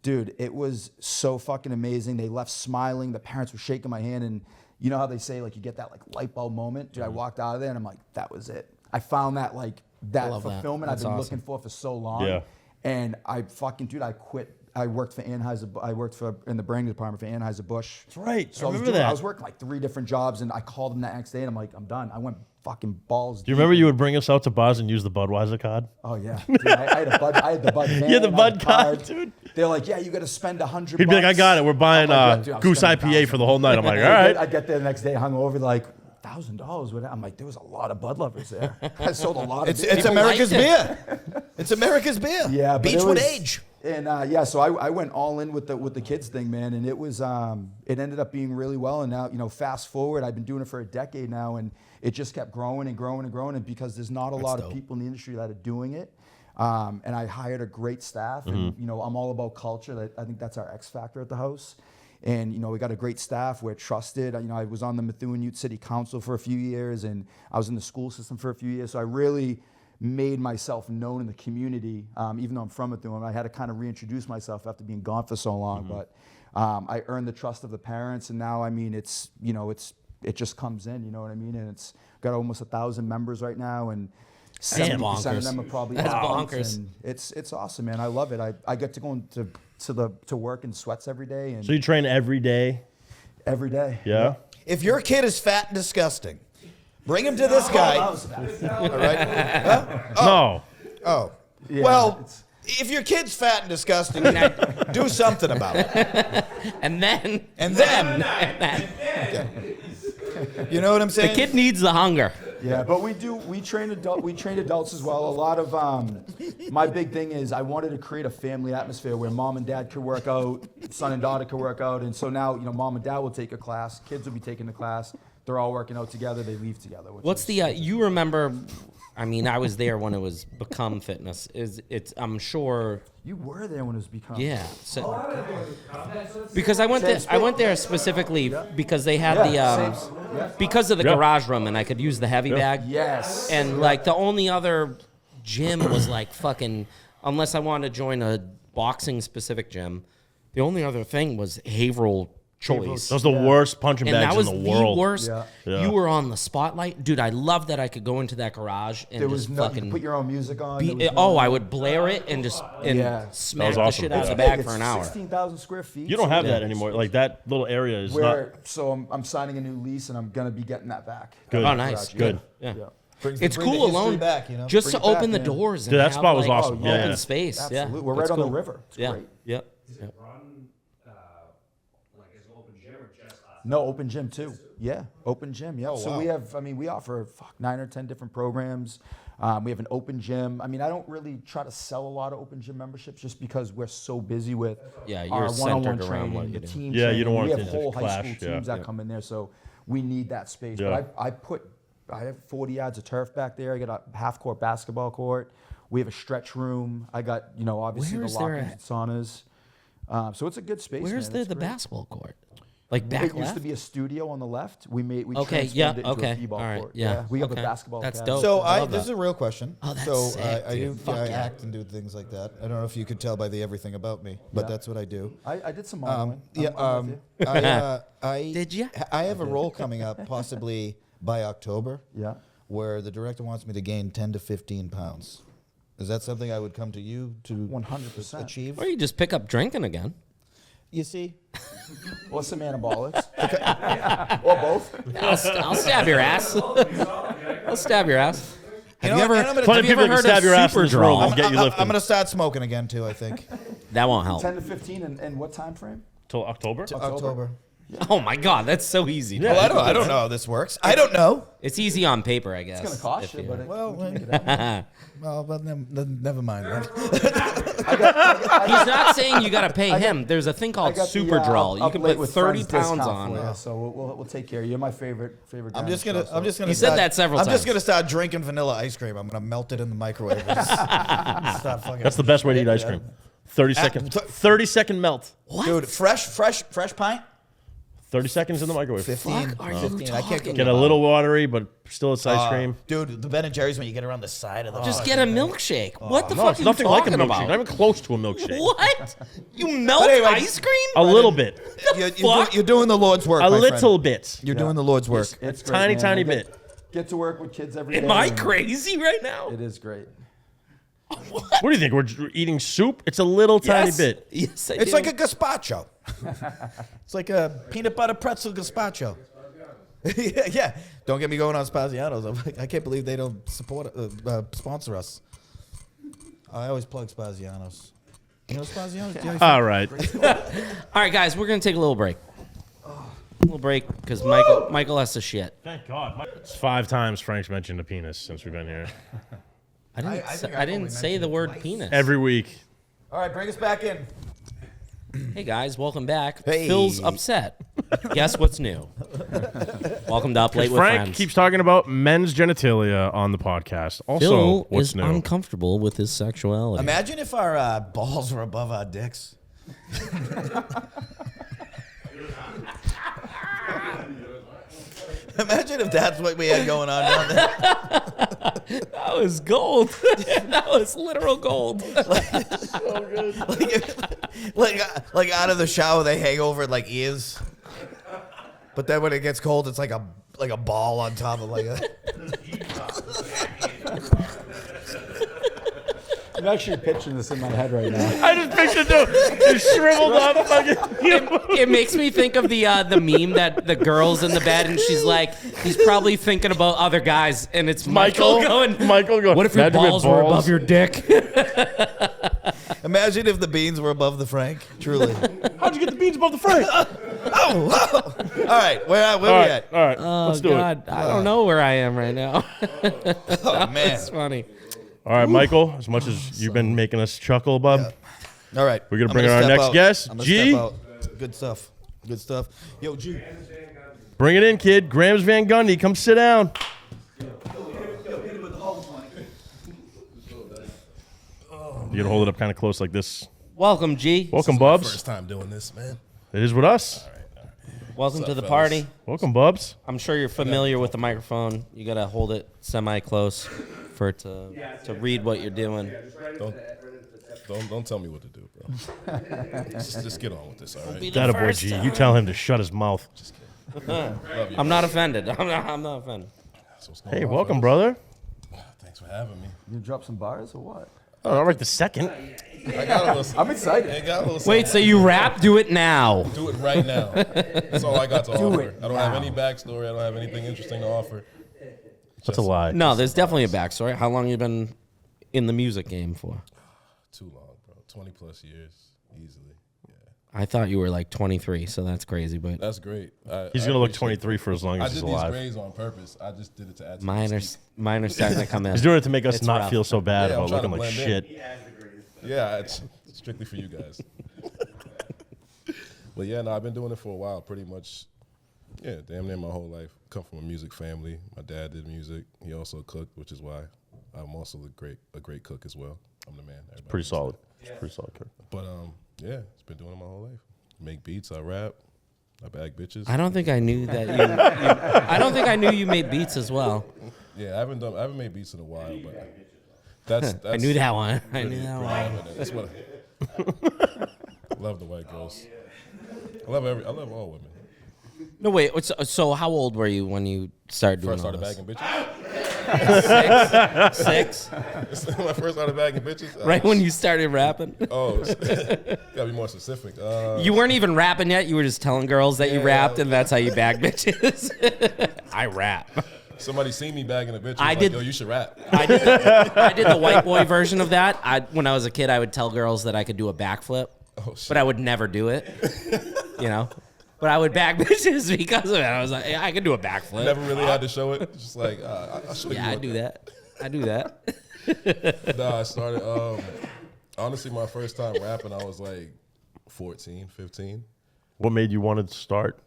G: dude, it was so fucking amazing. They left smiling. The parents were shaking my hand, and you know how they say like you get that like light bulb moment. Dude, I walked out of there and I'm like, that was it. I found that that
C: love that.
G: fulfillment
C: That's
G: I've been
C: awesome.
G: looking for so long.
F: Yeah.
G: And I fucking, dude, I quit. I worked for I worked in the branding department for Anheuser-Busch.
F: That's right.
G: So
F: I remember
G: I
F: that.
G: was working like 3 different jobs, and I called them that next day, and I'm like, I'm done. I went fucking balls.
F: Do you remember you would bring us out to bars and use the Budweiser card?
G: Oh yeah, dude, I had the Bud. Van,
F: Yeah, the
G: I had
F: Bud
G: the
F: card, dude.
G: They're like, yeah, you got to spend $100.
F: He'd be like, I got it. We're buying
G: I'm like, yeah, dude, I'm
F: Goose
G: spending
F: IPA for the whole night. I'm like, all
G: I
F: right.
G: get there the next day, hungover, like $1,000. I'm like, there was a lot of Bud lovers there. I sold a lot of.
A: It's
G: beer.
A: America's
C: liked
A: beer. It's America's beer.
G: Yeah, but
A: Beach
G: it
A: would
G: was-
A: age.
G: And yeah, so I went all in with the kids thing, man, and it was it ended up being really well. And now fast forward, I've been doing it for a decade now, and it just kept growing and growing and growing. And because there's not a lot of people in the industry that are doing it, and I hired a great staff, and I'm all about culture. I think that's our X factor at the house. And we got a great staff. We're trusted. I was on the Methuen Youth City Council for a few years, and I was in the school system for a few years. So I really made myself known in the community, even though I'm from Methuen. I had to kind of reintroduce myself after being gone for so long. But I earned the trust of the parents, and now it just comes in. You know what I mean? And it's got almost 1,000 members right now, and 70% of
C: bonkers.
G: them are probably
C: That's
G: adults,
C: bonkers.
G: and it's awesome, man. I love it. I get to go to work in sweats every day, and
F: So you train every day?
G: every day.
F: Yeah.
A: If your kid is fat and disgusting, bring him to this guy. All right.
F: No.
A: Oh.
G: Yeah,
A: Well, if your kid's fat and disgusting, do something about it.
C: And then.
A: You know what I'm saying?
C: The kid needs the hunger.
G: Yeah, but we train adults as well. A lot of my big thing is I wanted to create a family atmosphere where mom and dad could work out, son and daughter could work out, and so now mom and dad will take a class, kids will be taking the class, they're all working out together, they leave together.
C: What's the you remember? I mean, I was there when it was Become Fitness. I'm sure.
G: You were there when it was Become.
C: Yeah. So, because I went there specifically because they had because of the garage room and I could use the heavy bag.
G: Yes.
C: And like the only other gym was like fucking, unless I wanted to join a boxing specific gym, the only other thing was Haverhill Choice.
F: Those are the worst punching
C: And
F: bags
C: that was
F: in the world.
C: the worst.
F: Yeah.
C: You were on the spotlight, dude. I loved that I could go into that garage and
G: There
C: just
G: was no, you
C: fucking
G: could put your own music on.
C: I would blare it and just smack the
F: awesome.
C: shit out of the
G: It's
C: bag
G: big,
C: for an
G: it's
C: hour.
G: 16,000 square feet.
F: You don't have that anymore. Like that little area is not
G: So I'm signing a new lease and I'm gonna be getting that back.
F: good.
C: Oh, nice.
F: Good.
C: Yeah.
A: Brings
C: It's
A: bring the
C: cool
A: history
C: alone
A: back,
C: just to
G: Bring it
C: open
G: back,
C: the
G: man.
C: doors.
F: Dude,
C: and
F: that
C: have,
F: spot was
C: like,
F: awesome.
C: Open
F: Yeah.
C: space.
G: Absolutely.
C: Yeah.
G: We're right
C: It's
G: on
C: cool.
G: the river. It's
C: Yeah.
G: great.
C: Yep.
G: No, open gym too. Yeah, open gym. Yeah. So
A: wow.
G: we offer 9 or 10 different programs. We have an open gym. I mean, I don't really try to sell a lot of open gym memberships just because we're so busy with
C: Yeah, you're
G: our one-on-one
C: centered around
G: training,
C: what you
G: the
C: do.
G: team
F: Yeah, you
G: training.
F: don't want
G: We
F: it
G: have
F: to
G: whole high
F: clash,
G: school
F: yeah.
G: teams that come in there, so we need that space.
F: Yeah.
G: But I have 40 yards of turf back there. I got a half-court basketball court. We have a stretch room. I got, obviously
C: Where
G: the
C: is there
G: lockers and saunas. So it's a good space.
C: Where's
G: man. It's
C: the
G: great.
C: basketball court? Like back
G: It used
C: left?
G: to be a studio on the left. We
C: Okay,
G: transformed
C: yeah,
G: it into
C: okay,
G: a b-ball
C: all right,
G: court.
C: yeah,
G: We have
C: okay.
G: a basketball
C: That's
G: academy.
C: dope.
A: So
C: I love
A: this is
C: that.
A: a real question.
C: Oh, that's
A: so
C: sick,
A: I
C: dude. Fuck yeah.
A: act and do things like that. I don't know if you could tell by the everything about me, but that's what I do.
G: I did some modeling.
C: Did ya?
A: I have a role coming up, possibly by October.
G: Yeah.
A: Where the director wants me to gain 10 to 15 pounds. Is that something I would come to you to
G: 100%.
A: achieve?
C: Or you just pick up drinking again.
A: You see?
G: Or some anabolics. Or both.
C: I'll stab your ass. I'll stab your ass.
A: Have
C: you ever-
A: and I'm gonna-
F: Plenty of
C: Have you
F: people
C: ever
F: that can
C: heard
F: stab
C: of
F: your ass in this
C: Super
F: room
C: Draw?
F: and get you lifting.
A: I'm going to start smoking again, too, I think.
C: That won't help.
G: 10 to 15 and what time frame?
F: Till October?
A: October.
C: Oh my God, that's so easy.
A: Well, I don't know how this works. I don't know.
C: It's easy on paper, I guess.
G: It's going to cost
C: if
G: you, but it,
A: Well,
G: we can make it happen.
A: Well, but never mind. Then.
C: He's not saying you got to pay him. There's a thing
G: I
C: called
G: got
C: Super Draw. You
G: Up
C: can
G: Late
C: put
G: with
C: 30
G: Friends
C: pounds
G: discount
C: on.
G: for you, so we'll take care of you. You're my favorite
A: I'm just
G: guy on
A: gonna.
G: the show,
A: I'm just gonna.
C: You said that several
A: I'm just
C: times.
A: gonna start drinking vanilla ice cream. I'm gonna melt it in the microwave. Stop fucking.
F: That's the best way to eat ice cream. 30-second melt.
A: Dude, fresh pint.
F: 30 seconds in the microwave.
A: 15.
C: are you
A: 15. I can't
C: talking
F: Get a little watery, but still it's ice cream.
A: Dude, the Ben and Jerry's when you get around the side of the.
C: Just get a milkshake. What the
F: No,
C: fuck
F: it's
C: are you
F: nothing like a
C: talking
F: milkshake.
C: about?
F: Not even close to a milkshake.
C: What? You melt
A: But anyway,
C: ice cream?
F: A little bit.
C: fuck?
A: You're doing the Lord's work.
F: A
A: my
F: little
A: friend.
F: bit.
A: You're doing the Lord's work.
G: It's great,
F: Tiny,
G: man.
F: tiny
G: I
F: bit.
G: Get to work with kids every day.
C: Am I
G: and
C: crazy right now?
G: It is great.
F: What do you think? We're eating soup? It's a little tiny
C: Yes.
F: bit.
C: Yes, I
A: It's
C: do.
A: like a gazpacho. It's like a peanut butter pretzel gazpacho. yeah. Don't get me going on Spaziano's. I can't believe they don't sponsor us. I always plug Spaziano's. You know Spaziano's?
F: All right.
C: All right, guys, we're going to take a little break. A little break because Michael has to shit.
F: Thank God. It's 5 times Frank's mentioned a penis since we've been here.
C: I didn't say the word penis.
F: Every week.
A: All right, bring us back in.
C: Hey, guys, welcome back.
A: Hey.
C: Phil's upset. Guess what's new? Welcome to Up Late with
F: Frank
C: Friends.
F: keeps talking about men's genitalia on the podcast. Also,
C: Phil
F: what's
C: is
F: new?
C: uncomfortable with his sexuality.
A: Imagine if our balls were above our dicks. Imagine if that's what we had going on down there.
C: That was gold. That was literal gold.
A: like out of the shower, they hang over like ears. But then when it gets cold, it's like a ball on top of like a.
G: I'm actually picturing this in my head right now.
F: I just pictured just shriveled up.
C: It makes me think of the meme that the girl's in the bed and she's like, he's probably thinking about other guys, and it's Michael going.
F: Michael going.
C: What if your
F: "Imagine we had
C: balls were above your dick?
A: Imagine if the beans were above the Frank. Truly.
F: How'd you get the beans above the Frank?
A: All right, where we at?
F: All right.
C: Oh,
F: Let's do
C: God. I don't know where I am right now.
A: Oh man.
C: That's funny.
F: it. All right, Michael. As much as you've been making us chuckle, bub,
A: All right,
F: We're gonna
A: I'm
F: bring in our
A: step
F: next
A: out.
F: guest,
A: I'm gonna
F: G.
A: step out. Good stuff. Good stuff. Yo, G.
F: bring it in, kid. Grams Van Gundy, come sit down. You gotta hold it up kind of close like this.
C: Welcome, G.
F: Welcome, Bubs.
E: First time doing this, man.
F: It is with us.
C: Welcome to the
E: fellas?
C: party.
F: Welcome, Bubs.
C: I'm sure you're familiar with the microphone. You gotta hold it semi-close for it to read what you're doing.
E: Don't tell me what to do, bro. just get on with this, all right?
F: That a boy, G. You tell him to shut his mouth.
C: I'm not offended. I'm not offended.
E: That's what's going
F: Hey,
E: on,
F: welcome,
E: fellas.
F: brother.
E: Thanks for having me.
G: You drop some bars or what?
F: Oh, all right, the second.
E: I got a little.
G: I'm excited.
E: I got a little
C: Wait, so you rap? Do it now.
E: Do it right now. That's all I got to offer.
G: it
E: I don't have any backstory. I don't have anything interesting to offer.
F: That's a lie.
C: No, there's definitely a backstory. How long you been in the music game for?
E: Too long, bro. 20 plus years, easily. Yeah,
C: I thought you were like 23, so that's crazy. But
E: that's great.
F: He's
E: I
F: gonna look
E: appreciate
F: 23 for as long
E: I
F: as he's
E: did these
F: alive.
E: grades on purpose. I just did it to add to
C: mine
E: the
C: are
E: mystique.
C: mine are starting to come in.
F: He's doing it to make us
C: It's
F: not
C: rough.
F: feel so bad
E: Yeah, I'm
F: about
E: trying
F: looking
E: to
F: like
E: blend
F: shit.
E: Yeah, it's strictly for you guys. But yeah, no, I've been doing it for a while, pretty much. Yeah, damn near my whole life. Come from a music family. My dad did music. He also cooked, which is why I'm also a great cook as well. I'm the man. Everybody
F: Pretty
E: knows
F: solid.
E: that.
F: Pretty solid. Kurt.
E: But yeah, it's been doing it my whole life. Make beats, I rap, I bag bitches.
C: I don't think I knew that I don't think I knew you made beats as well.
E: Yeah, I haven't made beats in a while, but that's
C: I knew that one. I
E: pretty-
C: knew that
E: pretty
C: one.
E: evident. That's what I love the white girls. I love all women.
C: No, wait. So how old were you when you started doing
E: First
C: all
E: started
C: this?
E: bagging bitches.
C: 6?
E: When I first started bagging bitches.
C: Right when you started rapping?
E: Oh, gotta be more specific.
C: You weren't even rapping yet. You were just telling girls that you
E: Yeah.
C: rapped, and that's how you bag bitches. I rap.
E: Somebody seen me bagging a bitch.
C: I
E: I
C: did-
E: did. Yo, you should rap.
C: I did the white boy version of that. When I was a kid, I would tell girls that I could do a backflip,
E: Oh, shit.
C: but I would never do it. You know. But I would bag bitches because of it. I was like, yeah, I can do a backflip.
E: Never really had to show it. Just like I'll show you.
C: Yeah, I
E: what
C: do that. I do that.
E: Nah, I started. Honestly, my first time rapping, I was like 14, 15.
F: What made you want to start?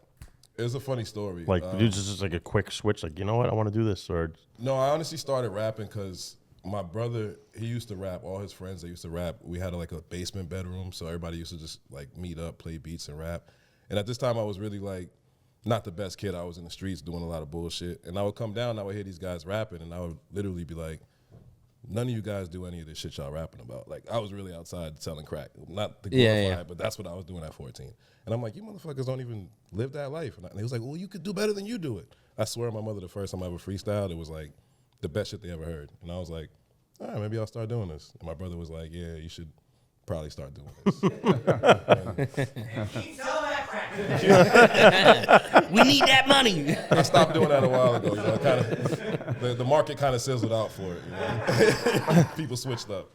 E: It was a funny story.
F: Like, dude, just like a quick switch. Like, you know what? I want to do this. Or
E: No, I honestly started rapping because my brother, he used to rap. All his friends, they used to rap. We had like a basement bedroom, so everybody used to just like meet up, play beats, and rap. And at this time, I was really like not the best kid. I was in the streets doing a lot of bullshit. And I would come down, and I would hear these guys rapping, and I would literally be like, none of you guys do any of this shit y'all rapping about. Like, I was really outside selling crack. Not to glorify
C: Yeah.
E: it, but that's what I was doing at 14. And I'm like, you motherfuckers don't even live that life. And he was like, well, you could do better than you do it. I swear on my mother, the first time I ever freestyled, it was like the best shit they ever heard. And I was like, all right, maybe I'll start doing this. And my brother was like, yeah, you should probably start doing this.
C: We need that money.
E: I stopped doing that a while ago. You know, kind of the market kind of sizzled out for it. You know? People switched up.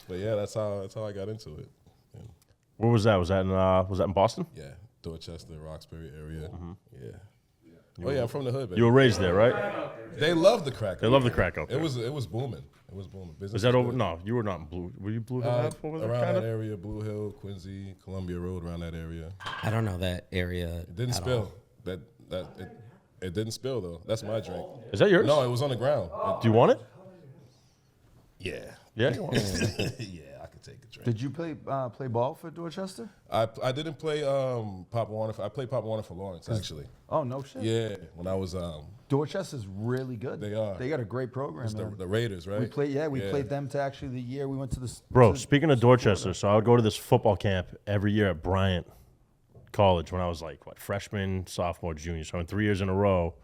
E: But yeah, that's how I got into it. And
F: where was that? Was that in Boston?
E: yeah, Dorchester, Roxbury area. Yeah. Oh yeah, I'm from the hood, baby.
F: You were raised there, right?
E: They love the crack.
F: They love the crack out there.
E: It was booming. It was booming. Business
F: Is that
E: was
F: over?
E: good.
F: No, you were not in Blue. Were you Blue Hill Ave over there?
E: Around
F: Kinda?
E: that area, Blue Hill, Quincy, Columbia Road, around that area.
C: I don't know that area.
E: It didn't spill. It didn't spill though. That's my drink.
F: Is that yours?
E: No, it was on the ground.
F: Do you want it?
E: Yeah.
F: Yeah.
E: Yeah, I could take a drink.
G: Did you play ball for Dorchester?
E: I didn't play Pop Warner. I played Pop Warner for Lawrence actually.
G: Oh no shit.
E: Yeah, when I was
G: Dorchester's really good.
E: They are.
G: They got a great program.
E: the
G: Man.
E: Raiders, right?
G: We played them to actually the year we went to the
F: Bro, speaking of Dorchester, so I would go to this football camp every year at Bryant College when I was like, freshman, sophomore, junior. So I went 3 years in a row,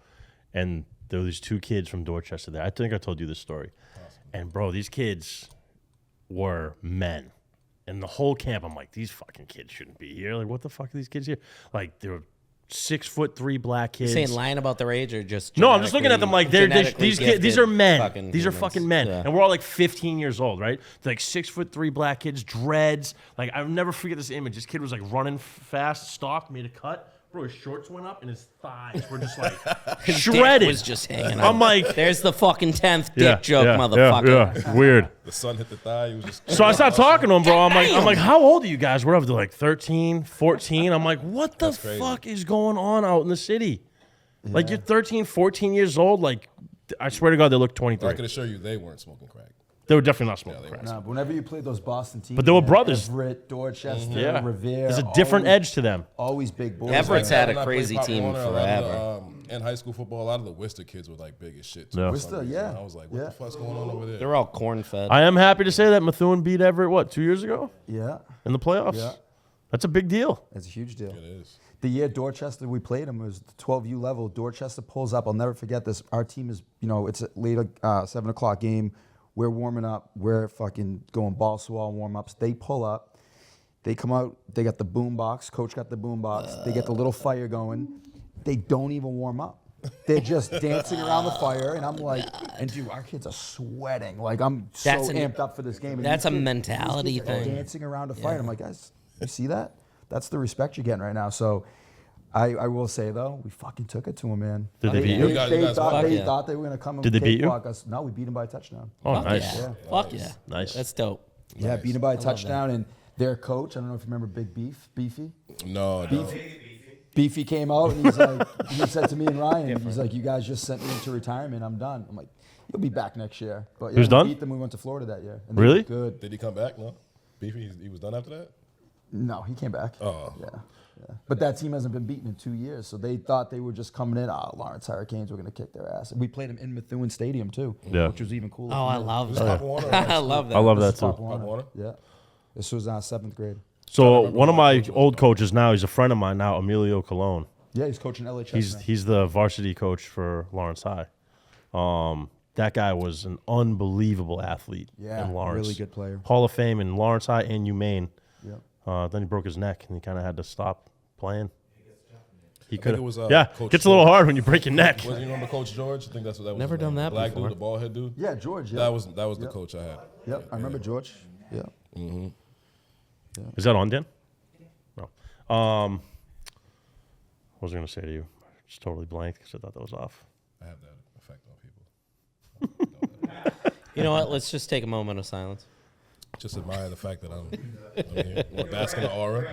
F: and there were these two kids from Dorchester there. I think I told you this story. Awesome. And, bro, these kids were men. And the whole camp, I'm like, these fucking kids shouldn't be here. Like, what the fuck are these kids here? Like, they were 6'3" black kids.
C: Saying lying about their age or just
F: No, I'm just looking at them like these kids. These are men. These are
C: humans.
F: fucking men,
C: Yeah.
F: and we're all like 15 years old, right? They're like 6'3" black kids, dreads. Like I'll never forget this image. This kid was like running fast, stopped, made a cut. Bro, his shorts went up and his thighs were just like
C: His
F: shredded.
C: dick was just hanging out.
F: I'm like,
C: There's the fucking 10th dick joke, motherfucker.
F: Yeah, weird.
E: The sun hit the thigh. He was just.
F: So I started talking to him, bro. I'm like, how old are you guys? We're up to like 13, 14. I'm like, what the
E: crazy.
F: fuck is going on out in the city? Like you're 13, 14 years old. Like, I swear to God, they look
E: I
F: 23.
E: can assure you, they weren't smoking crack.
F: They were definitely not smoking crack.
G: Nah, but whenever you played those Boston teams,
F: But they were
G: man,
F: brothers.
G: Everett, Dorchester,
F: Yeah.
G: Revere.
F: There's a different
G: always,
F: edge to them.
G: Always big boys.
C: Everett's
E: Like,
C: had
E: when
C: a
E: I played
C: crazy
E: Pop
C: team
E: Warner, a lot
C: forever.
E: of the, in high school football, a lot of the Worcester kids were like big as shit. Too,
F: Yeah.
E: for some
G: Worcester,
E: reason.
G: yeah.
E: I was like, what
G: Yeah.
E: the fuck's going on over there?
C: They're all corn fed.
F: I am happy to say that Methuen beat Everett, what, 2 years ago
G: Yeah,
F: in the playoffs?
G: Yeah.
F: That's a big deal.
G: it's a huge deal.
E: It is.
G: The year Dorchester we played them was the 12U level. Dorchester pulls up. I'll never forget this. Our team is, it's a later 7 o'clock game. We're warming up. We're fucking going balls to wall warm ups. They pull up. They come out. They got the boom box. Coach got the boom box. They get the little fire going. They don't even warm up. They're just dancing around the fire, and I'm like, and dude, our kids are sweating. Like I'm so amped up for this game. And
C: that's
G: these
C: a
G: kids-
C: mentality
G: these kids are
C: thing.
G: dancing around a fire. And I'm like, guys, you see that? That's the respect you're getting right now. So. I will say though, we fucking took it to them, man.
F: Did they beat you?
E: You guys
G: thought,
E: won.
G: they
C: yeah.
G: thought they were gonna come.
F: Did they beat you?
G: cakewalk us. No, we beat them by a touchdown.
F: Oh,
C: Fuck
F: nice.
C: yeah. Fuck yeah.
F: Nice.
C: That's dope.
G: Yeah, beat them by a touchdown, and their coach. I don't know if you remember Big Beefy.
E: No.
G: Beefy came out and he's like, he said to me and Ryan, he's like, you guys just sent me into retirement. I'm done. I'm like, you'll be back next year. But yeah,
F: He was
G: we
F: done?
G: beat them. We went to Florida that year. And they
F: Really?
G: were good.
E: Did he come back? No. Beefy, he was done after that?
G: No, he came back.
E: Oh.
G: Yeah. But that team hasn't been beaten in 2 years, so they thought they were just coming in. Lawrence Hurricanes were going to kick their ass. And we played them in Methuen Stadium too,
F: Yeah.
G: which was even cooler.
C: Oh, I love
E: Was Pop
C: that.
E: Warner?
C: I love that.
F: I love
G: This
F: that
G: is Pop
F: too.
G: Warner.
E: Warner?
G: Yeah, this was 7th grade.
F: So one of my old coaches now, he's a friend of mine now, Emilio Colon.
G: Yeah, he's coaching LHS. now.
F: He's the varsity coach for Lawrence High. That guy was an unbelievable athlete
G: Yeah,
F: in Lawrence.
G: really good player.
F: Hall of Fame in Lawrence High and UMaine.
G: Yeah.
F: Then he broke his neck and he kind of had to stop playing. He
E: think
F: could
E: it was,
F: yeah,
E: Coach
F: gets a little
E: George.
F: hard when you break your neck.
E: You remember Coach George? I think that's what that was.
C: Never
E: his name.
C: done that
E: Black
C: before.
E: dude, the bald head dude.
G: Yeah, George. Yeah.
E: That was the
G: Yep.
E: coach I had.
G: Yep, I remember George. Yeah.
F: Is that on, Dan? No. What was I going to say to you? Just totally blanked because I thought that was off.
E: I have that effect on people.
C: You know what? Let's just take a moment of silence.
E: Just admire the fact that I'm here. Want to bask in the aura.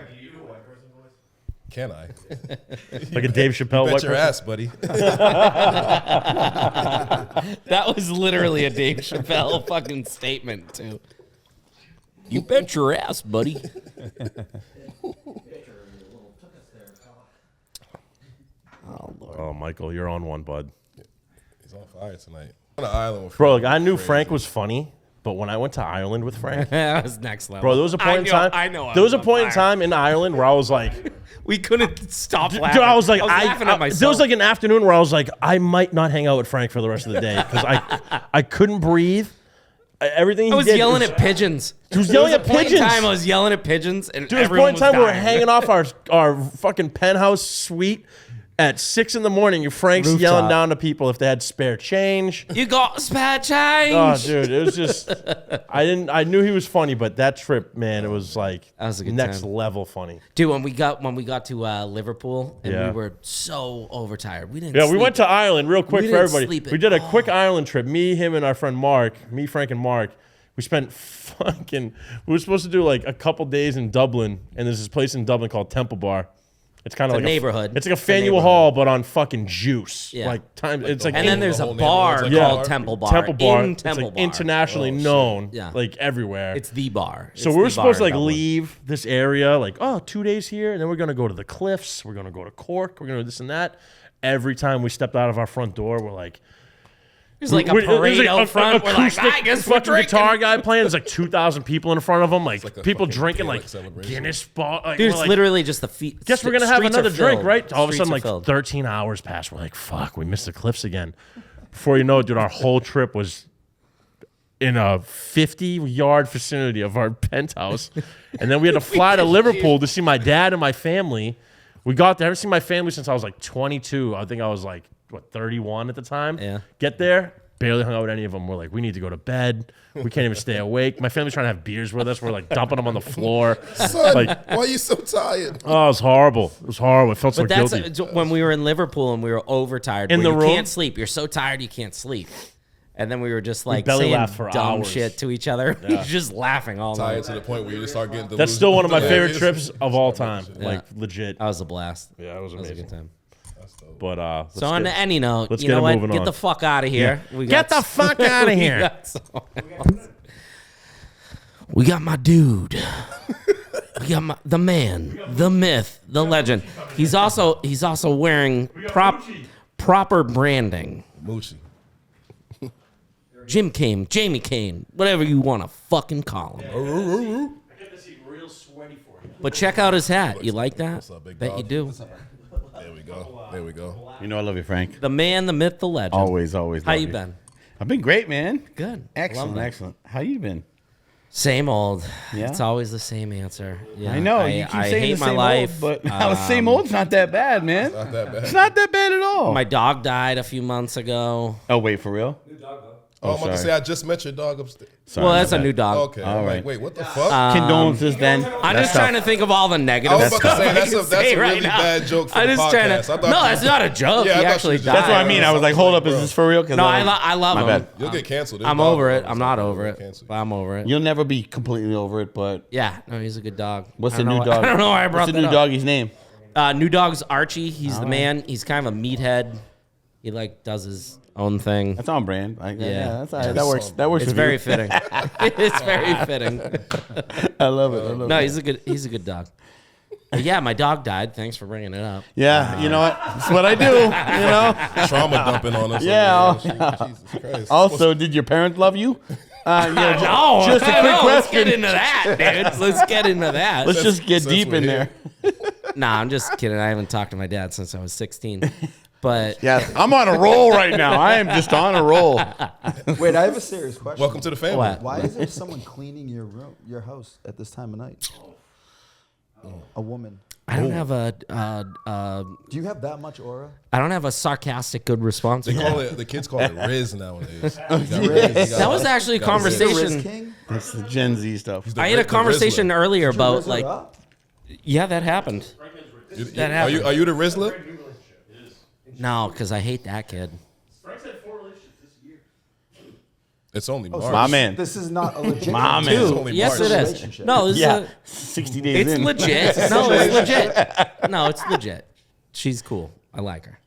E: Can I?
F: Like a Dave Chappelle
E: Bet
F: white
E: your
F: person.
E: ass, buddy.
C: That was literally a Dave Chappelle fucking statement, too. You bet your ass, buddy.
F: Oh, Michael, you're on one, bud.
E: He's on fire tonight. On an island with
F: Bro,
E: Frank.
F: like, I knew
E: Crazy.
F: Frank was funny, but when I went to Ireland with Frank,
C: That was next level.
F: bro, there was a point in time.
C: I know.
F: There was a point in time in Ireland where I was like,
C: We couldn't stop
F: dude,
C: laughing.
F: I was like,
C: laughing at myself.
F: there was like an afternoon where I was like, I might not hang out with Frank for the rest of the day because I couldn't breathe. Everything he
C: I was
F: did
C: yelling at pigeons.
F: He was
C: There
F: yelling
C: a
F: at
C: point in
F: pigeons.
C: time I was yelling at pigeons, and
F: Dude, there's a
C: everyone
F: point in time
C: was
F: we were
C: dying.
F: hanging off our fucking penthouse suite at 6 a.m. Frank's
G: Rooftop.
F: yelling down to people if they had spare change.
C: You got spare change.
F: Oh, dude, it was just I knew he was funny, but that trip, man, it was like
C: That was a good
F: next
C: time.
F: level funny.
C: Dude, when we got to Liverpool and
F: Yeah.
C: we were so overtired, we didn't.
F: Yeah, we
C: sleep.
F: went to Ireland real quick
C: We
F: for
C: didn't
F: everybody.
C: sleep at
F: We did a
C: all.
F: quick Ireland trip. Me, him, and our friend Mark. Me, Frank, and Mark. We spent fucking. We were supposed to do like a couple days in Dublin, and there's this place in Dublin called Temple Bar. It's kind of
C: It's a
F: like
C: neighborhood.
F: It's like a
C: It's a
F: Faneuil
C: neighborhood.
F: Hall, but on fucking juice.
C: Yeah.
F: Like time. It's
E: the
F: like
C: And then
E: The
C: there's a
E: whole
C: bar
E: neighborhood's like
C: called
E: a bar?
C: Temple Bar.
F: Temple Bar.
C: In
F: It's
C: Temple
F: like
C: Bar.
F: internationally
E: Oh, shit.
F: known,
C: Yeah.
F: like everywhere.
C: It's the bar.
F: So
C: It's
F: we were
C: the
F: supposed to
C: bar
F: like
C: in Dublin.
F: leave this area, like 2 days here, and then we're gonna go to the cliffs. We're gonna go to Cork. We're gonna do this and that. Every time we stepped out of our front door, we're like,
C: There's like a
F: there's
C: parade
F: like
C: out front. We're like,
F: acoustic
C: I guess we're
F: fucking
C: drinking.
F: guitar guy playing. There's like 2,000 people in front of him, like,
E: like a
F: people
E: fucking
F: drinking
E: Gaelic
F: like
E: celebration.
F: Guinness ball. Like,
C: Dude,
F: we're
C: it's
F: like,
C: literally just the feet.
F: guess we're gonna have
C: streets are
F: another drink,
C: filled.
F: right? All of a
C: Streets
F: sudden,
C: are
F: like
C: filled.
F: 13 hours pass. We're like, fuck, we missed the cliffs again. Before you know it, dude, our whole trip was in a 50-yard vicinity of our penthouse. And then we had to fly to Liverpool to see my dad and my family. We got there. I haven't seen my family since I was like 22. I think I was like, 31 at the time.
C: Yeah.
F: Get there, barely hung out with any of them. We're like, we need to go to bed. We can't even stay awake. My family's trying to have beers with us. We're like dumping them on the floor.
E: Son,
F: Like,
E: why are you so tired?
F: oh, it was horrible. It was horrible. I felt so
C: But that's
F: guilty.
C: when we were in Liverpool and we were overtired.
F: In
C: where
F: the
C: you
F: room?
C: can't sleep. You're so tired you can't sleep. And then we were just like
F: belly
C: saying
F: laughed for
C: dumb
F: hours.
C: shit to each other. Just laughing all
E: Tired
C: night.
E: to the point where you just start getting
F: That's still one of my favorite
E: delirious.
F: trips of all time. Like, legit.
C: That was a blast.
F: Yeah, it was
C: That was a
F: amazing.
C: good time.
F: But let's
C: So on
F: get-
C: any note,
F: let's
C: you
F: get
C: know
F: it
C: what?
F: moving
C: Get
F: on.
C: the fuck out of here. We
F: Get the fuck out of
C: we
F: here.
C: got someone else. We got my dude. We got the man, the myth, the legend. He's also wearing proper branding.
E: Moochie.
C: Jim Kane, Jamie Kane, whatever you want to fucking call him. But check out his hat. You like that?
E: up, big
C: Bet
E: dog?
C: you do.
E: There we go. There we go.
H: You know I love you, Frank.
C: The man, the myth, the legend.
H: Always, always.
C: How
H: love
C: you been?
H: I've been great, man.
C: Good.
H: Excellent,
C: Love that.
H: excellent. How you been?
C: Same old.
H: Yeah?
C: It's always the same answer. Yeah,
H: I know you keep
C: I
H: saying
C: hate
H: the
C: my
H: same
C: life.
H: old, but the same old's not that bad, man.
E: Not that bad.
H: It's not that bad at all.
C: My dog died a few months ago.
H: Oh wait, for real?
E: Oh, I'm about to
H: sorry.
E: say I just met your dog upstairs.
H: Sorry,
C: Well, that's
H: my
C: a
H: bad.
C: new dog.
E: Okay.
H: All
E: I'm
H: right.
E: like, wait, what the fuck?
H: Condolences, then.
C: I'm just trying to think of all the negative
E: I was about to
C: stuff
E: say,
C: I
E: that's
C: can
E: a
C: say
E: really
C: right now.
E: bad joke for
C: I'm
E: the
C: just trying
E: podcast. I
C: to.
E: thought
C: No,
E: you-
C: that's not a joke.
E: Yeah, I
C: he
E: thought
C: actually
E: you-
C: died.
H: That's what I mean. I was like, hold up, is this for real? 'Cause
C: No, I love
H: my
C: him.
H: bad.
E: You'll get canceled.
C: I'm over it. I'm not over it. But I'm over it.
H: You'll never be completely over it, but
C: Yeah, no, he's a good dog.
H: what's
C: I
H: the
C: don't
H: new
C: know-
H: dog?
C: I don't know why I brought
H: What's the
C: that
H: new
C: up.
H: doggy's name?
C: New dog's Archie. He's the man. He's kind of a meathead. He like does his own thing.
H: That's on brand. Yeah, that's all right.
E: Yeah.
H: That works. That works.
C: It's
H: with
C: very
H: you.
C: fitting. It's very fitting.
H: I love it. I love
C: No,
H: it.
C: he's a good dog. But yeah, my dog died. Thanks for bringing it up.
H: Yeah, you know what? That's what I do. You know.
E: Trauma dumping on us.
H: Yeah.
E: Jesus Christ.
H: Also, did your parents love you? Yeah,
C: No,
H: just a quick
C: let's get
H: question.
C: into that, dude. Let's get into that.
H: Let's just get
E: since
H: deep
E: we're
H: in
E: here.
H: there.
C: Nah, I'm just kidding. I haven't talked to my dad since I was 16. But
H: Yeah, I'm on a roll right now. I am just on a roll.
G: Wait, I have a serious question.
E: Welcome to the family.
C: what?
G: Why is there someone cleaning your room, your house at this time of night? A woman.
C: I don't have a
G: Do you have that much aura?
C: I don't have a sarcastic good response.
E: They
C: for
E: call
C: that.
E: it, the kids call it Riz nowadays.
C: That was actually a
G: The Riz
C: conversation.
G: King?
H: That's the Gen Z stuff.
C: I had a conversation earlier about
G: Riz her
C: like,
G: up?
C: yeah, that happened. That
E: Are you
C: happened.
E: are you the Rizzler?
C: No, because I hate that kid.
E: It's only
G: Oh,
E: March.
H: My man.
G: This is not a legit.
H: My man.
E: It's
C: Dude,
E: only
C: yes,
E: March.
C: it is.
G: Relationship.
C: No, this
H: Yeah,
C: is
H: 60 days
C: it's
H: in.
C: legit. No, it's legit. No, it's legit. She's cool. I like her.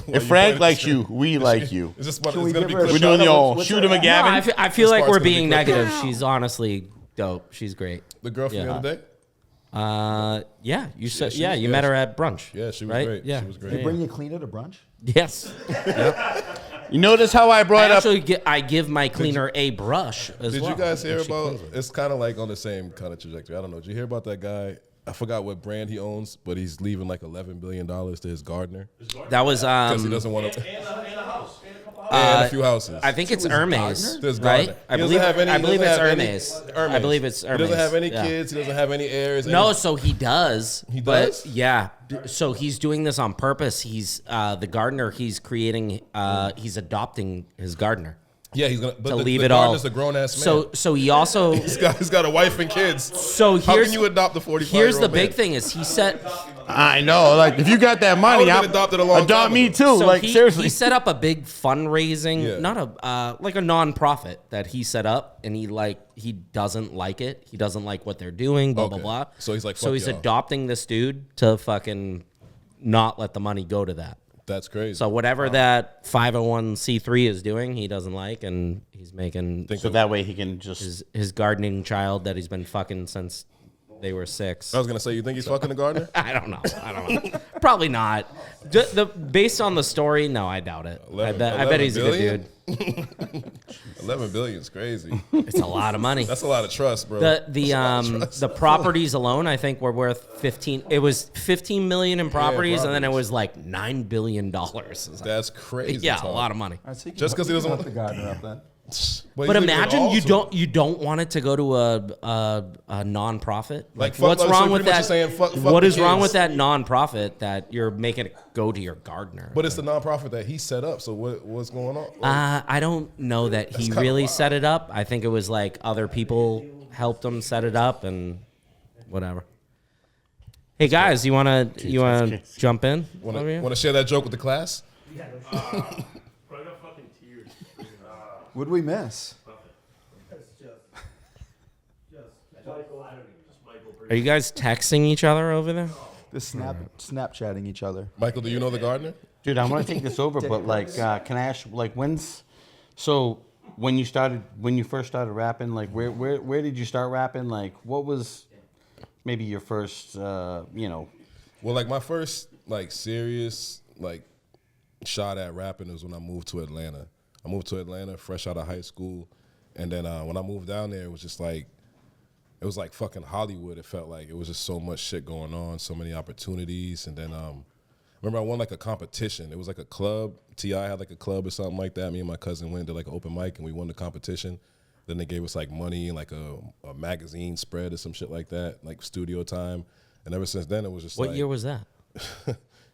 H: If Frank likes you, we like you.
E: Is this what
G: Can
E: it's
G: we
E: gonna
G: give
E: be
G: her a
H: We're
E: clip
H: doing
E: shot?
H: the old
G: What's
H: shoot
G: her
H: him a
G: name?
C: No,
H: Gavin.
C: I feel like
E: part's
C: we're
E: gonna be
C: being
E: quick.
C: negative. She's honestly dope. She's great.
E: The girl from the other day?
C: Yeah, you said
E: she
C: yeah,
E: was-
C: you
E: yeah,
C: met her at brunch.
E: Yeah, she was
C: right?
E: great.
C: Yeah,
E: She was great.
G: They bring you cleaner to brunch?
C: Yes.
H: You notice how I
C: I
H: brought up?
C: actually I give my cleaner a brush as
E: Did
C: well.
E: you guys hear
C: She
E: about?
C: cleans it.
E: It's kind of like on the same kind of trajectory. I don't know. Did you hear about that guy? I forgot what brand he owns, but he's leaving like $11 billion to his gardener
C: That was
E: because he doesn't want to. And a few houses.
C: I think it's Hermes,
E: To his
C: right?
E: gardener.
C: I
E: He doesn't
C: believe
E: have any-
C: I
E: he
C: believe
E: doesn't
C: it's
E: have any-
C: Hermes. I believe it's Hermes.
E: He doesn't have any
C: Yeah.
E: kids. He doesn't have any heirs.
C: No, so he does.
E: He
C: but
E: does?
C: Yeah. So he's doing this on purpose. He's the gardener. He's creating. He's adopting his gardener
E: Yeah, he's gonna. But
C: to
E: the,
C: leave
E: the
C: it all.
E: gardener's a grown ass man.
C: So he also.
E: he's got a wife and kids.
C: So
E: How
C: here's
E: can you adopt a 45?
C: here's the big thing is he said.
H: I know, like if you got that money,
E: would've
H: I'm
E: been adopted a long
H: adopt
E: time
H: me
E: ago.
H: too.
C: So
H: Like
C: he,
H: seriously,
C: he set up a big fundraising,
E: Yeah.
C: not a like a nonprofit that he set up, and he doesn't like it. He doesn't like what they're doing. Blah blah
E: Okay.
C: blah.
E: So he's like,
C: so
E: fuck
C: he's
E: y'all.
C: adopting this dude to fucking not let the money go to that.
E: That's crazy.
C: So whatever that 501c3 is doing, he doesn't like, and he's making
H: so that way he can just.
C: his gardening child that he's been fucking since they were 6.
E: I was gonna say, you think he's fucking the gardener?
C: I don't know. Probably not. Based on the story, no, I doubt it. I bet he's a good dude.
E: 11 billion is crazy.
C: It's a lot of money.
E: That's a lot of trust, bro.
C: The properties alone, I think, were worth 15. It was 15 million in properties, and then it was like $9 billion.
E: That's crazy.
C: Yeah, a
E: talk.
C: lot of money.
G: All right, so you can
E: Just 'cause he
G: you can
E: doesn't
G: hook the gardener up then.
C: But imagine you don't want it to go to a nonprofit.
E: Like,
C: What's
E: so
C: wrong
E: pretty
C: with
E: much
C: that?
E: you're saying fuck
C: What
E: the
C: is wrong
E: kids.
C: with that nonprofit that you're making it go to your gardener?
E: But it's the nonprofit that he set up. So what's going on?
C: I don't know that he
E: kinda
C: really
E: wild.
C: set it up. I think it was like other people helped him set it up and whatever. Hey guys, you wanna jump in?
E: Want
C: over here?
E: to share that joke with the class?
G: What'd we miss?
C: Are you guys texting each other over there?
G: The Snapchatting each other.
E: Michael, do you know the gardener?
H: Dude, I want to take this over, but like, can I ask, like, when you first started rapping, like, where did you start rapping? Like, what was maybe your first,
E: Well, like my first like serious like shot at rapping was when I moved to Atlanta. I moved to Atlanta fresh out of high school, and then when I moved down there, it was just like, it was like fucking Hollywood. It felt like it was just so much shit going on, so many opportunities. And then remember I won like a competition. It was like a club. T.I. had like a club or something like that. Me and my cousin went to like an open mic and we won the competition. Then they gave us like money and like a magazine spread or some shit like that, like studio time. And ever since then it was just
C: What
E: like,
C: year was that?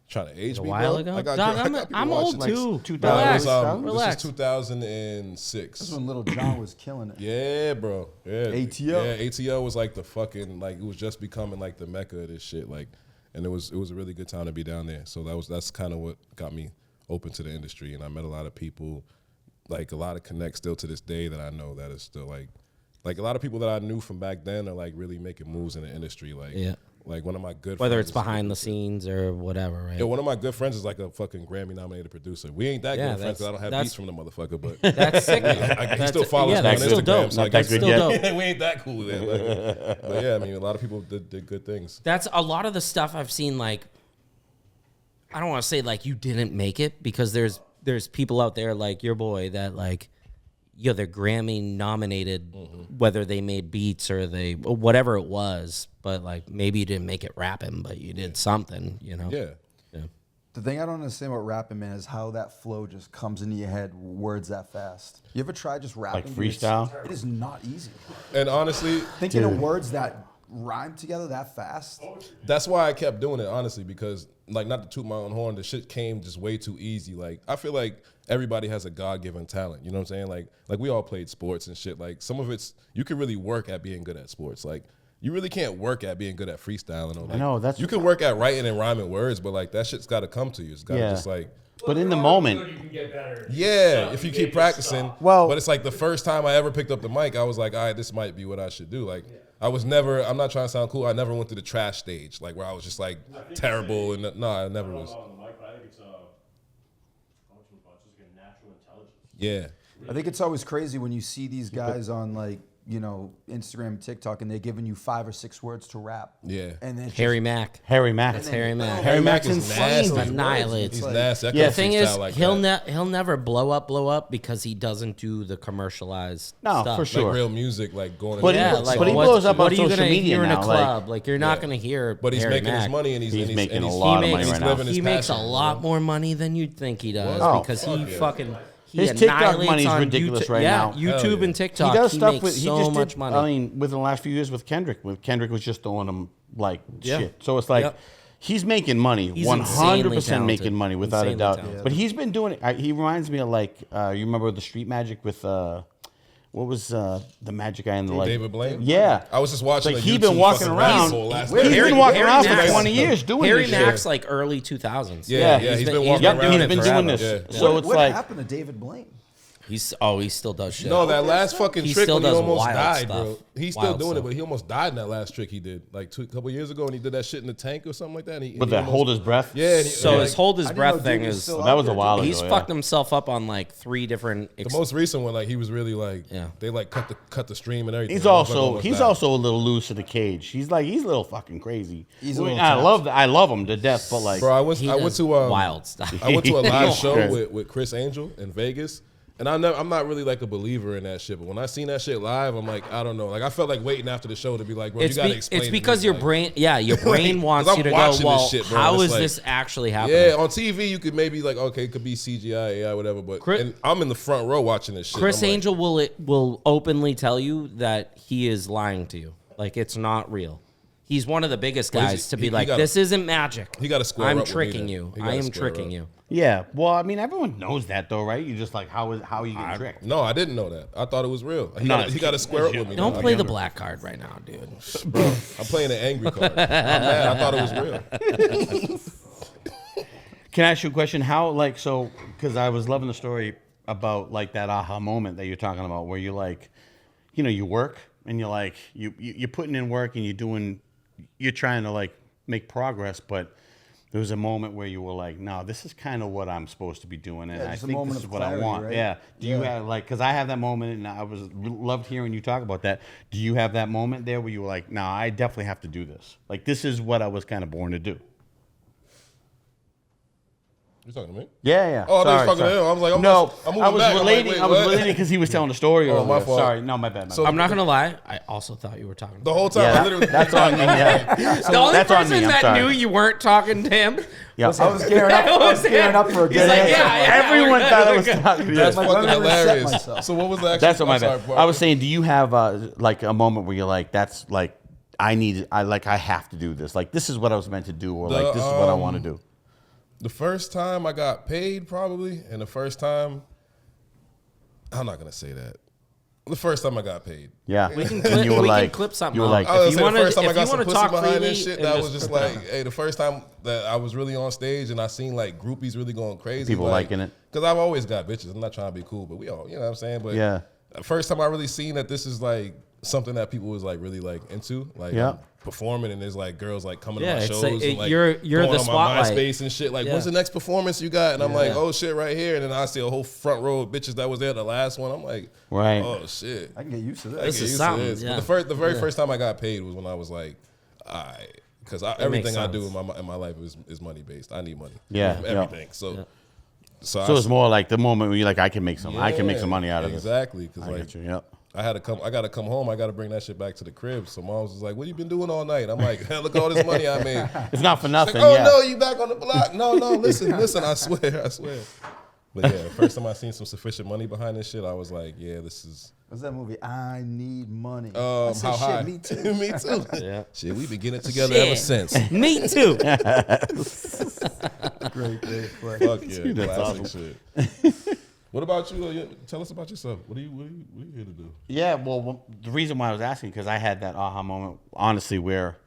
E: trying to age
C: A
E: me,
C: while
E: bro?
C: ago?
E: I got
C: Dog,
E: I
C: I'm
E: got people
C: I'm
E: watching.
C: old too.
E: No, it was,
C: Relax.
E: This is 2006.
G: This is when Little John was killing it.
E: Yeah, bro. Yeah.
G: ATL.
E: Yeah, ATL was like the fucking, like, it was just becoming like the mecca of this shit. Like, and it was a really good time to be down there. So that's kind of what got me open to the industry. And I met a lot of people, like a lot of connects still to this day that I know that is still like a lot of people that I knew from back then are like really making moves in the industry. Like,
C: Yeah.
E: Like one of my good
C: Whether
E: friends
C: it's behind the scenes or whatever, right?
E: Yeah, one of my good friends is like a fucking Grammy-nominated producer. We ain't that
C: Yeah,
E: good friends 'cause I don't have
C: that's-
E: beats from the motherfucker, but
C: That's sick.
E: he still follows me on
C: that's still
E: Instagram.
C: dope.
E: So I
H: That's
E: guess
H: good yet.
C: dope.
E: we ain't that cool then. But yeah, I mean, a lot of people did good things.
C: That's a lot of the stuff I've seen. Like, I don't want to say like you didn't make it, because there's people out there like your boy that like, they're Grammy nominated, whether they made beats or whatever it was. But like maybe you didn't make it rapping, but you did something,
E: Yeah.
G: The thing I don't understand about rapping, man, is how that flow just comes into your head, words that fast. You ever try just rapping?
H: Like freestyle?
G: It is not easy.
E: And honestly,
G: Thinking of words that rhyme together that fast.
E: that's why I kept doing it, honestly, because like, not to toot my own horn, the shit came just way too easy. Like, I feel like everybody has a God-given talent. You know what I'm saying? Like we all played sports and shit. Like, some of it's, you can really work at being good at sports. Like, you really can't work at being good at freestyling. Or like,
H: I know, that's-
E: you can work at writing and rhyming words, but like that shit's got to come to you. It's got to
H: Yeah.
E: just like,
H: But in the moment,
E: yeah, if you keep practicing.
H: Well-
E: but it's like the first time I ever picked up the mic, I was like, all right, this might be what I should do. Like, I'm not trying to sound cool. I never went to the trash stage, like where I was just like terrible. And no, I never was. Yeah.
G: I think it's always crazy when you see these guys on like, Instagram, TikTok, and they're giving you 5 or 6 words to rap.
E: Yeah.
G: And then
C: Harry Mack.
H: Harry Mack.
C: That's Harry Mack.
H: Harry Mack's
E: is
H: insane.
E: nasty.
C: Annihilates.
E: He's nasty. I
H: Yeah,
E: couldn't
C: The thing
E: freestyle
C: is,
E: like
C: he'll
E: that.
C: he'll never blow up because he doesn't do the commercialized
H: No,
C: stuff.
H: for sure.
E: Like real music, like going.
H: But
E: into
C: Yeah,
H: he-
E: the
C: like
H: but he
E: song.
H: blows up
C: what
H: on
C: are you
H: social
C: gonna
H: media
C: hear in a
H: now, like-
C: club? Like you're not
E: Yeah.
C: gonna hear.
E: But he's
C: Harry
E: making his
C: Mack.
E: money, and he's
H: making a
E: he's
H: lot of
C: He
H: money
C: makes,
H: right now.
E: living his
C: he makes a
E: passion,
C: lot
E: bro.
C: more money than you'd think he does
H: Oh,
C: because he
E: fuck yeah.
C: fucking
H: His TikTok
C: annihilates
H: money's
C: on
H: ridiculous
C: YouTube.
H: right
C: yeah,
H: now.
C: YouTube
E: yeah.
C: and TikTok.
H: He does stuff
C: makes
H: with. He
C: so
H: just
C: much
H: did.
C: money.
H: I mean, within the last few years with Kendrick, Kendrick was just throwing him like
C: Yeah.
H: shit. So it's like
C: Yep.
H: he's making money,
C: He's
H: 100%
C: insanely
H: making money without a
C: talented.
H: doubt.
C: Insanely talented.
H: But he's been doing it. He reminds me of like you remember the Street Magic with what was the magic guy in the like
E: David Blaine?
H: Yeah,
E: I was just watching.
H: Like
E: a
H: he's
E: YouTube
H: been walking
E: fucking
H: around.
E: rabbit hole last
H: He's
E: night.
H: been walking
C: Harry
H: around for
C: Mack's-
H: 20 years doing
C: Harry
H: this
C: Mack's
H: shit.
C: like early 2000s.
E: Yeah, he's been walking
H: Yep,
E: around
H: he's
E: it
H: been
C: forever.
H: doing this.
E: Yeah.
H: So it's
G: what
H: like
G: happened to David Blaine?
C: He still does shit.
E: No, that last fucking
C: He
E: trick
C: still
E: when he
C: does
E: almost
C: wild
E: died,
C: stuff.
E: bro. He's still
C: Wild
E: doing
C: stuff.
E: it, but he almost died in that last trick he did, like a couple years ago, and he did that shit in the tank or something like that. And he,
H: with that hold his breath.
E: Yeah. And
C: So his
E: like,
C: hold his
G: I didn't
C: breath
G: know
C: thing
G: dude was
C: is
G: still
H: that
G: out
H: was a
G: there,
H: while
G: dude.
H: ago.
C: he's
H: yeah.
C: fucked himself up on like 3 different.
E: the most recent one, like he was really like,
C: Yeah.
E: they like cut the stream and everything.
H: He's
E: Motherfucker
H: also
E: almost
H: he's
E: died.
H: also a little loose to the cage. He's a little fucking crazy.
G: He's a little
H: I
G: tapped.
H: love him to death, but like
E: Bro, I went
C: He
E: to
C: does wild stuff.
E: I went to a live
H: Yeah.
E: show with Chris Angel in Vegas, And I'm not really like a believer in that shit, but when I seen that shit live, I'm like, I don't know. Like I felt like waiting after the show to be like, bro, you gotta explain.
C: It's
E: it
C: because
E: to me.
C: your
E: Like,
C: brain, your brain wants
E: I'm
C: you to go,
E: watching
C: well,
E: this shit, bro.
C: how
E: It's
C: is
E: like-
C: this actually happening?
E: Yeah, on TV you could maybe like, okay, it could be CGI, AI, whatever, but and I'm in the front row watching this shit.
C: Chris
E: I'm like,
C: Angel will openly tell you that he is lying to you. Like, it's not real. He's one of the biggest guys to be like, this isn't magic.
E: He got to square
C: I'm
E: up with me
C: tricking
E: then.
C: you.
E: He gotta
C: I am
E: square
C: tricking
E: up.
C: you.
H: Yeah. Well, I mean, everyone knows that though, right? You just like how are you getting tricked?
E: No, I didn't know that. I thought it was real. He
H: No,
E: got to square up with me.
C: Don't
E: now.
C: play the black card right now, dude.
E: Bro, I'm playing an angry card. I'm mad. I thought it was real.
H: Can I ask you a question? How like so? Because I was loving the story about like that aha moment that you're talking about, where you're like, you work and you're like you're putting in work and you're trying to like make progress, but there was a moment where you were like, no, this is kind of what I'm supposed to be doing, and I
G: just a
H: think
G: moment
H: this is
G: of
H: what I
G: clarity,
H: want.
G: right?
H: Yeah. Do you have like? Because I have that moment, and I loved hearing you talk about that. Do you have that moment there where you were like, no, I definitely have to do this. Like this is what I was kind of born to do.
E: You talking to me?
H: Yeah.
E: Oh, I thought you was talking to him. I was like, I'm moving
H: I was
E: back. I'm like,
H: relating.
E: wait,
H: I was
E: what?
H: relating because he was telling the story.
E: Oh, my
H: earlier.
E: fault.
H: Sorry, no, my bad.
E: So-
C: I'm not going to lie. I also thought you were talking to
E: The
C: him.
E: whole time, I
H: Yeah,
E: literally.
H: that's on me. Yeah.
C: The only
H: that's on
C: person
H: me, I'm
C: that
H: sorry.
C: knew you weren't talking to him
H: Yeah.
G: I was gearing up. I was gearing up for a good
C: He's like,
G: answer.
C: yeah,
H: Everyone
C: we're
H: thought I
C: good,
H: was
C: we're good.
H: talking to you.
E: That's
G: Like,
E: fucking
G: let me reset
E: hilarious.
G: myself.
E: So what was the actual?
H: That's what my
E: I'm sorry,
H: bad.
E: bro.
H: I was saying, do you have like a moment where you're like, that's like, I have to do this. Like this is what I was meant to do, or like this is what I want to do.
E: The first time I got paid, probably, and the first time, I'm not gonna say that. The first time I got paid.
H: Yeah.
C: We can
H: And
C: clip,
H: you were
C: we
H: like,
C: can clip something
H: you were
C: out.
H: like,
E: I was
C: If you
E: gonna say
C: wanna-
E: the first time I
C: if
E: got
C: you
E: some
C: wanna
E: pussy
C: talk
E: behind
C: freely
E: this shit,
C: and
E: that
C: just
E: was just
C: put
E: like,
C: that-
E: hey, the first time that I was really on stage and I seen like groupies really going crazy.
H: People
E: like,
H: liking it.
E: Because I've always got bitches. I'm not trying to be cool, but we all, you know what I'm saying? But
H: Yeah.
E: the first time I really seen that this is like something that people was like really like into, like
H: Yeah.
E: I'm performing and there's like girls like coming
C: Yeah,
E: to my
C: it's
E: shows
C: like,
E: and like
C: you're
E: going
C: the
E: on
C: spotlight.
E: my MySpace and shit. Like,
C: Yeah.
E: when's the next performance you got? And I'm like,
C: Yeah.
E: oh shit, right here. And then I see a whole front row of bitches that was there the last one. I'm like,
H: Right.
E: oh shit.
G: I can get used to
E: I
G: this.
E: get
C: This is
E: used to
C: something,
E: this.
C: yeah.
E: But the very first time I got paid was when I was like, all right, because everything I do
C: sense.
E: in my life is money based. I need money.
H: Yeah,
E: For
H: yeah.
E: everything. So
H: So it's more like the moment where you're like, I can make some money out of this.
E: Exactly. Because
H: I
E: like
H: get you. Yep.
E: I gotta come home. I gotta bring that shit back to the crib. So mom was like, "What you been doing all night?" I'm like, "Look at all this money I made."
H: It's not for
E: She's
H: nothing.
E: like, "Oh
H: yeah.
E: no, you back on the block?" No, listen. I swear. But yeah, first time I seen some sufficient money behind this shit, I was like, "Yeah, this is."
G: What's that movie? I Need Money. I
E: How
G: said,
E: high?
G: shit, me too.
E: Me too.
C: Yeah.
E: Shit, we've been getting it together
C: Shit.
E: ever since.
C: Me too.
G: Great play.
E: Fuck yeah,
H: That's
E: classic shit. What about you? Tell us about yourself. What are you here to do?
H: Yeah, well, the reason why I was asking, because I had that aha moment, honestly, where,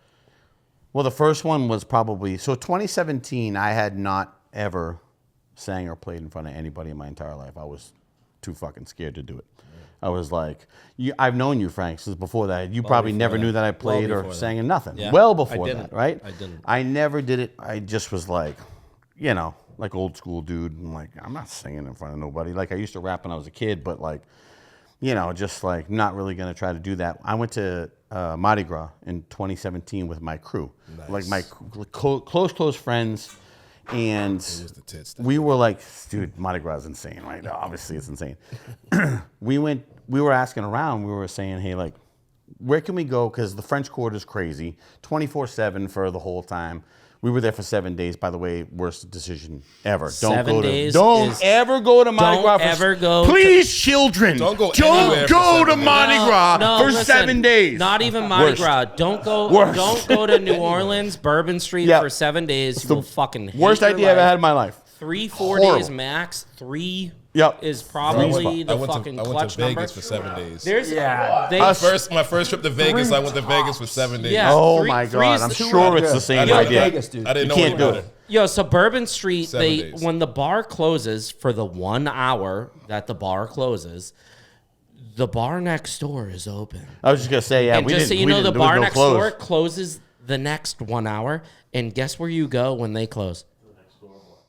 H: well, the first one was probably, so 2017, I had not ever sang or played in front of anybody in my entire life. I was too fucking scared to do it. I was like, I've known you, Frank, since before that. You probably never knew that I played or
C: before that.
H: sang in nothing.
C: Yeah.
H: Well
C: I
H: before
C: didn't.
H: that, right?
C: I didn't.
H: I never did it. I just was like, you know, like old school dude. I'm like, I'm not singing in front of nobody. Like I used to rap when I was a kid, but like, you know, just like not really gonna try to do that. I went to Mardi Gras in 2017 with my crew, like my close friends, and
E: the tits thing.
H: we were like, dude, Mardi Gras is insane, right? Obviously, it's insane. We were asking around. We were saying, hey, like, where can we go? Because the French Quarter is crazy, 24/7 for the whole time. We were there for 7 days. By the way, worst decision ever. Don't ever go to Mardi Gras.
C: Don't ever go to-
H: Please, children.
E: Don't go anywhere for 7
H: Mardi
E: days.
H: Gras for
C: listen,
H: 7 days.
C: Not even Mardi
H: Worst.
C: Gras. Don't go.
H: Worst.
C: Don't go to New Orleans, Bourbon Street
H: Yeah.
C: for 7 days. You will fucking hate
H: Worst
C: your
H: idea I've
C: life.
H: ever had in my life.
C: 3-4
H: Horrible.
C: days max. 3
H: Yep.
C: is probably
E: I
C: the
E: went
C: fucking
E: to
C: clutch
E: Vegas
C: number.
E: for 7 days.
C: There's they,
E: My first trip to Vegas, I went to Vegas for 7 days.
C: Yeah.
H: Oh
C: three-
H: my
C: three
H: God!
C: is
H: I'm
C: the-
H: sure it's the same
E: I
H: idea.
G: Vegas, dude.
E: I didn't
H: You
E: know
H: can't
E: any
H: do
E: better.
H: it.
C: Yo, so Bourbon Street,
E: 7 days.
C: when the bar closes for the 1 hour that the bar closes, the bar next door is open.
H: I was just gonna say, yeah.
C: And
H: we
C: just so
H: didn't-
C: you
H: we
C: know, the
H: didn't- there was
C: bar
H: no
C: next
H: close.
C: door closes the next 1 hour, and guess where you go when they close?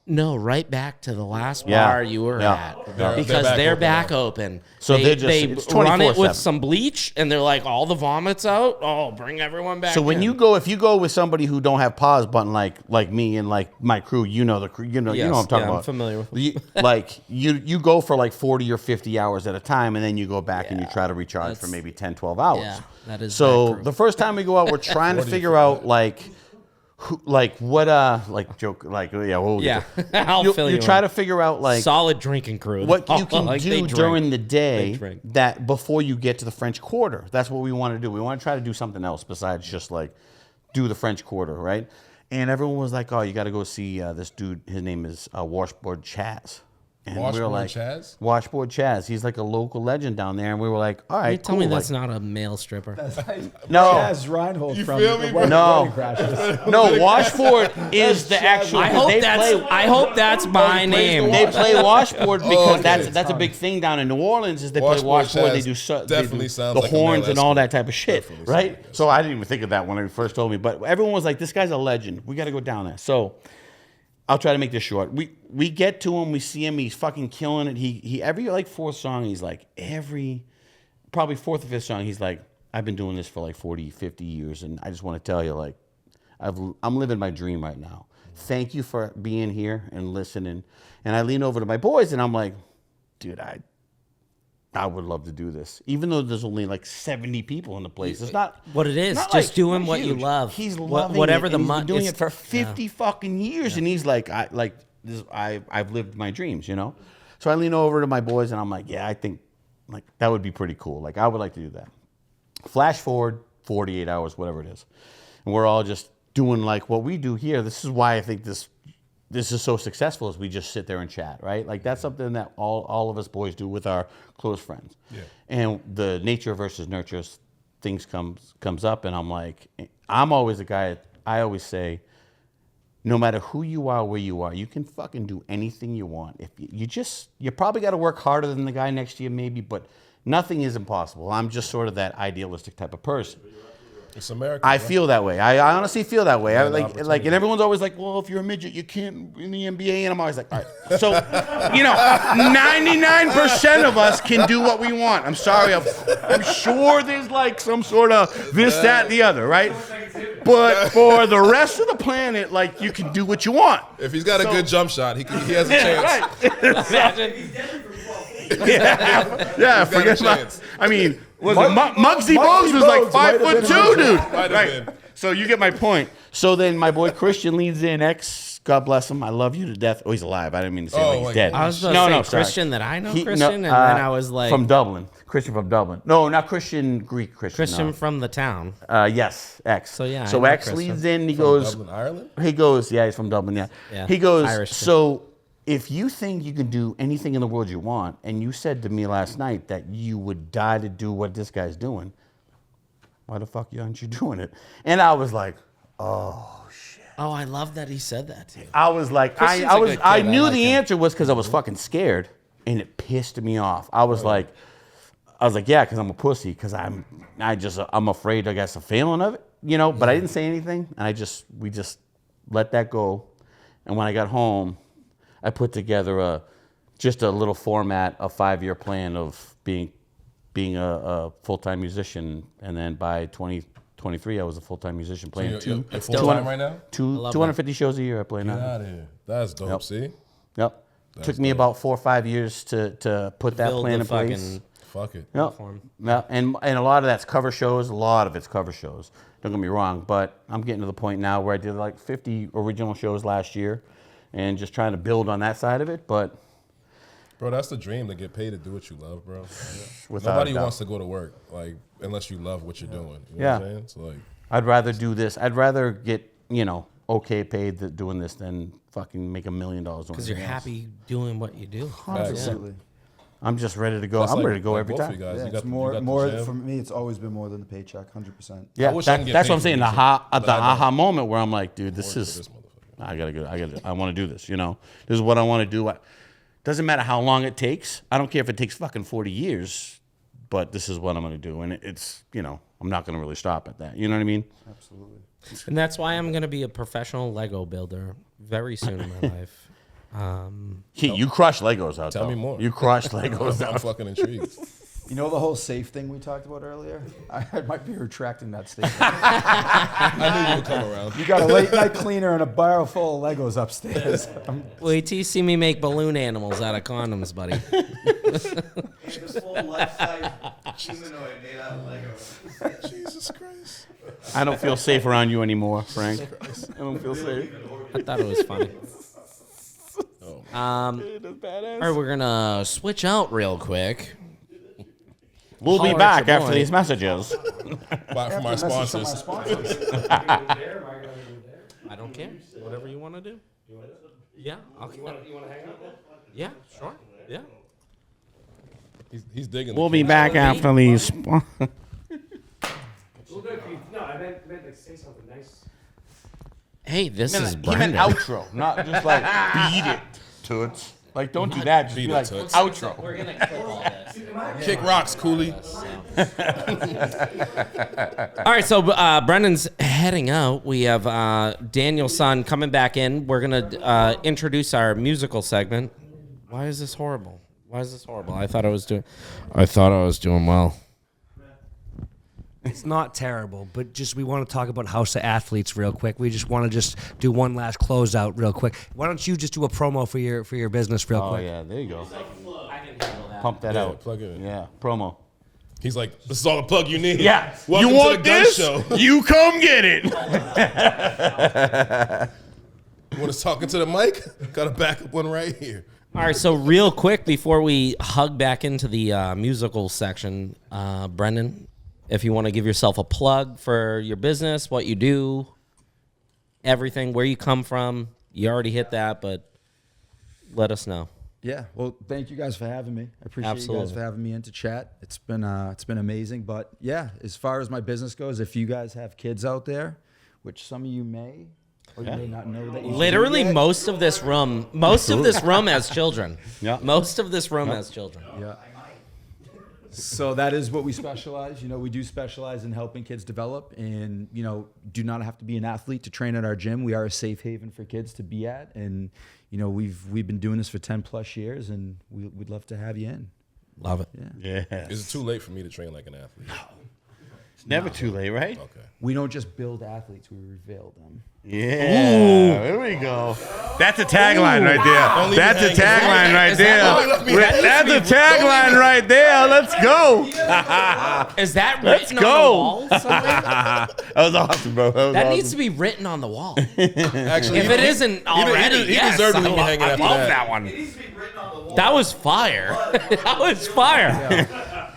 C: No, right back to the last
H: Yeah.
C: bar you were
H: Yeah.
C: at because they're back open.
H: So
C: they,
H: they're just-
C: they
H: it's
C: run it
H: 24/7.
C: with some bleach, and they're like, all the vomits out. Oh, bring everyone back.
H: So when
C: in.
H: you go, if you go with somebody who don't have pause button like me and like my crew, you know the crew, you know what I'm talking about.
C: I'm familiar with them.
H: You go for like 40 or 50 hours at a time, and then you go back and you try to recharge for maybe 10, 12 hours.
C: Yeah, that is
H: So
C: that crew.
H: the first time we go out, we're trying to figure out like joke
C: Yeah, I'll fill
H: you
C: you
H: try
C: in.
H: to figure out like
C: solid drinking crew.
H: what you can
C: Like, they
H: do
C: drink.
H: during the
C: They
H: day
C: drink.
H: that before you get to the French Quarter. That's what we want to do. We want to try to do something else besides just like do the French Quarter, right? And everyone was like, "Oh, you got to go see this dude. His name is Washboard Chaz." And we were
E: Washboard
H: like,
E: Chaz?
H: Washboard Chaz. He's like a local legend down there. And we were like, all right,
C: You tell
H: cool.
C: me that's
H: like,
C: not a male stripper.
H: no,
G: Chaz Reinhold
E: You
G: from
E: feel
G: the
E: me,
G: Wedding
H: No.
G: Crashers.
H: no, Washboard is the actual.
C: I hope
H: they
C: that's.
H: play-
C: I hope that's my name.
H: They play washboard because
E: okay.
H: that's a big thing down in New Orleans. Is they play
E: Washboard
H: washboard. They
E: Chaz
H: do
E: definitely
H: they do
E: sounds
H: the
E: like a male
H: horns and all
E: escort.
H: that type of shit,
E: Definitely sounds
H: right?
E: like that.
H: So I didn't even think of that when they first told me, but everyone was like, "This guy's a legend. We got to go down there." So I'll try to make this short. We get to him, we see him, he's fucking killing it. He every like fourth song, he's like probably fourth or fifth song, he's like, I've been doing this for like 40, 50 years, and I just want to tell you, like, I'm living my dream right now. Thank you for being here and listening. And I lean over to my boys and I'm like, dude, I would love to do this. Even though there's only like 70 people in the place. It's not
C: What it is,
H: not
C: just
H: like
C: doing what you
H: huge.
C: love.
H: He's
C: What-
H: loving
C: whatever
H: it,
C: the
H: and he's
C: mon-
H: been doing
C: it's-
H: it for 50 fucking years, and he's like, I've lived my dreams, you know. So I lean over to my boys, and I'm like, yeah, I think like that would be pretty cool. Like I would like to do that. Flash forward 48 hours, whatever it is, and we're all just doing like what we do here. This is why I think this is so successful. Is we just sit there and chat, right? Like that's something that all of us boys do with our close friends.
E: Yeah.
H: And the nature versus nurture things comes up, and I'm like, I'm always the guy. I always say, no matter who you are, where you are, you can fucking do anything you want. If you probably got to work harder than the guy next to you, maybe, but nothing is impossible. I'm just sort of that idealistic type of person.
E: It's America.
H: I
E: bro.
H: I honestly feel that way. I
E: Yeah, the
H: like,
E: opportunity.
H: and everyone's always like, well, if you're a midget, you can't in the NBA. And I'm always like, all right. So, 99% of us can do what we want. I'm sorry. I'm sure there's like some sort of this, that, the other, right? But for the rest of the planet, like you can do what you want.
E: If he's got a good jump shot, he has a chance.
H: Yeah,
E: a
H: forget about.
E: chance.
H: I mean, Muggsy Bogues was like 5'2", dude.
E: Might have
H: Right.
E: been.
H: So you get my point. So then my boy Christian leads in. God bless him. I love you to death. Oh, he's alive. I didn't mean to say
E: Oh,
H: like he's
E: my
H: dead.
E: God.
C: I was about to say
H: sorry.
C: Christian that I know
H: He-
C: Christian,
H: no,
C: and then I was like
H: from Dublin. Christian from Dublin. No, not Christian. Greek Christian.
C: Christian
H: no.
C: from the town.
H: Yes, X.
C: So, yeah, I
H: So
C: know
H: X
C: Christian.
H: leads in. He goes.
E: Dublin, Ireland?
H: He goes. Yeah, he's from Dublin. Yeah.
C: Yeah,
H: He goes.
C: Irish, too.
H: So if you think you can do anything in the world you want, and you said to me last night that you would die to do what this guy's doing, why the fuck aren't you doing it? And I was like, oh shit.
C: Oh, I love that he said that too.
H: I was like,
C: Christian's
H: I
C: a
H: was,
C: good kid.
H: I
C: I
H: knew
C: like
H: the
C: him.
H: answer was because I was fucking scared, and it pissed me off. I was like, yeah, because I'm a pussy, because I'm afraid, I guess, of failing of it, you know. But I didn't say anything, and we just let that go. And when I got home, I put together just a little format, a 5-year plan of being a full-time musician, and then by 2023, I was a full-time musician playing
E: You're full time right now?
H: 250 shows a year. I play
E: Get
H: now.
E: out of here. That's dope.
H: Yep.
E: See?
H: Yep. Took me about 4 or 5 years to put that
C: Build
H: plan
C: the
H: in place.
C: fucking-
E: Fuck it.
H: Yep. Yeah, and a lot of that's cover shows. A lot of it's cover shows. Don't get me wrong, but I'm getting to the point now where I did like 50 original shows last year, and just trying to build on that side of it. But
E: Bro, that's the dream, to get paid to do what you love, bro.
H: Without
E: Nobody
H: a doubt.
E: wants to go to work, like, unless you love what you're doing. You know
H: Yeah.
E: what I'm saying? So, like,
H: I'd rather do this. I'd rather get okay paid doing this than fucking make $1 million doing
C: Because you're
H: anything else.
C: happy doing what you do.
G: Absolutely.
H: I'm just ready to go.
E: that's
H: I'm
E: like-
H: ready to go
E: like
H: every
E: both
H: time.
E: of you guys.
G: Yeah,
E: You
G: it's
E: got the-
G: more
E: you got the
G: more
E: gym.
G: for me. It's always been more than the paycheck, 100%.
H: Yeah,
E: I wish I can get
H: that's
E: paid
H: what I'm
E: for
H: saying. The
E: music,
H: aha,
E: but
H: the
E: I don't.
H: aha moment where I'm like, dude, this
E: for
H: is.
E: this motherfucker.
H: I gotta go. I want to do this. This is what I want to do. Doesn't matter how long it takes. I don't care if it takes fucking 40 years, but this is what I'm gonna do, and it's I'm not gonna really stop at that. You know what I mean?
G: Absolutely.
C: And that's why I'm going to be a professional Lego builder very soon in my life.
H: You crush Legos out.
E: Tell me more.
H: You crush Legos
E: I'm
H: out.
E: fucking intrigued.
G: You know the whole safe thing we talked about earlier? I might be retracting that statement.
E: I knew you would come around.
G: You got a late night cleaner and a barrel full of Legos upstairs.
C: Wait till you see me make balloon animals out of condoms, buddy.
A: This full life-size humanoid made out of Legos.
E: Jesus Christ.
H: I don't feel safe around you anymore, Frank. I don't feel safe.
C: I thought it was funny. All right, we're gonna switch out real quick.
H: We'll be
C: Holler at
H: back
C: your
H: after
C: boy.
H: these messages.
E: Buy from our sponsors.
C: I don't care. Whatever you want to do. Yeah. Okay. You want to hang out? Yeah. Sure. Yeah.
E: He's digging.
H: We'll be back after these.
D: No, I meant like say something nice.
C: Hey, this is
H: He meant
C: Brendan.
H: outro, not just like beat it, toots. Like, don't do that. Just
E: Beat
H: be
E: it,
H: like
E: toots.
H: outro.
C: We're gonna clip all this.
E: Kick rocks, Cooley.
C: All right, so Brendan's heading out. We have Daniel's son coming back in. We're gonna introduce our musical segment. Why is this horrible? Why is this horrible? I thought I was doing well.
D: It's not terrible, but just we want to talk about House of Athletes real quick. We just want to do one last closeout real quick. Why don't you just do a promo for your business real
H: Oh
D: quick?
H: yeah, there you go.
C: I can handle that.
H: Pump that
E: Yeah,
H: out.
E: plug it in.
H: Yeah, promo.
E: He's like, this is all the plug you need.
H: Yeah.
E: Welcome
H: You want
E: to the gun
H: this?
E: show.
H: You come get it.
E: You want us talking to the mic? Got a backup one right here.
C: All right, so real quick before we hug back into the musical section, Brendan, if you want to give yourself a plug for your business, what you do, everything, where you come from, you already hit that, but let us know.
G: Yeah, well, thank you guys for having me. I appreciate you
C: Absolutely.
G: guys for having me in to chat. It's been amazing. But yeah, as far as my business goes, if you guys have kids out there, which some of you may or you may not know that you
C: Literally,
G: do yet.
C: most of this room has children.
H: Yeah.
C: Most of this room has children.
G: Yeah. So that is what we specialize. You know, we do specialize in helping kids develop and, you know, do not have to be an athlete to train at our gym. We are a safe haven for kids to be at. And, you know, we've been doing this for 10 plus years and we'd love to have you in.
C: Love it.
H: Yeah.
E: Is it too late for me to train like an athlete?
H: It's never too late, right?
E: Okay.
G: We don't just build athletes, we reveal them.
H: Yeah. There we go. That's a tagline right there.
E: Don't leave
H: That's
E: me
H: a
E: hanging.
H: tagline right
C: Is that
H: there.
C: what-
H: That's a tagline right there. Let's go.
C: Is that
H: Let's
C: written
H: go.
C: on the wall somewhere?
H: That was awesome, bro. That was
C: That
H: awesome.
C: needs to be written on the wall.
E: Actually,
C: If it isn't already,
E: he
C: yes,
E: deserved to leave me
C: I
E: hanging
C: love
E: after that.
C: that one. That was fire. That was fire.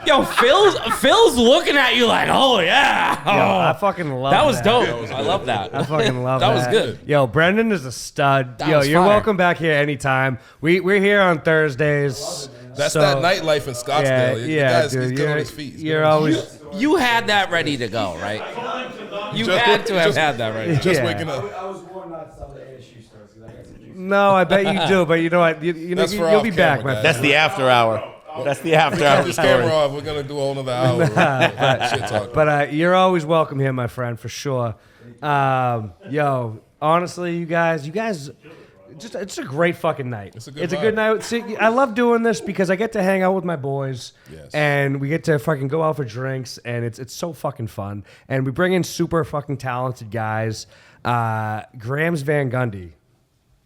C: Yo, Phil's looking at you like, oh yeah.
D: Yo, I fucking love
C: That was
D: that.
C: dope. I love that.
D: I fucking love
C: That
D: that.
C: was good.
D: Yo, Brendan is a stud.
C: That
D: Yo,
C: was
D: you're
C: fire.
D: welcome back here anytime. We're here on Thursdays.
E: That's
D: so-
E: that nightlife in Scottsdale.
D: Yeah,
E: The
D: yeah,
E: guy's,
D: dude.
E: he's good on his feet. He's
D: You're
E: good on his
D: always.
C: You had that ready to go, right? You
E: Just-
C: had to have
E: just-
C: had that ready.
E: feet. Just
D: Yeah.
E: waking up.
G: I was warned not to tell the ASU stories because I got some juice.
D: No, I bet you do, but you know what? You know,
E: That's for
D: you'll
E: off
D: be back,
E: camera,
D: my
E: guys.
H: That's the after hour. That's the after
E: Cut
H: hour
E: this
H: story.
E: camera off. We're gonna do a whole nother hour. of shit talking.
D: But you're always welcome here, my friend, for sure. Yo, honestly, you guys, it's a great fucking night.
E: It's a good
D: It's a
E: vibe.
D: good night. See, I love doing this because I get to hang out with my boys,
E: Yes.
D: and we get to fucking go out for drinks, and it's so fucking fun. And we bring in super fucking talented guys. Grams Van Gundy,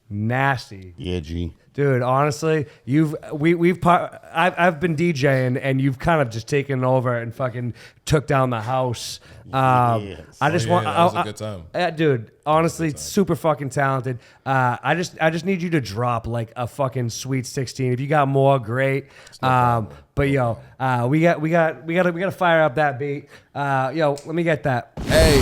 D: nasty.
H: Yeah, G.
D: Dude, honestly, I've been DJing and you've kind of just taken over and fucking took down the house.
H: Yes.
D: I just
E: Oh, yeah,
D: want,
E: that was a good time.
D: dude. Honestly, super fucking talented. I just need you to drop like a fucking sweet 16. If you got more, great. But yo, we gotta fire up that beat. Yo, let me get that.
E: Hey,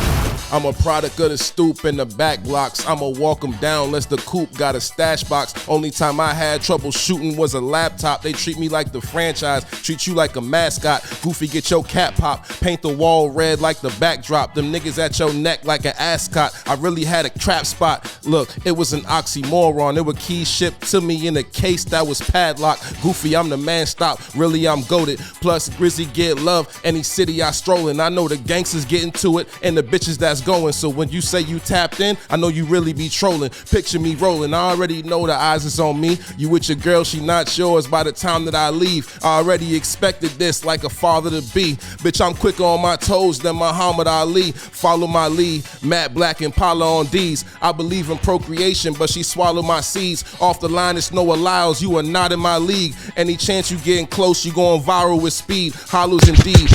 E: I'm a product of the stoop and the back blocks. I'ma walk them down, less the coupe got a stash box. Only time I had trouble shooting was a laptop. They treat me like the franchise, treat you like a mascot. Goofy, get your cap pop, paint the wall red like the backdrop. Them niggas at your neck like an ascot. I really had a trap spot. Look, it was an oxymoron. There were keys shipped to me in a case that was padlocked. Goofy, I'm the man, stop. Really, I'm goated. Plus, Grizzy get love any city I stroll in. I know the gangsters getting to it and the bitches that's going. So when you say you tapped in, I know you really be trolling. Picture me rolling, I already know the eyes is on me. You with your girl, she not yours by the time that I leave. I already expected this like a father to be. Bitch, I'm quicker on my toes than Muhammad Ali. Follow my lead, Matt Black and Paula on D's. I believe in procreation, but she swallowed my seeds. Off the line, it's no allows, you are not in my league. Any chance you getting close, you going viral with speed. Hollows indeed.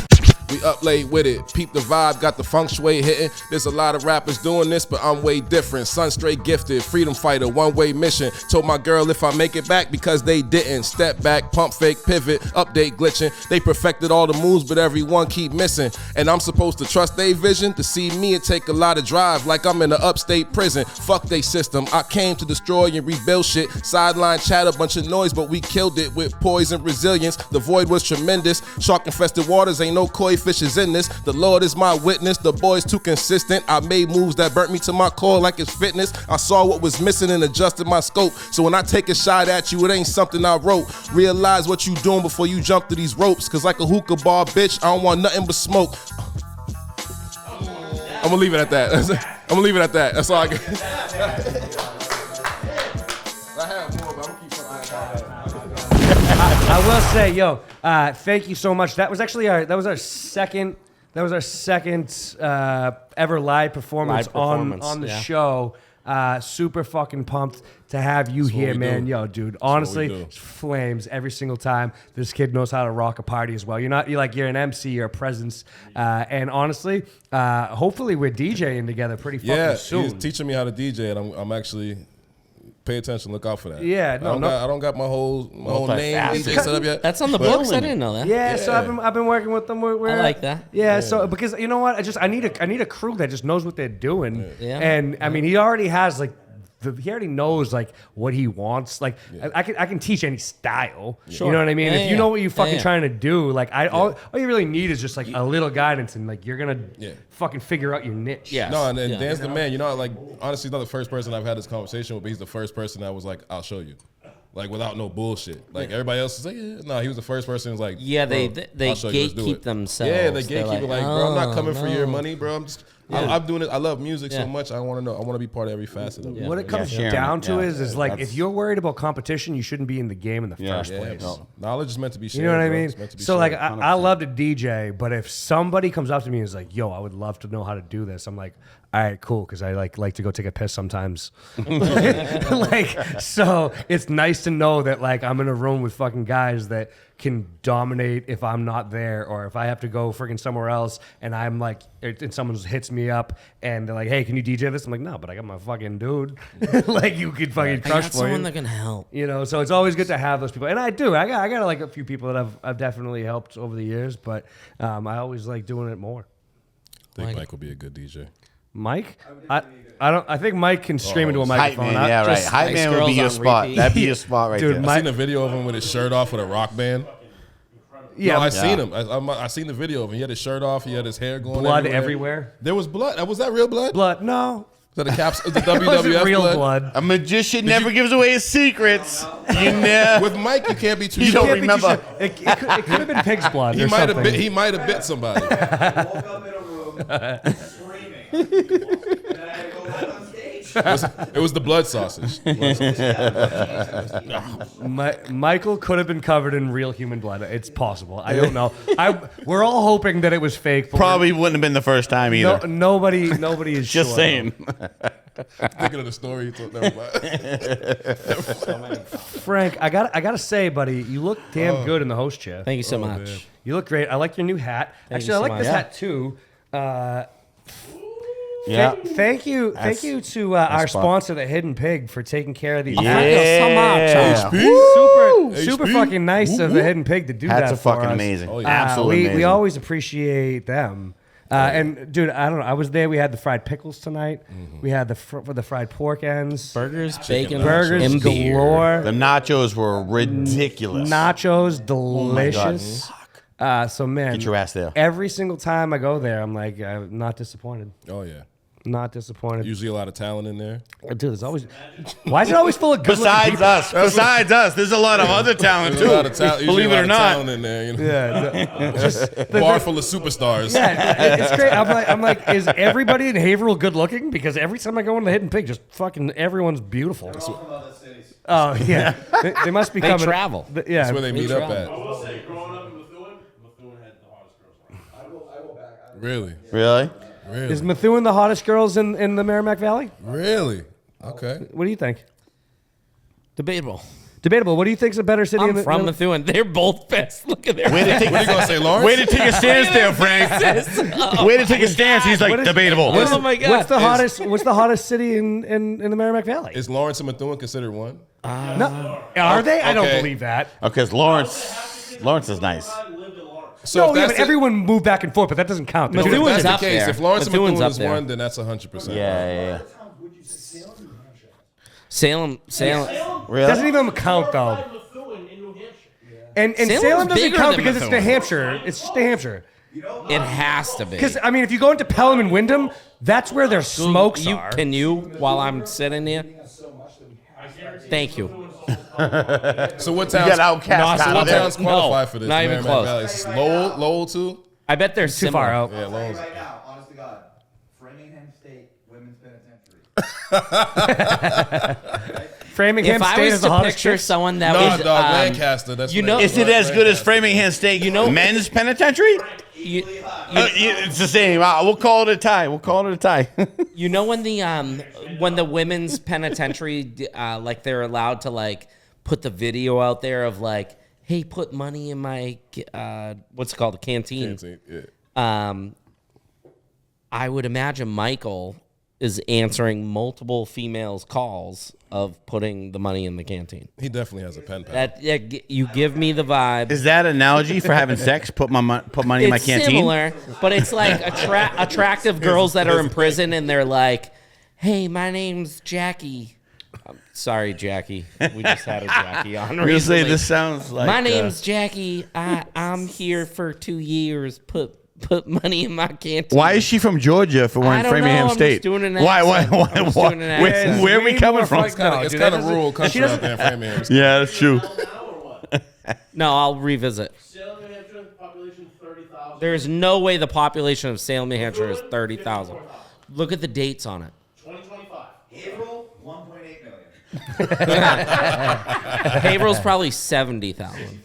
E: We up late with it, peep the vibe, got the feng shui hitting. There's a lot of rappers doing this, but I'm way different. Son straight gifted, freedom fighter, one-way mission. Told my girl if I make it back because they didn't. Step back, pump fake, pivot, update glitching. They perfected all the moves, but everyone keep missing. And I'm supposed to trust they vision. To see me, it take a lot of drive, like I'm in an upstate prison. Fuck they system, I came to destroy and rebuild shit. Sideline chat, a bunch of noise, but we killed it with poise and resilience. The void was tremendous. Shark-infested waters, ain't no koi fishes in this. The Lord is my witness, the boy's too consistent. I made moves that burnt me to my core like it's fitness. I saw what was missing and adjusted my scope. So when I take a shot at you, it ain't something I wrote. Realize what you doing before you jump to these ropes. Cause like a hookah bar, bitch, I don't want nothing but smoke. I'm gonna leave it at that. I'm gonna leave it at that. That's all I get. I have more, but I'm gonna keep
D: I will say, yo, thank you so much. That was actually our second ever live performance, on the show. Super fucking pumped to have you here, man.
E: do.
D: Yo, dude, honestly, flames every single time. This kid knows how to rock a party as well. You're an MC, you're a presence, and honestly, hopefully we're DJing together pretty fucking soon.
E: He's teaching me how to DJ, and I'm actually. Pay attention, look out for that.
D: Yeah,
E: I don't got my whole name DJ set up yet.
C: That's on the books. I didn't know that.
D: Yeah, so I've been working with them. We're,
C: I like that.
D: Yeah, so because you know what, I need a crew that just knows what they're doing.
C: Yeah.
D: And I mean, he already has like. He already knows like what he wants. Like I can teach any style. Sure. You know what I mean? If you know what you're fucking trying to do, like all you really need is just like a little guidance, and like you're gonna fucking figure out your niche.
C: Yeah.
E: No, and Dan's the man. You know, like honestly, he's not the first person I've had this conversation with, but he's the first person that was like, "I'll show you." Like without no bullshit. Like everybody else is like, no, he was the first person who's like,
C: they gatekeep themselves.
E: Yeah, they gatekeep it. Like, bro, I'm not coming for your money, bro. I'm just, I'm doing it. I love music so much. I want to know. I want to be part of every facet of it.
D: What it comes down to is like if you're worried about competition, you shouldn't be in the game in the first place.
E: No. Knowledge is meant to be shared.
D: You know what I
E: bro.
D: mean?
E: It's meant to be
D: So
E: shared.
D: like I love to DJ, but if somebody comes up to me and is like, "Yo, I would love to know how to do this," I'm like, "All right, cool," because I like to go take a piss sometimes. Like, so it's nice to know that like I'm in a room with fucking guys that can dominate if I'm not there, or if I have to go freaking somewhere else and I'm like, and someone hits me up and they're like, "Hey, can you DJ this?" I'm like, "No, but I got my fucking dude." Like you could fucking crush for
C: someone
D: you.
C: that can help.
D: You know, so it's always good to have those people, and I do. I got like a few people that I've definitely helped over the years, but I always like doing it more.
E: I think Mike will be a good DJ.
D: Mike, I think Mike can scream into a
I: Hype
D: microphone.
I: man, yeah, right.
C: just
I: Hype
C: nice
I: man would be
C: girls
I: your
C: on
I: spot.
C: repeat.
I: That'd be your spot right
D: Dude,
I: there.
E: I seen a video of him with his shirt off with a rock band.
D: Yeah,
E: No, I seen him. I seen the video of him. He had his shirt off. He had his hair going
D: blood
E: everywhere.
D: everywhere.
E: There was blood. Was that real blood?
D: Blood, no.
E: Was that the caps? The
D: It wasn't
E: WWF
D: real
E: blood?
D: blood.
I: A magician never gives away his secrets. You know.
E: With Mike, you can't be too
I: You
E: sure.
I: don't remember.
D: It could have been pig's blood.
E: He
D: or
E: might have
D: something.
E: bit. He might have bit somebody.
A: woke up in a room screaming. And I had to go live on stage.
E: It was the blood sausage.
D: Michael could have been covered in real human blood. It's possible. I don't know. We're all hoping that it was fake. But
I: Probably wouldn't have been the first time either.
D: nobody is
I: Just
D: sure.
I: saying.
E: Thinking of the story. You told, never mind.
D: Frank, I gotta say, buddy, you look damn good in the host chair.
C: Thank you so much.
D: You look great. I like your new hat. Actually, I
C: you so
D: like this
C: much.
D: hat too.
I: Yeah.
D: Thank you to our sponsor, the Hidden Pig, for taking care of these.
I: Yeah.
D: Super fucking nice of the Hidden Pig to do that
I: Hats are
D: for
I: fucking
D: us.
I: amazing.
E: Oh, yeah.
I: Absolutely amazing.
D: We always appreciate them. And dude, I don't know. I was there. We had the fried pickles tonight. We had the fried pork ends,
C: Burgers, bacon,
D: burgers
C: and beer.
D: galore,
I: The nachos were ridiculous.
D: nachos, delicious. So man,
I: Get your ass there.
D: Every single time I go there, I'm like, I'm not disappointed.
E: Oh yeah.
D: Not disappointed.
E: Usually a lot of talent in there.
D: Dude, there's always. Why is it always full of good
I: Besides us, there's a lot of other talent
E: There's
I: too.
E: a lot of talent.
I: Believe it or not.
E: Talent in there. You know?
D: Yeah.
E: Bar full of superstars.
D: Yeah, it's great. I'm like, is everybody in Haverhill good looking? Because every time I go in the Hidden Pig, just fucking everyone's beautiful. Oh yeah, they must be
C: They
D: coming.
C: travel.
D: Yeah,
E: That's where they meet up at.
F: I will say, growing up in Methuen had the hottest girls.
G: I go back.
E: Really?
I: Really?
E: Really?
D: is Methuen the hottest girls in the Merrimack Valley?
E: Really? Okay.
D: What do you think?
C: Debatable.
D: Debatable. What do you think's a better city?
C: I'm
D: in the,
C: from Methuen. They're both best. Look at their
I: Way to take
E: What are you gonna say, Lawrence?
I: Way to take a stance there, Frank. Way to take a stance. He's like
D: What is-
I: debatable.
C: Oh my God.
D: What's the hottest city in the Merrimack Valley?
E: Is Lawrence and Methuen considered one?
D: No, are they? I don't
E: Okay.
D: believe that.
I: Okay, 'cause Lawrence is nice.
E: So
D: No,
E: if
D: yeah,
E: that's
D: but everyone moved back and forth, but that doesn't count.
C: Methuen-
E: if
C: Methuen's
E: that's the
C: up
E: case,
C: there.
E: if Lawrence and
C: Methuen's
E: Methuen
C: up
E: is
C: there.
E: one, then that's 100%.
I: Yeah.
C: Salem.
I: Really?
D: doesn't even count though. And
C: Salem's
D: Salem doesn't
C: bigger
D: count
C: than
D: because it's New
C: Methuen.
D: Hampshire. It's just New Hampshire.
C: It has to be.
D: Because I mean, if you go into Pelham and Wyndham, that's where their smokes are.
C: Can you, while I'm sitting here? Thank you.
E: So what
I: You
E: towns?
I: got outcast
C: No,
I: out
E: What
I: there.
E: towns qualify
C: No,
E: for this?
C: not even
E: Merrimack
C: close.
E: Valley. Is this Lowell too?
C: I bet they're
D: Too far out.
E: Yeah, Lowell's.
G: Right now, honest to God, Framingham State Women's Penitentiary.
D: Framingham
C: If I
D: State
C: was
D: is the
C: to
D: hottest
C: picture
D: chick.
C: someone that
E: No,
C: was,
E: dog, Lancaster. That's
C: you
E: what
C: know-
E: they-
I: Is it as good as Framingham State men's penitentiary? It's the same. We'll call it a tie.
C: you know when the women's penitentiary, like they're allowed to like put the video out there of like, hey, put money in my what's it called, a canteen.
E: Yeah.
C: I would imagine Michael is answering multiple females' calls of putting the money in the canteen.
E: He definitely has a pen pal.
C: You give me the vibe.
I: Is that an analogy for having sex? Put money in my
C: It's
I: canteen.
C: similar, but it's like attractive girls that are in prison and they're like, hey, my name's Jackie. Sorry, Jackie. We just had a Jackie on
I: I'm gonna say
C: recently.
I: this sounds like
C: My name's Jackie. I'm here for 2 years. Put money in my canteen.
I: Why is she from Georgia for
C: I
I: wearing
C: don't
I: Framingham
C: know, I'm
I: State?
C: just doing an
I: Why?
C: accent. I'm just doing an accent.
I: Where are we
D: Way
I: coming
D: more
I: from?
D: fucked up.
E: It's
D: Dude,
E: kind
D: that
E: of
D: doesn't-
E: rural country out there in Framingham.
I: Yeah, that's true.
C: No, I'll revisit.
F: Salem, New Hampshire, population 30,000.
C: There is no way the population of Salem, New Hampshire is 30,000. Look at the dates on it.
F: 2025.
G: April, 1.8 million.
C: Haverhill's probably 70,000.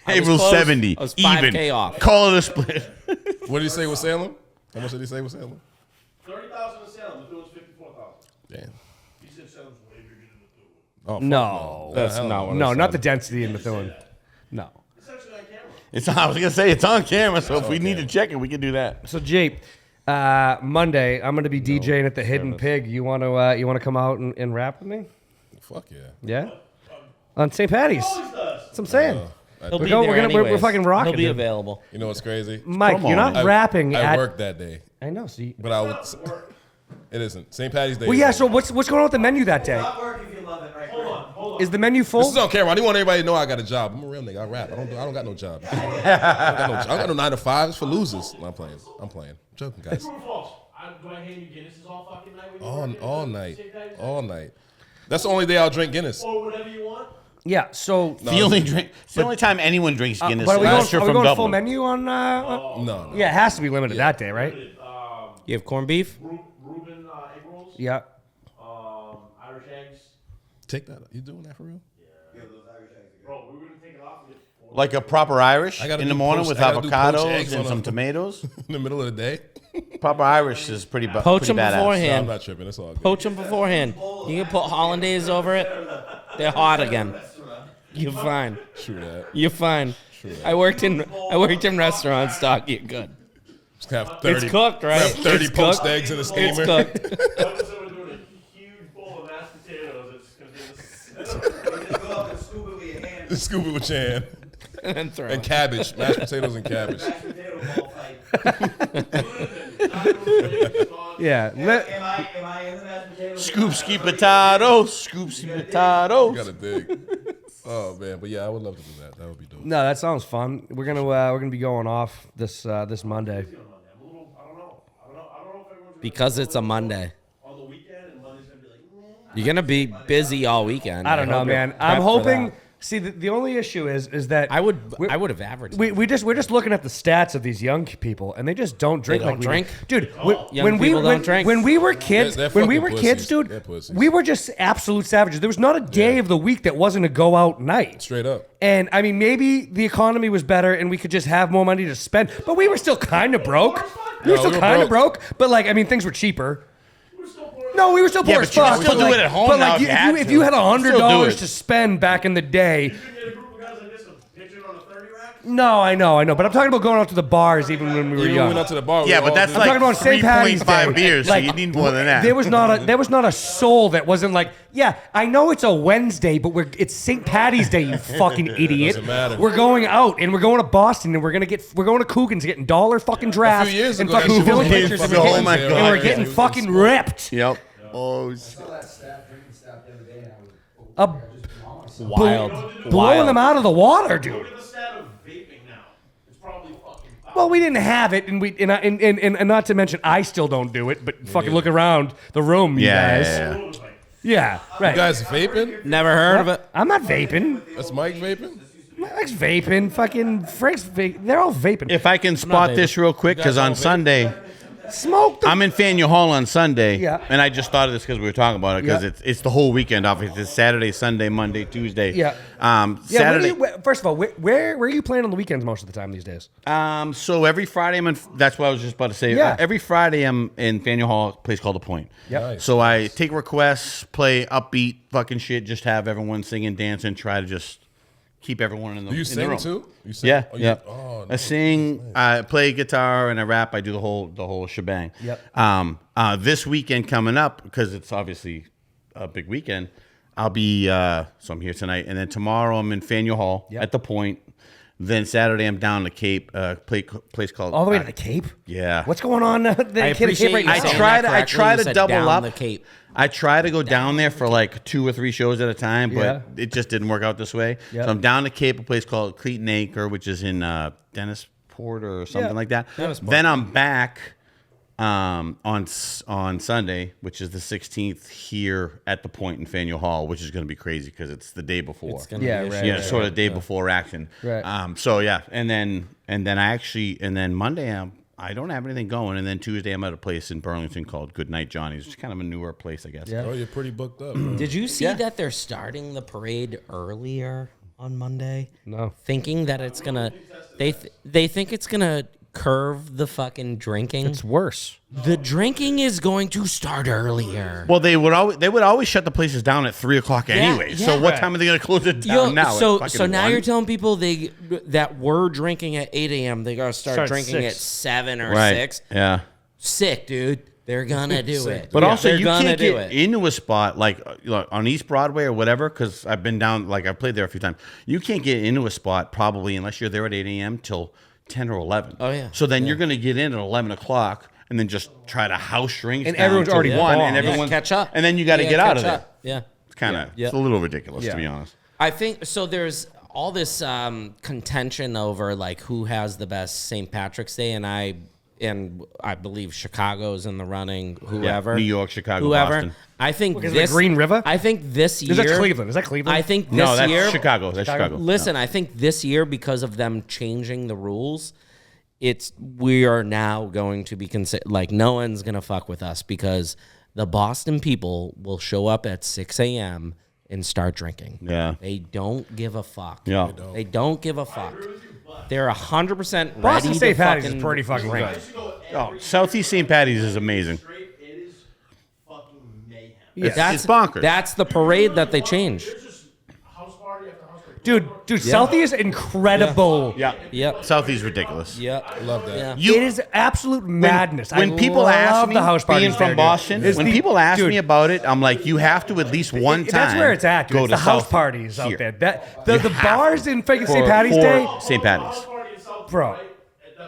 I: April
C: close.
I: 70.
C: I was 5K
I: Even.
C: off.
I: Call it a split.
E: What did he say with Salem? How much did he say with Salem?
F: 30,000 in Salem. Methuen's 54,000.
E: Damn.
F: He said Salem's way bigger than Methuen.
E: Oh, fuck
D: No,
C: That's not what I
D: no,
C: said.
D: not the density in Methuen. No.
F: It's actually on camera.
I: I was gonna say it's on camera, so if we need to check it, we can do that.
D: So Jeep, Monday I'm going to be DJing at the Hidden Pig. You want to come out and rap with me?
E: Fuck yeah.
D: Yeah. On St. Patty's. That's what I'm saying.
C: He'll be
D: go-
C: there
D: we're gonna- we're
C: anyways.
D: fucking rocking,
C: He'll be
D: dude.
C: available.
E: You know what's crazy?
D: Mike, you're not
E: I-
D: rapping
E: I
D: at.
E: worked that day,
D: I know. So
E: but I would. It isn't St. Patty's Day.
D: well,
E: is
D: yeah.
E: on-
D: So what's going on with the menu that day?
G: Stop work if you love it, right?
F: Hold on.
D: Is the menu full?
E: This is on camera. I didn't want everybody to know I got a job. I'm a real nigga. I rap. I don't got no job. I don't got no 9 to 5. It's for losers. No, I'm playing. I'm joking, guys.
F: True or false? Do I hand you Guinnesses all fucking night? When you work
E: All
F: at
E: night.
F: St. Patty's Day?
E: All night. That's the only day I'll drink Guinness.
F: Or whatever you want?
D: Yeah. So.
I: The only time anyone drinks Guinness.
D: But are we
I: unless
D: going,
I: you're
D: are we
I: from
D: going full
I: Dublin.
D: menu on?
E: No.
D: Yeah, it has to be limited that day, right?
C: You have corned beef?
F: Reuben egg rolls.
D: Yeah.
F: Irish eggs.
E: Take that. You doing that for real?
F: Bro, we were going to take it off and get
I: Like a proper Irish
E: I gotta
I: in the
E: do
I: morning
E: poached-
I: with
E: I gotta do poached
I: avocados
E: eggs
I: and
E: on
I: some
E: a-
I: tomatoes.
E: In the middle of the day?
I: Proper Irish is pretty
C: Poach
I: pretty
C: them
I: badass.
E: No, I'm
C: beforehand.
E: not tripping. It's all good.
C: Poach them beforehand. You can put hollandaise over it. They're hot again. You're fine.
E: True that.
C: You're fine. I worked in restaurants, dog. You're good.
E: Just have 30,
C: It's cooked, right?
E: have 30
C: It's
E: poached
C: cooked.
E: eggs in a
C: It's
E: steamer.
C: cooked.
F: So we're doing a huge bowl of mashed potatoes. It's going to be this.
G: Go up and scoop it with your hand.
E: Scoop it with your hand.
C: And then throw
E: And
C: it.
E: cabbage. Mashed potatoes and cabbage.
G: Mashed potato ball fight.
D: Yeah.
G: Am I in the mashed potato?
I: Scoop ski potatoes. Scoop ski
E: You
I: potatoes.
E: gotta dig. Oh man, but yeah, I would love to do that. That would be dope.
D: No, that sounds fun. We're gonna be going off this Monday.
F: I don't know if everyone's
C: because it's a Monday. You're gonna be busy all weekend.
D: I don't know,
C: hope you're
D: man.
C: prepped
D: I'm
C: for
D: hoping.
C: that.
D: See, the only issue is that
C: I would have averaged.
D: we're just looking at the stats of these young people, and they just don't drink.
C: They
D: like
C: don't
D: we
C: drink?
D: do. Dude.
C: Young people don't drink.
D: When we were kids,
E: They're
D: when we
E: fucking
D: were kids,
E: pussies.
D: dude,
E: They're pussies.
D: we were just absolute savages. There was not a day of the week that wasn't a go out night.
E: Straight up.
D: And I mean, maybe the economy was better, and we could just have more money to spend. But we were still kind of broke. We were
E: No,
D: still
E: we were
D: kind of
E: broke.
D: broke. But like, I mean, things were cheaper. No, we were still poor
I: Yeah,
D: as
I: but you can
D: fuck.
I: still
D: but
I: do
D: like,
I: it at home
D: but
I: now
D: like,
I: if you had
D: if
I: to.
D: you had
I: Still do
D: $100
I: it.
D: to spend back in the day.
B: You get a group of guys like this pitching on a 30 rack?
D: No, I know, but I'm talking about going out to the bars even when we were
E: Even when
D: young.
E: we went out to the bar. we
I: Yeah,
E: were
I: but
E: all
I: that's
E: doing-
I: like
D: talking about St. Patty's
I: 3.5
D: Day.
I: beers,
D: Like,
I: so you need more than that.
D: There was not a soul that wasn't like, yeah, I know it's a Wednesday, but it's St. Patty's Day, you fucking idiot.
E: Doesn't matter.
D: We're going out and we're going to Boston and we're going to Coogan's getting dollar fucking drafts
E: years
D: and
E: ago, that
D: fucking
E: shit was
D: village
E: like
D: pictures and
I: fucking
D: we're getting,
I: my
D: and
I: God.
D: we're getting fucking ripped.
I: Yep. Oh,
C: Wild.
D: Blowing them out of the water, dude.
B: Look at the stat of vaping now. It's probably fucking powerful.
D: Well, we didn't have it, and not to mention, I still don't do it. But fucking look around the room, you
I: yeah,
D: guys.
I: yeah.
D: Yeah, right.
E: You guys vaping?
C: Never heard of it.
D: I'm not vaping.
E: That's Mike vaping?
D: Mike's vaping. Fucking Frank's vaping. They're all vaping.
I: If I can spot this real quick, because on Sunday,
D: Smoke the
I: I'm in Faneuil Hall on Sunday,
D: Yeah.
I: and I just thought of this because we were talking about it, because
D: Yeah.
I: it's the whole weekend, obviously. It's Saturday, Sunday, Monday, Tuesday.
D: Yeah. Yeah,
I: Saturday.
D: first of all, where are you playing on the weekends most of the time these days?
I: So every Friday I'm in. That's what I was just about to say.
D: Yeah.
I: Every Friday I'm in Faneuil Hall, a place called The Point.
D: Yep.
E: Nice.
I: So I take requests, play upbeat fucking shit, just have everyone singing, dancing, try to just keep everyone in the.
E: Do you
I: in the
E: sing
I: room.
E: too? You sing?
I: Yeah,
E: Oh, you-
I: yeah.
E: Oh,
I: I
E: nice.
I: sing, I play guitar, and I rap. I do the whole shebang.
D: Yep.
I: This weekend coming up, because it's obviously a big weekend, I'll be so I'm here tonight, and then tomorrow I'm in Faneuil Hall
D: Yep.
I: at the Point. Then Saturday I'm down to Cape, place called
D: All the way to the Cape?
I: Yeah.
D: What's going on?
C: I appreciate you
I: I
C: saying
I: try
C: that
I: to
C: correctly.
I: try
C: You
I: to
C: said
I: double
C: down
I: up.
C: the Cape.
I: I try to go down there for like 2 or 3 shows at a time, but
D: Yeah.
I: it just didn't work out this way.
D: Yep.
I: So I'm down to Cape, a place called Cleeton Acre, which is in Dennisport or something
D: Yeah.
I: like that.
C: Dennisport.
I: Then I'm back on Sunday, which is the 16th, here at the Point in Faneuil Hall, which is going to be crazy because it's the day before.
C: It's gonna
D: Yeah,
C: be a
D: right,
C: shit
I: Yeah,
D: right,
C: show.
I: sort of day before action.
D: Right.
I: So yeah, and then Monday I don't have anything going, and then Tuesday I'm at a place in Burlington called Good Night Johnny's, which is kind of a newer place, I guess.
D: Yeah.
E: Oh, you're pretty booked up. Bro.
C: Did you see that they're starting the parade earlier on Monday?
D: No.
C: Thinking that it's gonna, they think it's gonna curve the fucking drinking.
D: It's worse.
C: The drinking is going to start earlier.
I: Well, they would always shut the places down at 3:00 anyway. So
C: yeah.
I: what time are they going to close it down
C: Yo,
I: now?
C: so
I: At
C: so
I: fucking
C: now
I: 1?
C: you're telling people that were drinking at 8 a.m. they gotta start
D: Start
C: drinking
D: 6.
C: at 7 or
I: right?
C: 6.
I: Yeah.
C: Sick, dude. They're gonna do it.
I: But also,
C: they're
I: you
C: gonna
I: can't
C: do
I: get
C: it.
I: into a spot like on East Broadway or whatever, because I've been down, like I've played there a few times. You can't get into a spot probably unless you're there at 8 a.m. till 10 or 11.
C: Oh, yeah.
I: So then you're going to get in at 11 o'clock and then just try to house drinks.
D: And
I: down
D: everyone's
I: till
D: already
I: 1,
D: bombed.
I: and
D: Yeah,
I: everyone
C: catch up.
I: And then you got to
C: Yeah,
I: get out of
C: catch
I: there.
C: up. Yeah.
I: It's kind of
C: Yeah.
I: it's a little ridiculous,
D: Yeah.
I: to be honest.
C: I think so. There's all this contention over like who has the best St. Patrick's Day, and I believe Chicago's in the running. Whoever,
I: New York, Chicago,
C: whoever.
I: Boston.
C: I think
D: Because of the
C: this
D: Green River?
C: I think this year.
D: Is that Cleveland? Is that Cleveland?
C: I think this
I: No, that's
C: year.
I: Chicago. That's Chicago.
C: Listen, I think this year because of them changing the rules, we are now going to be like no one's gonna fuck with us because the Boston people will show up at 6 a.m. and start drinking.
I: Yeah.
C: They don't give a fuck.
I: Yeah.
C: They don't give a fuck. They're 100% ready
D: Boston
C: to
D: St. Patty's is
C: fucking
D: pretty fucking
C: drink.
D: good.
I: Oh, Southeast St. Patty's is amazing.
B: It is fucking mayhem.
D: Yeah.
I: It's bonkers.
C: That's the parade that they changed.
B: It's just house party after house party.
D: Dude, Southie is incredible.
I: Yeah.
C: Yep.
I: Southeast ridiculous.
C: Yep.
E: Love that.
C: Yeah.
I: You-
D: It is absolute madness.
I: When
D: I
I: people
D: love
I: ask me,
D: the house parties
I: being
D: there,
I: from
D: dude.
I: Boston,
D: It's
I: when
D: the-
I: people ask
D: dude,
I: me about it, I'm like, you have to at least one time.
D: That's where it's at, dude.
I: Go
D: It's
I: to
D: the house
I: South
D: parties
I: here.
D: out there. That the
I: You have
D: bars
I: to.
D: in fucking
I: For-
D: St. Patty's
I: for
D: Day.
I: St. Patty's.
B: House party in South
D: Bro.
B: right?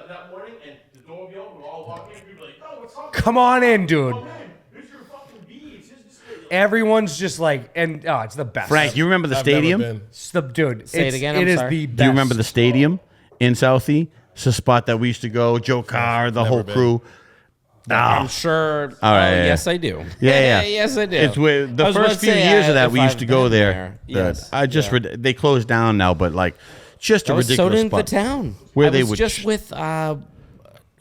B: That morning, and the door will be open, we'll all walk in, people are like, oh, what's up?
D: Come on in, dude.
B: Oh, man, here's your fucking beads. Here's this thing.
D: Everyone's just like, and oh, it's the best.
I: Frank, you remember the
E: I've never
I: stadium?
E: been.
D: It's the dude.
C: Say it
D: it's-
C: again,
D: It
C: I'm
D: is
C: sorry.
D: the best.
I: Do you remember the stadium in Southie? It's a spot that we used to go. Joe Carr, the whole
E: been.
I: crew.
C: I'm sure.
I: All right, yeah.
C: Yes, I do.
I: Yeah.
C: Yes, I do.
I: It's where
C: I
I: the
C: was about
I: first
C: to
I: few
C: say,
I: years of that
C: if
I: we used
C: I've
I: to go
C: been
I: there.
C: Yes.
I: I just
C: yeah.
I: they closed down now, but like just a
C: That was
I: ridiculous
C: so
I: spot.
C: the town.
I: Where
C: I
I: they
C: was
I: would
C: just with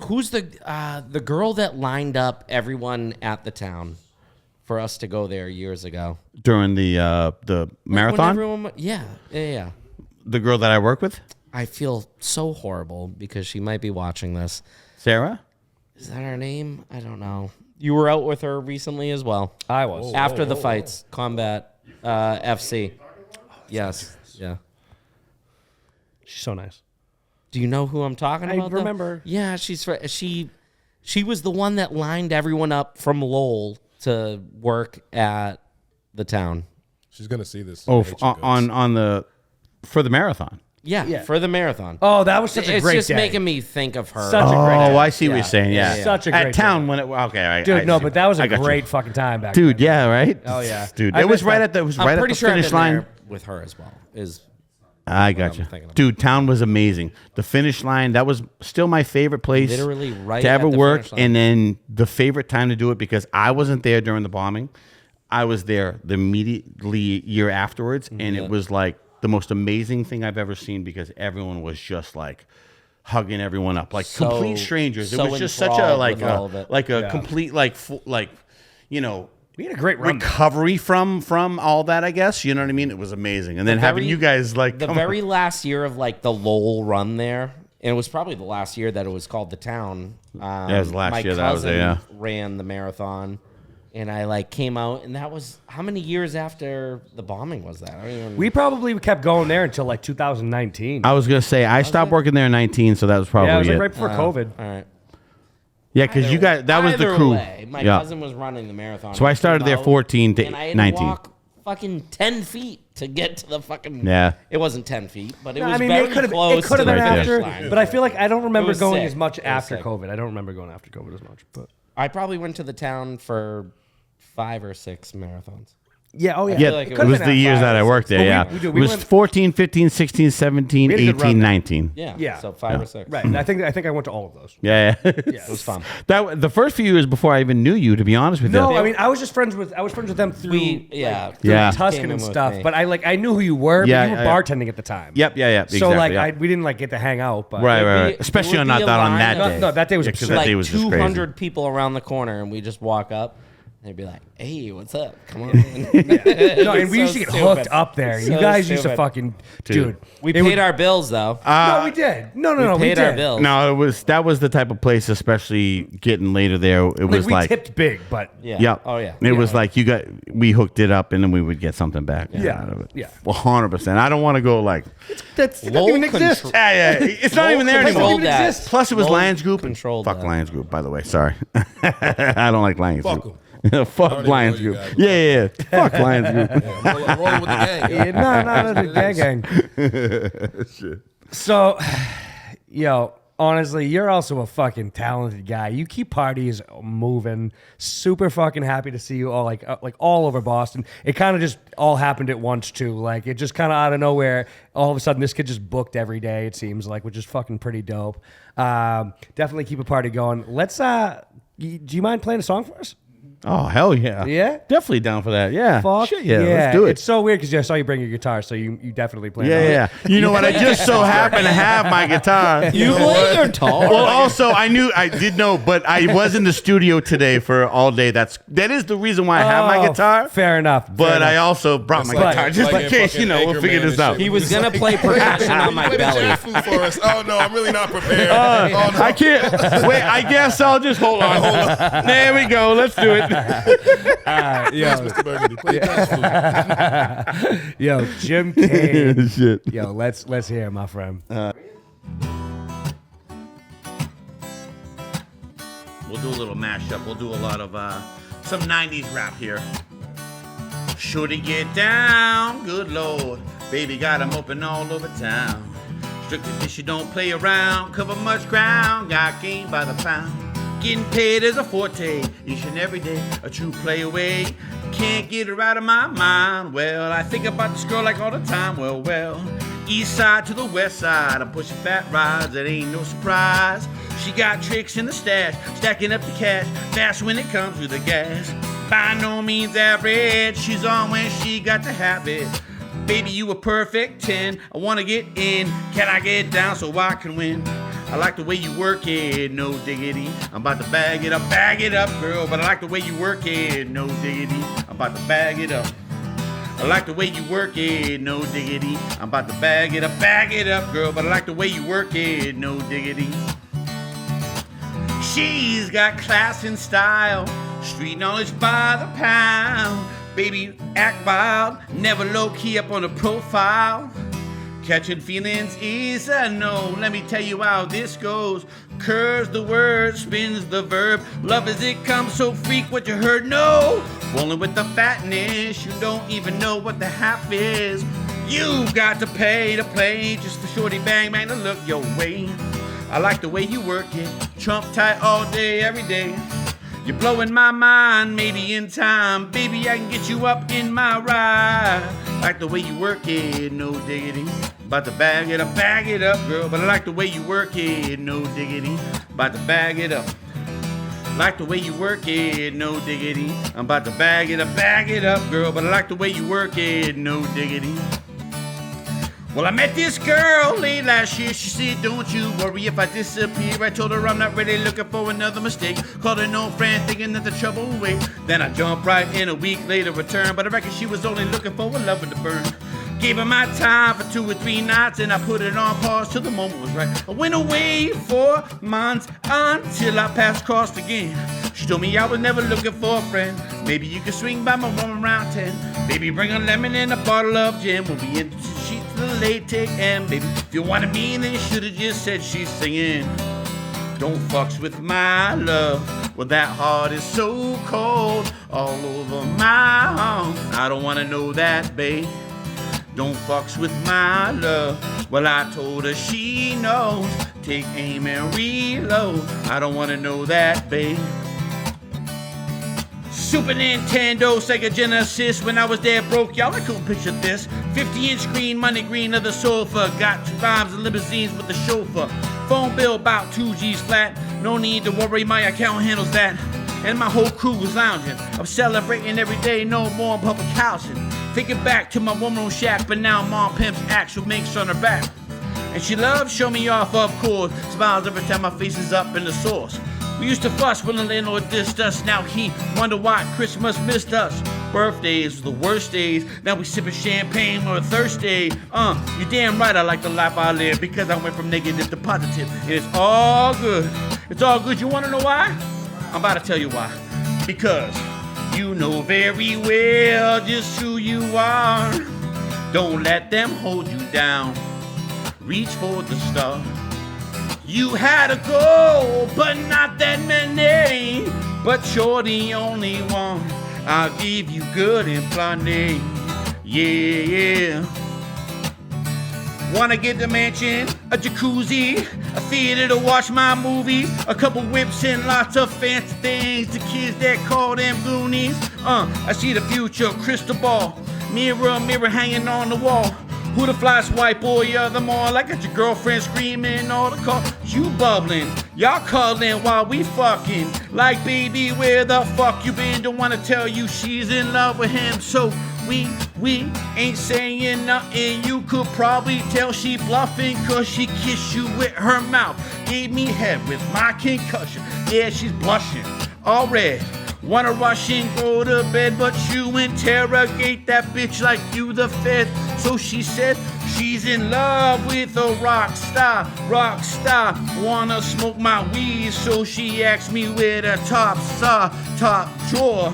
C: who's the girl that lined up everyone at the town for us to go there years ago
I: during the
C: When
I: marathon.
C: everyone, yeah.
I: The girl that I work with,
C: I feel so horrible because she might be watching this.
I: Sarah.
C: Is that her name? I don't know. You were out with her recently as well.
D: I was.
C: After the fights, Combat FC. Yes. Yeah.
D: She's so nice.
C: Do you know who I'm talking about? though?
D: remember.
C: Yeah, she was the one that lined everyone up from Lowell to work at the town.
E: She's gonna see this.
I: Oh,
E: I hate you guys.
I: on the for the marathon.
C: Yeah, for the marathon.
D: Oh, that was such a
C: it's
D: great
C: just
D: day.
C: making me think of her.
D: Such a great day.
I: Oh, I see what you're saying. Yeah,
C: Yeah.
D: Such a
I: at
D: great
I: town
D: day.
I: when it. Okay, I
D: Dude, no,
I: see.
D: but that was
I: I
D: a
I: got you.
D: great fucking time back
I: Dude,
D: then.
I: yeah, right.
D: Oh, yeah.
I: dude,
D: I
I: it was
D: missed
I: right
D: that.
I: at the. It was
C: I'm
I: right at
C: pretty
I: the
C: sure I've
I: finish
C: been
I: line.
C: there with her as well.
I: I got you,
C: thinking about.
I: dude. Town was amazing. The finish line, that was still my favorite place,
C: Literally right
I: to ever
C: at the
I: work.
C: finish line.
I: And then the favorite time to do it because I wasn't there during the bombing. I was there the immediately year afterwards, and it was like the most amazing thing I've ever seen because everyone was just like hugging everyone up, like
C: So-
I: complete strangers. It
C: so
I: was just such a
C: enthralled
I: like
C: with all of it.
I: a complete like you know.
D: We had a great run.
I: recovery from all that, I guess. You know what I mean? It was amazing. And then having you guys like
C: the
I: come-
C: very last year of like the Lowell run there, and it was probably the last year that it was called the town.
I: it was last
C: my
I: year that I was there, yeah.
C: cousin ran the marathon, and I like came out, and that was how many years after the bombing was that? I don't even.
D: We probably kept going there until like 2019.
I: I was gonna say I stopped working there in 19, so that was probably
D: Yeah, it was like
I: it.
D: right before COVID.
C: All right.
I: Yeah, because you guys that was the
C: Either
I: crew.
C: way, my
I: Yeah.
C: cousin was running the marathon.
I: So I started there 14 to
C: and I had
I: 19.
C: to walk fucking 10 feet to get to the fucking.
I: Yeah.
C: It wasn't 10 feet, but it
D: No,
C: was
D: I mean,
C: very
D: it could
C: close
D: have
C: to
D: been
C: the finish
D: after,
C: line.
D: but I feel like I don't remember
C: was
D: going
C: sick.
D: as much
C: It was
D: after
C: sick.
D: COVID. I don't remember going after COVID as much. But
C: I probably went to the town for 5 or 6 marathons.
D: yeah, oh yeah,
I: Yeah,
C: like
I: it
C: it
I: was
C: could've
I: the
C: been
I: years
C: at
I: that I
C: 5 or
I: worked
C: 6.
I: there, yeah.
D: we
I: It was
D: went-
I: 14, 15, 16, 17,
D: We had a good run
I: 18,
D: there.
I: 19.
C: Yeah.
D: Yeah.
C: So 5 or 6.
D: right. And I think I went to all of those.
I: Yeah.
C: It was fun.
I: That the first few years before I even knew you, to be honest with
D: No,
I: you.
D: I mean I was friends with them through
C: Yeah.
D: through
I: Yeah.
D: Tuscan
C: Came in
D: and
C: with
D: stuff.
C: me.
D: But I knew who you were.
I: Yeah,
D: but you were
I: yeah.
D: bartending at the time.
I: Yep, yeah.
D: So
I: Exactly,
D: like
I: yeah.
D: we didn't like get to hang out. But
I: Right, right,
C: be-
I: right. Especially
C: it
I: on
C: would
I: not
C: be a
I: that on
C: line
I: that
C: of-
I: day.
D: No, that day was
I: Yeah, 'cause
D: absurd.
I: that
C: Like
I: day was just crazy.
C: 200 people around the corner, and we just walk up. They'd be like, "Hey, what's up? Come on in."
D: No, and we used to get hooked up there. You
C: So
D: guys used to
C: stupid.
D: fucking dude.
C: We
D: it
C: paid
D: would-
C: our bills though.
D: No, we did. No,
C: we
D: we
C: paid
D: did.
C: our bills.
I: No, that was the type of place, especially getting later there. It
D: Like
I: was
D: we
I: like,
D: tipped big, but
C: Yeah.
I: yep.
C: Oh yeah.
I: It was like we hooked it up and then we would get something back.
D: Yeah.
I: out of it.
D: Yeah.
I: 100%. I don't want to go like
D: that's
I: it doesn't even exist. Yeah, it's not even there anymore.
C: controlled that.
I: Plus, it was
C: Lowell
I: Lions Group.
C: controlled
I: Fuck
C: that.
I: Lions Group, by the way. Sorry, I don't like Lions
E: Fuck
I: Group.
E: 'em.
I: Fuck
E: even
I: Lions
E: know you
I: Group.
E: guys.
I: Yeah. Fuck Lions Group.
E: I'm rolling with the gang.
D: Yeah, no, gang. So, yo, honestly, you're also a fucking talented guy. You keep parties moving. Super fucking happy to see you all like all over Boston. It kind of just all happened at once too. Like it just kind of out of nowhere. All of a sudden, this kid just booked every day. It seems like, which is fucking pretty dope. Definitely keep a party going. Let's. Do you mind playing a song for us?
I: Oh hell yeah.
D: Yeah?
I: Definitely down for that. Yeah.
D: Fuck
I: Shit, yeah. Let's do it.
D: It's so weird because I saw you bring your guitar, so you definitely play.
I: Yeah. You know what? I just so happen to have my guitar.
C: You play your guitar.
I: Well, also I did know, but I was in the studio today for all day. That is the reason why I have my guitar.
D: Fair enough.
I: But I also brought my
E: like-
I: guitar just
E: like
I: in
E: in
I: case,
E: fucking
I: we'll figure
E: Anchorman
I: this
E: and
I: out.
E: shit.
C: He was gonna play percussion on my
E: Play the
C: belly.
E: jazz food for us. Oh no, I'm really not prepared. Oh, no.
I: I can't. Wait, I guess I'll just hold on. There we go. Let's do it.
E: Yes, Mr. Burgundy, play jazz food.
D: Yo, Jim Kane.
I: Shit.
D: Yo, let's hear it, my friend.
I: We'll do a little mashup. We'll do a lot of some 90s rap here. Shorty get down, good lord. Baby got 'em open all over town. Strictly this you don't play around. Cover much ground, got game by the pound. Getting paid is a forte, each and every day. A true play away, can't get her out of my mind. Well, I think about this girl like all the time. Well, east side to the west side, I'm pushing fat rides, it ain't no surprise. She got tricks in the stash, stacking up the cash, fast when it comes to the gas. By no means average, she's on when she got to have it. Baby, you a perfect 10. I wanna get in. Can I get down so I can win? I like the way you work it, no diggity. I'm about to bag it up, girl. But I like the way you work it, no diggity. I'm about to bag it up. I like the way you work it, no diggity. I'm about to bag it up, girl. But I like the way you work it, no diggity. She's got class and style, street knowledge by the pound. Baby, act wild, never low-key up on a profile. Catching feelings is a no. Let me tell you how this goes. Curves the word, spins the verb. Love as it comes, so freak what you heard. No, rolling with the fatness. You don't even know what the half is. You got to pay to play just for shorty bang bang to look your way. I like the way you work it, trump tight all day, every day. You're blowing my mind, maybe in time. Baby, I can get you up in my ride. Like the way you work it, no diggity. About to bag it up, girl. But I like the way you work it, no diggity. About to bag it up. Like the way you work it, no diggity. I'm about to bag it up, girl. But I like the way you work it, no diggity. Well, I met this girl late last year. She said, don't you worry if I disappear. I told her I'm not really looking for another mistake. Called her no friend, thinking that the trouble will wait. Then I jumped right in, a week later return. But I reckon she was only looking for a lover to burn. Gave her my time for 2 or 3 nights, and I put it on pause till the moment was right. I went away for months until I passed across again. She told me I was never looking for a friend. Maybe you could swing by my room around 10. Baby, bring a lemon and a bottle of gin. We'll be in sheets to the late take. And baby, if you wanted me, then you should've just said she's singing. Don't fucks with my love. Well, that heart is so cold all over my arm. I don't wanna know that, babe. Don't fucks with my love. Well, I told her she knows. Take aim and reload. I don't wanna know that, babe. Super Nintendo, Sega Genesis. When I was there broke, y'all, I couldn't picture this. 50-inch screen, money green of the sofa. Got 2 rhymes and limousines with the chauffeur. Phone bill about 2 G's flat. No need to worry, my account handles that. And my whole crew was lounging. I'm celebrating every day, no more in public housing. Thinking back to my one-room shack, but now mom pimps actual minks on her back. And she loves show me off, of course. Smiles every time my face is up in the sauce. We used to fuss when the landlord dissed us. Now he wonder why Christmas missed us. Birthdays were the worst days. Now we sipping champagne on a Thursday. You damn right I like the life I live, because I went from negative to positive. And it's all good. It's all good. You wanna know why? I'm about to tell you why. Because you know very well just who you are. Don't let them hold you down. Reach for the star. You had a goal, but not that many. But you're the only one. I'll give you good and plenty. Yeah. Wanna get the mansion, a jacuzzi, a theater to watch my movies, a couple whips and lots of fancy things. The kids that call them Goonies. I see the future, crystal ball, mirror, mirror hanging on the wall. Who the flyest white boy of them all? I got your girlfriend screaming all the call. You bubbling, y'all cuddling while we fucking. Like, baby, where the fuck you been? Don't wanna tell you she's in love with him. So we ain't saying nothing. You could probably tell she bluffing, cause she kissed you with her mouth. Gave me head with my concussion. Yeah, she's blushing, all red. Wanna rush and go to bed, but you interrogate that bitch like you the Fed. So she said she's in love with a rock star. Wanna smoke my weed, so she asked me where the top drawer.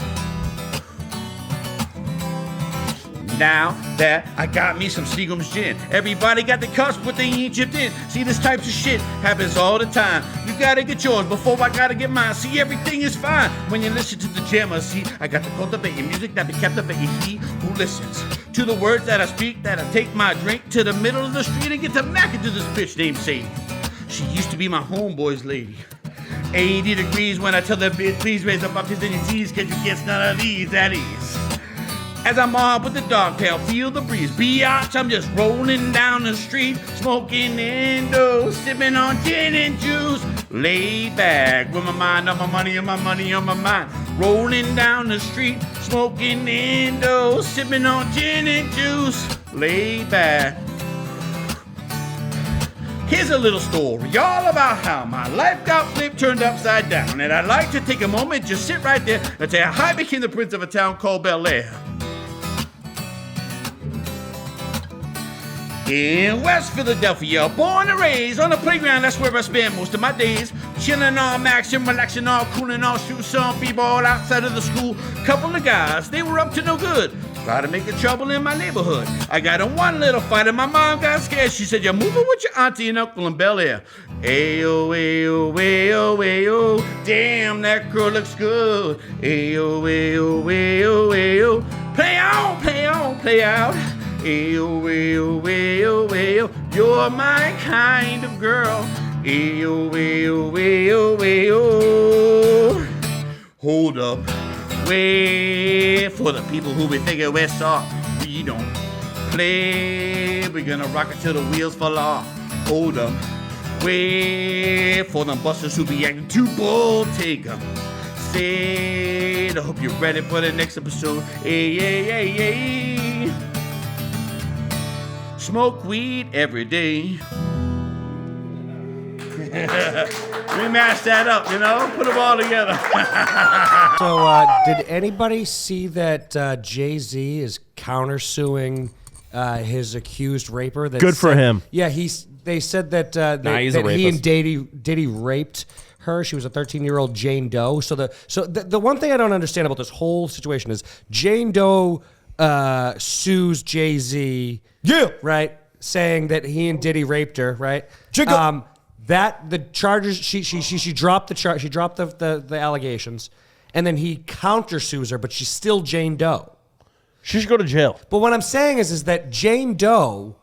I: Now that I got me some Seagram's gin, everybody got the cups, but they ain't chipped in. See, this type of shit happens all the time. You gotta get yours before I gotta get mine. See, everything is fine when you listen to the jammer. See, I got to cultivate music that be captivating. He who listens to the words that I speak, that I take my drink to the middle of the street and get to macking to this bitch named Sadie. She used to be my homeboy's lady. 80 degrees when I tell that bitch, please raise up his NECs, cause you get none of these at ease. As I'm on with the dog tail, feel the breeze. Biatch, I'm just rolling down the street, smoking indoors, sipping on gin and juice. Laid back with my mind on my money and my money on my mind. Rolling down the street, smoking Indo, sipping on gin and juice. Laid back. Here's a little story all about how my life got flipped, turned upside down. And I'd like to take a moment, just sit right there and tell you how I became the prince of a town called Bel Air. In West Philadelphia, born and raised on the playground, that's where I spend most of my days. Chilling all maxing, relaxing all, cooling all, shoot some people all outside of the school. Couple of guys, they were up to no good. Try to make the trouble in my neighborhood. I got in one little fight and my mom got scared. She said, "You're moving with your auntie and uncle in Bel Air." Ayo, ayo, ayo, ayo. Damn, that girl looks good. Ayo, ayo, ayo, ayo. Play on, play on, play out. Ayo, ayo, ayo, ayo. You're my kind of girl. Ayo, ayo, ayo, ayo. Hold up. Wait for the people who be thinking we're soft. We don't play. We're gonna rock it till the wheels fall off. Hold up. Wait for them busters who be acting too bold. Take 'em. Say, I hope you're ready for the next episode. Hey, hey, hey, hey. Smoke weed every day. We mashed that up, you know? Put them all together.
D: So, did anybody see that Jay-Z is countersuing his accused raper? That
F: Good for him.
D: Yeah, they said that,
C: he's a
D: that he and
C: rapist.
D: Diddy raped her. She was a 13-year-old Jane Doe. So the one thing I don't understand about this whole situation is Jane Doe sues Jay-Z. Yeah. Right? Saying that he and Diddy raped her, right? That the charges she dropped the charge, she dropped the allegations, and then he countersues her, but she's still Jane Doe.
F: She should go to jail.
D: But what I'm saying is that Jane Doe,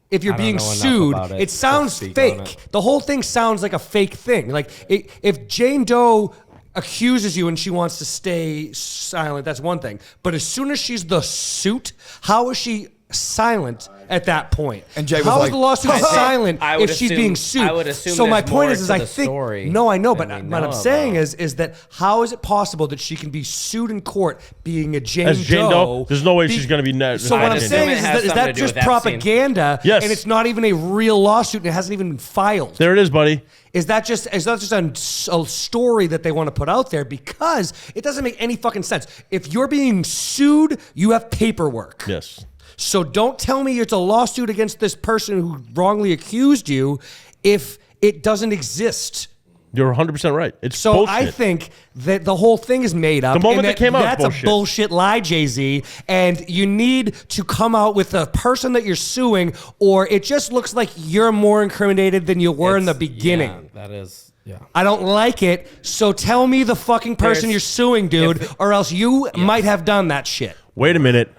D: if you're being sued, it sounds fake. The whole thing sounds like a fake thing. Like if Jane Doe accuses you and she wants to stay silent, that's one thing. But as soon as she's the suit, how is she silent at that point?
A: And Jay was
D: how
A: like,
D: is the lawsuit silent if she's being sued?
C: I would assume
D: so my
C: there's
D: point
C: more
D: is
C: to
D: I
C: the
D: think
C: story
D: no, I know, but
C: than we
D: what
C: know
D: I'm saying
C: about.
D: is that how is it possible that she can be sued in court being a Jane
F: As Jane Doe, there's no way
D: be-
F: she's going to be net.
D: So what I'm
C: assume
D: saying
C: it
D: is
C: has
D: that
C: something to do
D: just
C: with Epstein.
D: propaganda?
F: Yes.
D: And it's not even a real lawsuit, and it hasn't even been filed.
F: There it is, buddy.
D: Is that just a story that they want to put out there? Because it doesn't make any fucking sense. If you're being sued, you have paperwork.
F: Yes.
D: So don't tell me it's a lawsuit against this person who wrongly accused you if it doesn't exist.
F: You're 100% right. It's
D: So
F: bullshit.
D: I think that the whole thing is made up.
F: The moment
D: and
F: that came out,
D: that's
F: bullshit.
D: a bullshit lie, Jay-Z. And you need to come out with the person that you're suing, or it just looks like you're more incriminated than you were in the beginning.
C: Yeah, that is. Yeah.
D: I don't like it. So tell me the fucking person
C: There's-
D: you're suing, dude, or else you might have done that shit.
F: Wait a minute.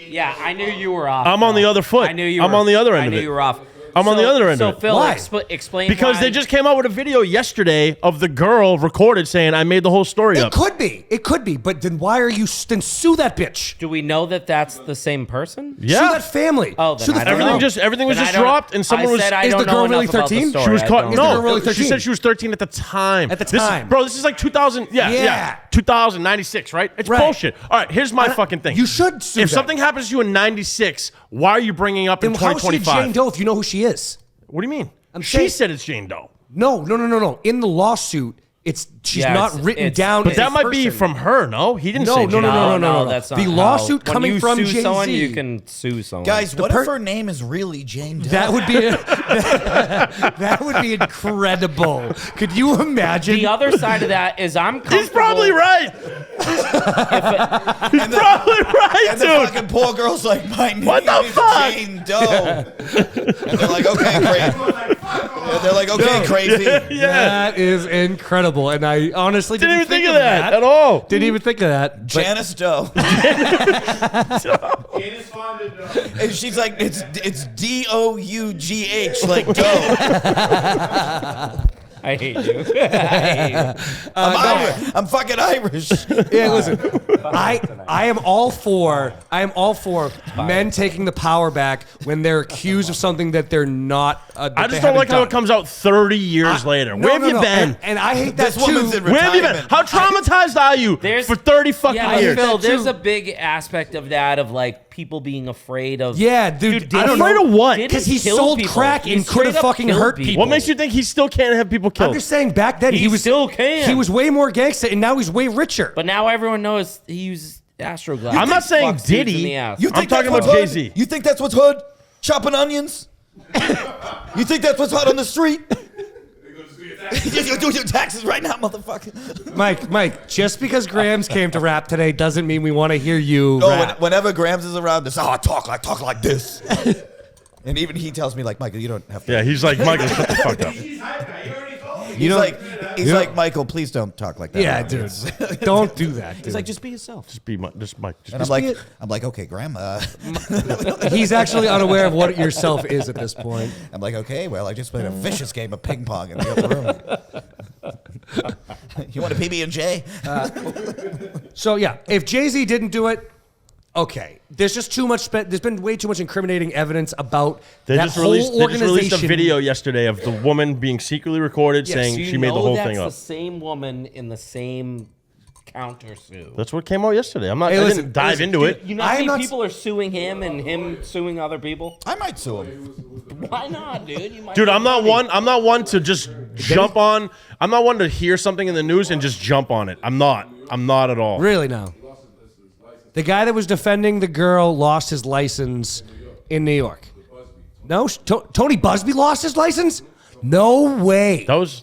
C: Yeah, I knew you were off.
F: I'm on the other foot.
C: I knew you.
F: I'm
C: were,
F: on the other end
C: I
F: of
C: knew
F: it.
C: you were off.
F: I'm on the other end of it.
C: So Phil,
D: Why?
C: explain
F: Because
C: why.
F: they just came out with a video yesterday of the girl recorded saying, "I made the whole story up."
D: It could be, but then why are you then sue that bitch?
C: Do we know that that's the same person?
F: Yeah.
D: Sue that family.
C: Oh, then
D: sue the
C: I don't
D: family.
C: know.
F: Everything was
C: Then
F: just
C: I don't-
F: dropped, and someone
C: I
F: was.
C: said I
D: Is
C: don't
D: the
C: know
D: girl really
C: enough about the
D: 13?
C: story.
F: She was
C: I
F: caught.
C: don't
D: Is the
C: know.
D: girl really
F: She
D: 13?
F: said she was 13 at the time.
D: At the
F: This is-
D: time.
F: bro. This is like 2000. Yeah. 2096, right? It's
D: Right.
F: bullshit. All right, here's my fucking thing.
D: You should sue
F: If
D: them.
F: something happens to you in 96, why are you bringing up in
D: Then how is she
F: 2025?
D: Jane Doe if you know who she is?
F: What do you mean? She
D: saying-
F: said it's Jane Doe.
D: No. In the lawsuit, she's
C: Yeah,
D: not
C: it's-
D: written
C: it's-
D: down.
F: But
D: as a
F: that might be
D: person.
F: from her. No, he didn't say
D: No,
F: Jane
D: no,
F: Doe.
D: no.
C: That's not
D: The
C: how-
D: lawsuit
C: when
D: coming
C: you
D: from
C: sue
D: Jay-Z.
C: someone, you can sue someone.
A: Guys, what
D: per-
A: if her name is really Jane Doe?
D: That would be that would be incredible. Could you imagine?
C: The other side of that is I'm comfortable.
F: He's probably right. He's probably right,
A: And the
F: dude.
A: fucking poor girl's like, my name
F: What the
A: is
F: fuck?
A: Jane Doe. And they're like, okay, crazy. They're like, okay, crazy.
F: Yeah.
D: That is incredible, and I honestly
F: Didn't even think of that at all.
D: Didn't even think of that. But
A: Janice Doe.
B: Janice Fonda, no.
A: And she's like, it's DOUGH, like Doe.
C: I hate you.
A: I'm fucking Irish.
D: Yeah, listen. I am all for men taking the power back when they're accused of something that they're not. That
F: I
D: they
F: just don't like
D: haven't
F: how it
D: done.
F: comes out 30 years later. Where have you been?
D: And I hate that
A: This woman's
D: too.
A: in
F: Where have you been?
A: retirement.
F: How traumatized are you for 30 fucking
C: Yeah,
F: years?
C: Phil,
D: That
C: there's
D: too.
C: a big aspect of that of like people being afraid of.
D: Yeah, dude. I don't
F: Afraid
D: know.
F: of what?
C: Didn't
D: Because he
C: kill
D: sold
C: people.
D: crack
C: He
D: and could have
C: straight up
D: fucking
C: killed
D: hurt people.
F: What makes you think he still can't have people killed?
D: I'm just saying back then
C: He still can.
D: He was way more gangster and now he's way richer.
C: But now everyone knows he uses Astroglass.
F: I'm not saying
C: Fucks dudes in
F: Diddy.
C: the ass.
A: You
F: I'm
A: think
F: talking
A: that's
F: about
A: what's
F: Jay-Z.
A: hood? You think that's what's hood? Chopping onions? You think that's what's hot on the street? You do your taxes right now, motherfucker.
D: Mike, just because Grams came to rap today doesn't mean we want to hear you
A: No,
D: rap.
A: whenever Grams is around, this I talk like this. And even he tells me like, Michael, you don't have to.
F: Yeah, he's like, Michael, shut the fuck up.
B: He's hype guy. You already told me.
A: He's like, Michael, please don't talk like that.
D: Yeah, dude. Don't do that, dude.
A: He's like, just be yourself.
F: Just be Mike. Just
A: And I'm like, okay, Graham.
D: He's actually unaware of what yourself is at this point.
A: I'm like, okay, well, I just played a vicious game of ping pong in the other room. You want a PB&J?
D: So yeah, if Jay-Z didn't do it, okay. There's just too much. There's been way too much incriminating evidence about
F: They
D: that
F: just
D: whole
F: released. They just
D: organization.
F: released a video yesterday of the woman being secretly recorded saying
C: Do you
F: she made the
C: know
F: whole
C: that's
F: thing up.
C: the same woman in the same countersuit.
F: That's what came out yesterday. I
D: listen,
F: didn't dive
D: listen,
F: into
D: dude,
F: it.
C: You know
D: I
C: how
D: am
C: many
D: not-
C: people are suing him and him suing other people?
A: I might sue him.
C: Why not, dude? You might
F: Dude,
C: get
F: I'm not
C: money.
F: one. I'm not one to just jump on. I'm not one to hear something in the news and just jump on it. I'm not. I'm not at all.
D: Really now. The guy that was defending the girl lost his license in New York. No, Tony Busby lost his license? No way.
F: That was.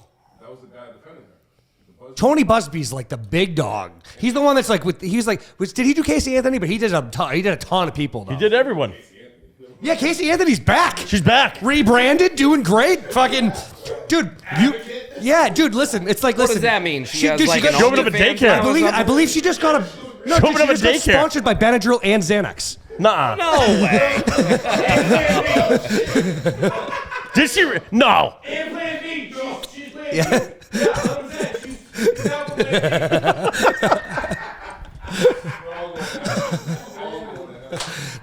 D: Tony Busby's like the big dog. He's the one that's like did he do Casey Anthony? But he did a ton of people though.
F: He did everyone.
D: Yeah, Casey Anthony's back.
F: She's back.
D: Rebranded, doing great. Fucking, dude, dude, listen. It's like,
C: What
D: listen.
C: does that mean? She
D: She-
C: has
D: dude,
C: like
D: she
C: an
D: got-
F: She opened up a
C: OnlyFans
F: daycare.
C: now or
D: I
C: something?
D: believe she just got a. No,
F: She
D: dude,
F: opened
D: she
F: up a
D: just got
F: daycare.
D: sponsored by Benadryl and Xanax.
F: Nah.
C: No way.
F: Did she? No.
B: And Plan B. She's Plan B. Yeah, that was it. She's out for Plan B.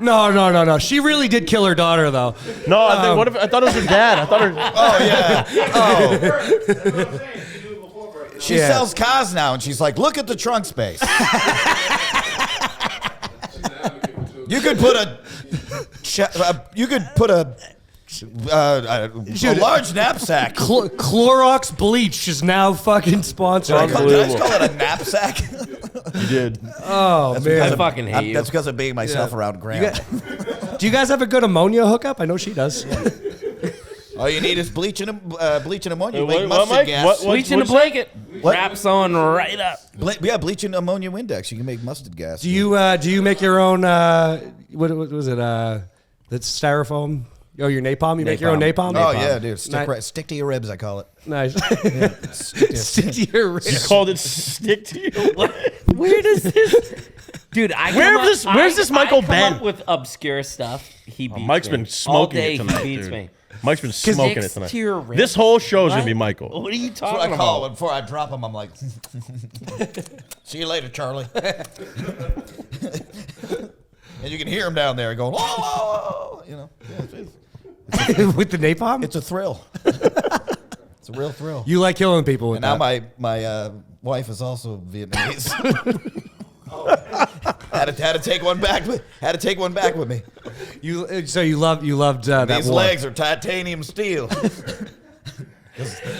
D: No. She really did kill her daughter, though.
F: No. I think. What if? I thought it was her dad. I thought her.
A: Oh yeah. Oh,
B: That's what I'm saying. She do it before birth.
A: she
D: Yeah.
A: sells cars now, and she's like, look at the trunk space. You could put a large knapsack.
D: Clorox bleach is now fucking sponsored.
A: Did I just call it a knapsack?
F: You did.
D: Oh, man.
C: I fucking hate you.
A: That's because of being myself around Graham.
D: Do you guys have a good ammonia hookup? I know she does.
A: All you need is bleach and ammonia. You
F: What-
A: make
F: what,
A: mustard
F: Mike?
A: gas.
F: What-
C: Bleach in a
F: what'd you say?
C: blanket.
A: What?
C: Wraps on right up.
A: Bleach and ammonia Windex. You can make mustard gas.
D: Do you make your own? What was it? That's styrofoam. Oh, your napalm. You make your own napalm.
A: Oh yeah, dude.
D: Nice.
A: Stick to your ribs. I call it.
D: Nice. Stick to your
F: You
D: wrist.
F: called it stick to you.
C: Where does this? Dude,
F: Where's this Michael
C: I come
F: Ben?
C: up with obscure stuff. He beats
F: Mike's
C: me.
F: been
C: All
F: smoking
C: day
F: it tonight,
C: he beats
F: dude.
C: me.
F: Mike's been smoking it
C: Sticks
F: tonight.
C: to your wrist.
F: This whole show's gonna
C: What?
F: be Michael.
C: What are you
A: That's what
C: talking
A: I call
C: about?
A: it. Before I drop him, I'm like, see you later, Charlie. And you can hear him down there going, oh, you know. Yeah,
D: With the napalm.
A: it's a thrill. It's a real thrill.
D: You like killing people with
A: And now
D: that.
A: my wife is also Vietnamese. had to take one back. Had to take one back with me.
D: You loved that
A: These
D: war.
A: legs are titanium steel.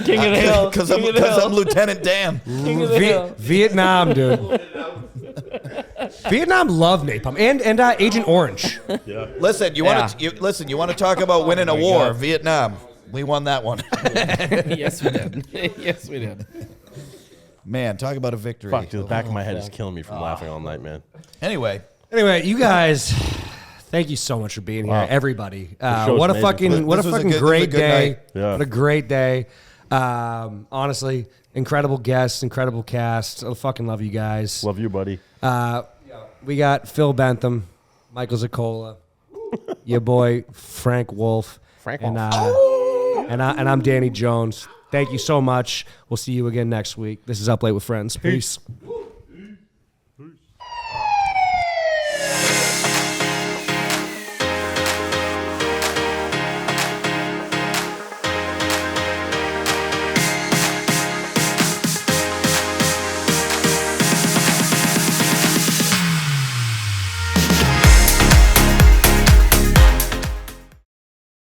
C: King of the Hill.
A: Because
C: King of the
A: I'm
C: Hill.
A: Lieutenant Dan.
C: King of the Hill.
D: Vietnam, dude. Vietnam loved napalm and Agent Orange.
A: Listen, you want to talk about winning a war? Vietnam. We won that one.
C: Yes, we did. Yes, we did.
A: Man, talk about a victory.
F: Fuck, dude, the back of my head is killing me from laughing all night, man.
A: Anyway,
D: Anyway, you guys, thank you so much for being here,
F: Wow.
D: everybody.
F: show's
D: What a
F: amazing.
D: fucking
A: This was a good
D: great
A: night.
D: day.
F: Yeah.
D: What a great day. Honestly, incredible guests, incredible cast. I fucking love you guys.
F: Love you, buddy.
D: We got Phil Bentham, Michael Zacola, your boy Frank Wolf,
F: Frank
D: and
F: Wolf.
D: and I'm Danny Jones. Thank you so much. We'll see you again next week. This is Up Late with Friends. Peace.